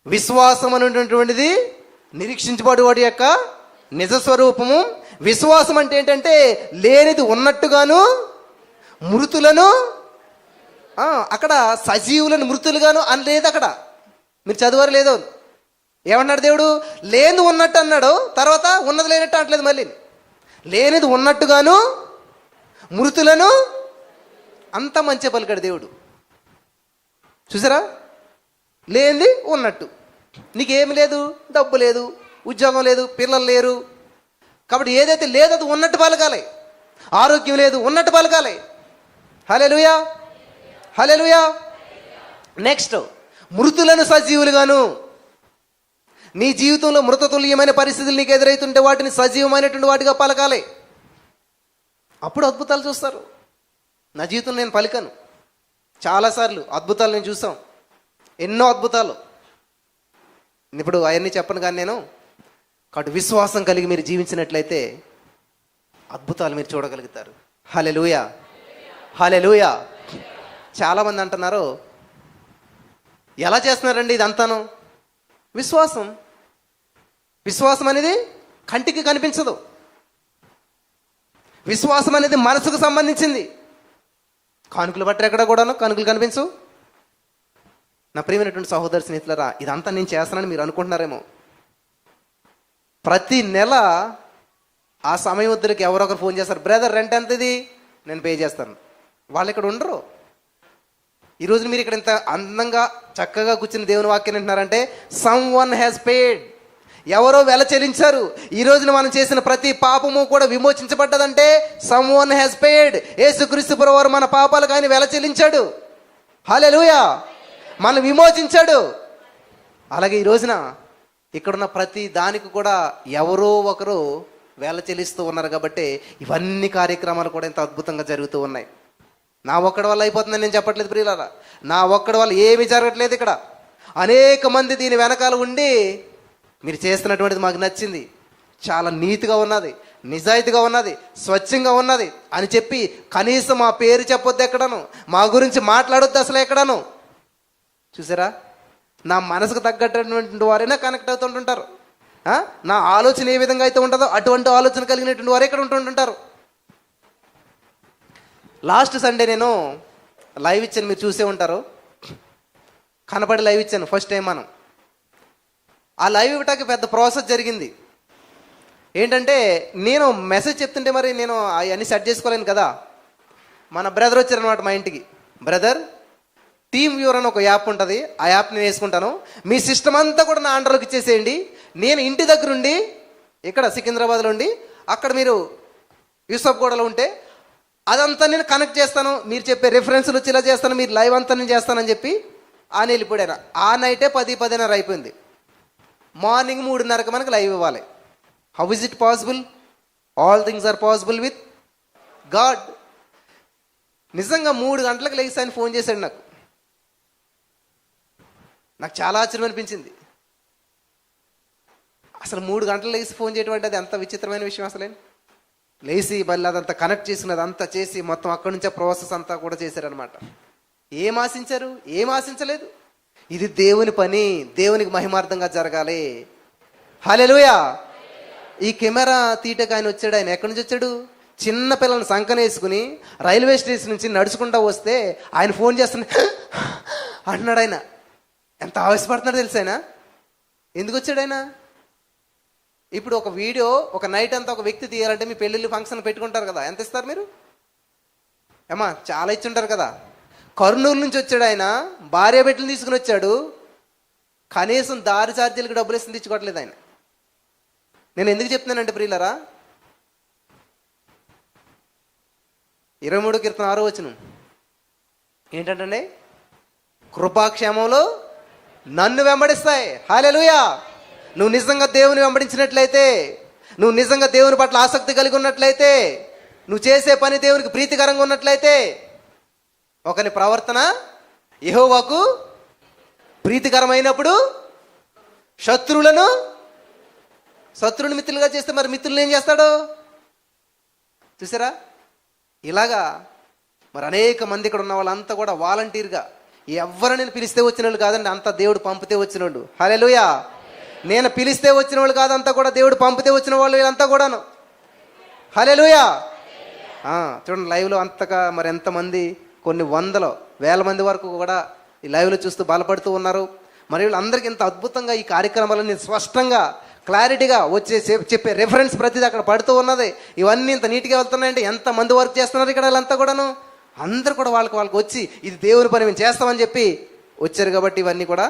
విశ్వాసం అనేటువంటిది నిరీక్షించబడి వాడి యొక్క నిజ స్వరూపము. విశ్వాసం అంటే ఏంటంటే లేనిది ఉన్నట్టుగాను, మృతులను అక్కడ సజీవులను మృతులుగాను అని లేదు. అక్కడ మీరు చదివారు లేదో, ఏమన్నాడు దేవుడు? లేనిది ఉన్నట్టు అన్నాడు, తర్వాత ఉన్నది లేనట్టు అంటలేదు. మళ్ళీ లేనిది ఉన్నట్టుగాను, మృతులను అంత మంచి పలికాడు దేవుడు. చూసారా, లేనిది ఉన్నట్టు. నీకేమి లేదు, డబ్బు లేదు, ఉద్యోగం లేదు, పిల్లలు లేరు. కాబట్టి ఏదైతే లేదో అది ఉన్నట్టు పలకాలి. ఆరోగ్యం లేదు, ఉన్నట్టు పలకాలి. హల్లెలూయా, హల్లెలూయా. నెక్స్ట్, మృతులను సజీవులుగాను. నీ జీవితంలో మృతతుల్యమైన పరిస్థితులు నీకు ఎదురైతుంటే వాటిని సజీవమైనటువంటి వాటిగా పలకాలి. అప్పుడు అద్భుతాలు చూస్తారు. నా జీవితంలో నేను పలికాను చాలాసార్లు, అద్భుతాలు నేను చూసాం, ఎన్నో అద్భుతాలు. ఇప్పుడు అవన్నీ చెప్పను కానీ నేను. కాబట్టి విశ్వాసం కలిగి మీరు జీవించినట్లయితే అద్భుతాలు మీరు చూడగలుగుతారు. హల్లెలూయా, హల్లెలూయా. చాలామంది అంటున్నారు, ఎలా చేస్తున్నారండి ఇదంతాను? విశ్వాసం. విశ్వాసం అనేది కంటికి కనిపించదు. విశ్వాసం అనేది మనసుకు సంబంధించింది. కానుకలు బట్టి ఎక్కడ కూడాను కానుకలు కనిపించు. నా ప్రియమైనటువంటి సహోదరు స్నేహితులరా, ఇదంతా నేను చేస్తానని మీరు అనుకుంటున్నారేమో. ప్రతి నెల ఆ సమయం వద్దరికి ఎవరొకరు ఫోన్ చేస్తారు, బ్రదర్ రెంట్ ఎంత ఇది, నేను పే చేస్తాను. వాళ్ళు ఇక్కడ ఉండరు. ఈరోజు మీరు ఇక్కడ ఇంత అందంగా చక్కగా కూర్చుని దేవుని వాక్యం వింటున్నారంటే సమ్ వన్ హ్యాస్ పేడ్. ఎవరో వెల చెల్లించారు. ఈ రోజున మనం చేసిన ప్రతి పాపము కూడా విమోచించబడ్డదంటే సమ్వన్ హ్యాస్ పేడ్. యేసుక్రీస్తు ప్రభువారు మన పాపాలకు ఆయన వెల చెల్లించాడు. హల్లెలూయా, మనం విమోచించాడు. అలాగే ఈ రోజున ఇక్కడున్న ప్రతి దానికి కూడా ఎవరో ఒకరు వేల చెల్లిస్తూ ఉన్నారు. కాబట్టి ఇవన్నీ కార్యక్రమాలు కూడా ఎంత అద్భుతంగా జరుగుతూ ఉన్నాయి. నా ఒక్కడి వల్ల అయిపోతుందని నేను చెప్పట్లేదు ప్రియులారా, నా ఒక్కడి వల్ల ఏమీ జరగట్లేదు. ఇక్కడ అనేక మంది దీని వెనకాల ఉండి మీరు చేస్తున్నటువంటిది మాకు నచ్చింది, చాలా నీతిగా ఉన్నది, నిజాయితీగా ఉన్నది, స్వచ్ఛంగా ఉన్నది అని చెప్పి కనీసం మా పేరు చెప్పొద్దు, ఎక్కడను మా గురించి మాట్లాడొద్దు అసలు ఎక్కడను. చూసారా, నా మనసుకు తగ్గటువంటి వారైనా కనెక్ట్ అవుతుంటుంటారు. నా ఆలోచన ఏ విధంగా అయితే ఉంటుందో అటువంటి ఆలోచన కలిగినటువంటి వారు ఇక్కడ ఉంటుంటారు. లాస్ట్ సండే నేను లైవ్ ఇచ్చాను, మీరు చూసే ఉంటారు. కనపడి లైవ్ ఇచ్చాను ఫస్ట్ టైం. మనం ఆ లైవ్ ఇవ్వటానికి పెద్ద ప్రాసెస్ జరిగింది. ఏంటంటే నేను మెసేజ్ చెప్తుంటే మరి నేను అవన్నీ సెట్ చేసుకోలేను కదా. మన బ్రదర్ వచ్చారనమాట మా ఇంటికి. బ్రదర్, టీమ్ వ్యూవర్ అని ఒక యాప్ ఉంటుంది, ఆ యాప్ నేను వేసుకుంటాను, మీ సిస్టమ్ అంతా కూడా నా అండర్లోకి ఇచ్చేసేయండి. నేను ఇంటి దగ్గర ఉండి ఇక్కడ సికింద్రాబాద్లో ఉండి అక్కడ మీరు యూసఫ్గూడలో ఉంటే అదంతా నేను కనెక్ట్ చేస్తాను, మీరు చెప్పే రిఫరెన్స్లు వచ్చి ఇలా చేస్తాను, మీరు లైవ్ అంతా నేను చేస్తానని చెప్పి ఆయన వెళ్ళిపోయాను. ఆ నైటే 10-10:30 అయిపోయింది. మార్నింగ్ 3:30కి మనకి లైవ్ ఇవ్వాలి. How is it possible? All things are possible with God. నిజంగా 3 గంటలకు లేచి ఆయన ఫోన్ చేశాడు. నాకు చాలా ఆశ్చర్యం అనిపించింది. అసలు 3 గంటలు లేచి ఫోన్ చేయడం అంటే అది ఎంత విచిత్రమైన విషయం. అసలే లేచి మళ్ళీ అదంతా కనెక్ట్ చేసుకున్నది అంతా చేసి మొత్తం అక్కడి నుంచే ప్రాసెస్ అంతా కూడా చేశారనమాట. ఏం ఆశించారు? ఏం ఆశించలేదు. ఇది దేవుని పని, దేవునికి మహిమార్థంగా జరగాలి. హల్లెలూయా. ఈ కెమెరా తీయటకు ఆయన వచ్చాడు. ఆయన ఎక్కడి నుంచి వచ్చాడు? చిన్న పిల్లల్ని సంకనేసుకుని రైల్వే స్టేషన్ నుంచి నడుచుకుంటూ వస్తే ఆయన ఫోన్ చేస్తున్నా అంటున్నాడు. ఆయన ఎంత ఆవేశపడుతున్నాడు తెలుసు. ఆయన ఎందుకు వచ్చాడు? ఆయన ఇప్పుడు ఒక వీడియో ఒక నైట్ అంతా ఒక వ్యక్తి తీయాలంటే మీ పెళ్ళిళ్ళు ఫంక్షన్ పెట్టుకుంటారు కదా, ఎంత ఇస్తారు మీరు? ఏమా చాలా ఇచ్చుంటారు కదా. కర్నూలు నుంచి వచ్చాడు ఆయన, భార్య బిడ్డలు తీసుకుని వచ్చాడు. కనీసం దారి ఛార్జీలకు డబ్బులు ఇస్తుంది తెచ్చుకోవట్లేదు ఆయన. నేను ఎందుకు చెప్తున్నానంటే ప్రియులరా, 23:6 ఏంటంటే కృపాక్షేమంలో నన్ను వెంబడిస్తాయి. హల్లెలూయా. నువ్వు నిజంగా దేవుని వెంబడించినట్లయితే, నువ్వు నిజంగా దేవుని పట్ల ఆసక్తి కలిగి ఉన్నట్లయితే, నువ్వు చేసే పని దేవునికి ప్రీతికరంగా ఉన్నట్లయితే, ఒకని ప్రవర్తన యెహోవాకు ప్రీతికరమైనప్పుడు శత్రువుని మిత్రులుగా చేస్తే మరి మిత్రులు ఏం చేస్తాడు? చూసారా, ఇలాగా మరి అనేక మంది ఇక్కడ ఉన్న వాళ్ళంతా కూడా వాలంటీర్గా, ఎవరిని పిలిస్తే వచ్చిన వాళ్ళు కాదండి, అంతా దేవుడు పంపితే వచ్చిన వాళ్ళు. హల్లెలూయా. నేను పిలిస్తే వచ్చిన వాళ్ళు కాదంతా కూడా దేవుడు పంపితే వచ్చిన వాళ్ళు వీళ్ళంతా కూడాను. హల్లెలూయా. చూడండి లైవ్లో అంతగా మరి ఎంతమంది, కొన్ని వందల వేల మంది వరకు కూడా ఈ లైవ్లో చూస్తూ బలపడుతూ ఉన్నారు. మరి వీళ్ళందరికీ ఎంత అద్భుతంగా ఈ కార్యక్రమాలన్నీ స్పష్టంగా క్లారిటీగా వచ్చే చెప్పే రెఫరెన్స్ ప్రతిదీ అక్కడ పడుతూ ఉన్నది. ఇవన్నీ ఇంత నీట్గా వెళ్తున్నాయంటే ఎంతమంది వర్క్ చేస్తున్నారు ఇక్కడ వీళ్ళంతా కూడాను. అందరు కూడా వాళ్ళకి వచ్చి ఇది దేవుని పని మేము చేస్తామని చెప్పి వచ్చారు. కాబట్టి ఇవన్నీ కూడా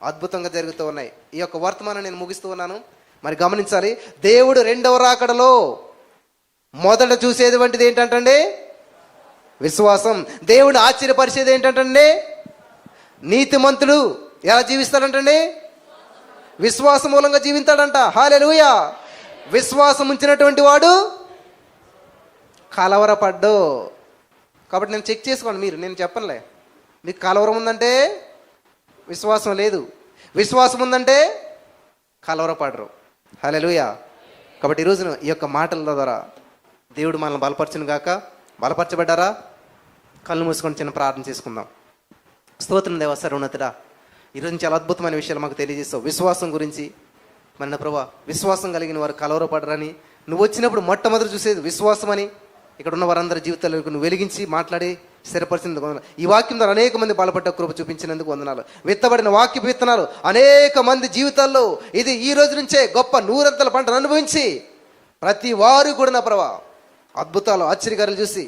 అద్భుతంగా జరుగుతూ ఉన్నాయి. ఈ యొక్క వర్తమానం నేను ముగిస్తూ ఉన్నాను. మరి గమనించాలి, దేవుడు రెండవ రాకడలో మొదట చూసేది వంటిది ఏంటంటే విశ్వాసం. దేవుడు ఆశ్చర్యపరిచేది ఏంటంటే నీతిమంతుడు ఎలా జీవిస్తాడంటే విశ్వాసం మూలంగా జీవిస్తాడంట. హల్లెలూయా. విశ్వాసం ఉంచినటువంటి వాడు కలవరపడ్డు. కాబట్టి నేను చెక్ చేసుకోండి, నేను చెప్పనులే. మీకు కలవరం ఉందంటే విశ్వాసం లేదు, విశ్వాసం ఉందంటే కలవరపడరు. హల్లెలూయా. కాబట్టి ఈరోజున ఈ యొక్క మాటల ద్వారా దేవుడు మనల్ని బలపరచును గాక. బలపరచబడ్డారా? కళ్ళు మూసుకొని చిన్న ప్రార్థన చేసుకుందాం. స్తోత్రం దేవా, సర్వోన్నతుడా, ఈరోజు చాలా అద్భుతమైన విషయాలు మాకు తెలియజేస్తావు విశ్వాసం గురించి. మన ప్రభా, విశ్వాసం కలిగిన వారు కలవరపడరని నువ్వు వచ్చినప్పుడు మొట్టమొదటి చూసేది విశ్వాసం అని ఇక్కడ ఉన్న వారందరి జీవితాలకు నువ్వు వెలిగించి మాట్లాడి స్థిరపరిచినందుకు వందనాలు. ఈ వాక్యం ద్వారా అనేక మంది బలపడ్డ కృప చూపించినందుకు వందనాలు. విత్తబడిన వాక్యపు విత్తనాలు అనేక మంది జీవితాల్లో ఇది ఈ రోజు నుంచే గొప్ప 100 పంటను అనుభవించి ప్రతి వారు కూడా నా ప్రభా అద్భుతాలు ఆశ్చర్యకారులు చూసి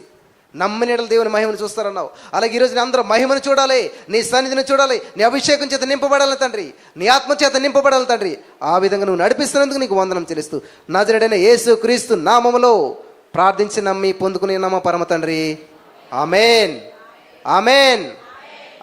నమ్మిన దేవుని మహిమను చూస్తారన్నావు. అలాగే ఈరోజు అందరూ మహిమను చూడాలి, నీ సన్నిధిని చూడాలి, నీ అభిషేకం చేత నింపబడాలి తండ్రి, నీ ఆత్మ చేత నింపబడాలి తండ్రి. ఆ విధంగా నువ్వు నడిపిస్తున్నందుకు నీకు వందనం చెల్లిస్తూ నజరేయుడైన యేసు క్రీస్తు నామములో ప్రార్థించి నమ్మి పొందుకుని నామ పరమ తండ్రి. ఆమేన్, ఆమేన్.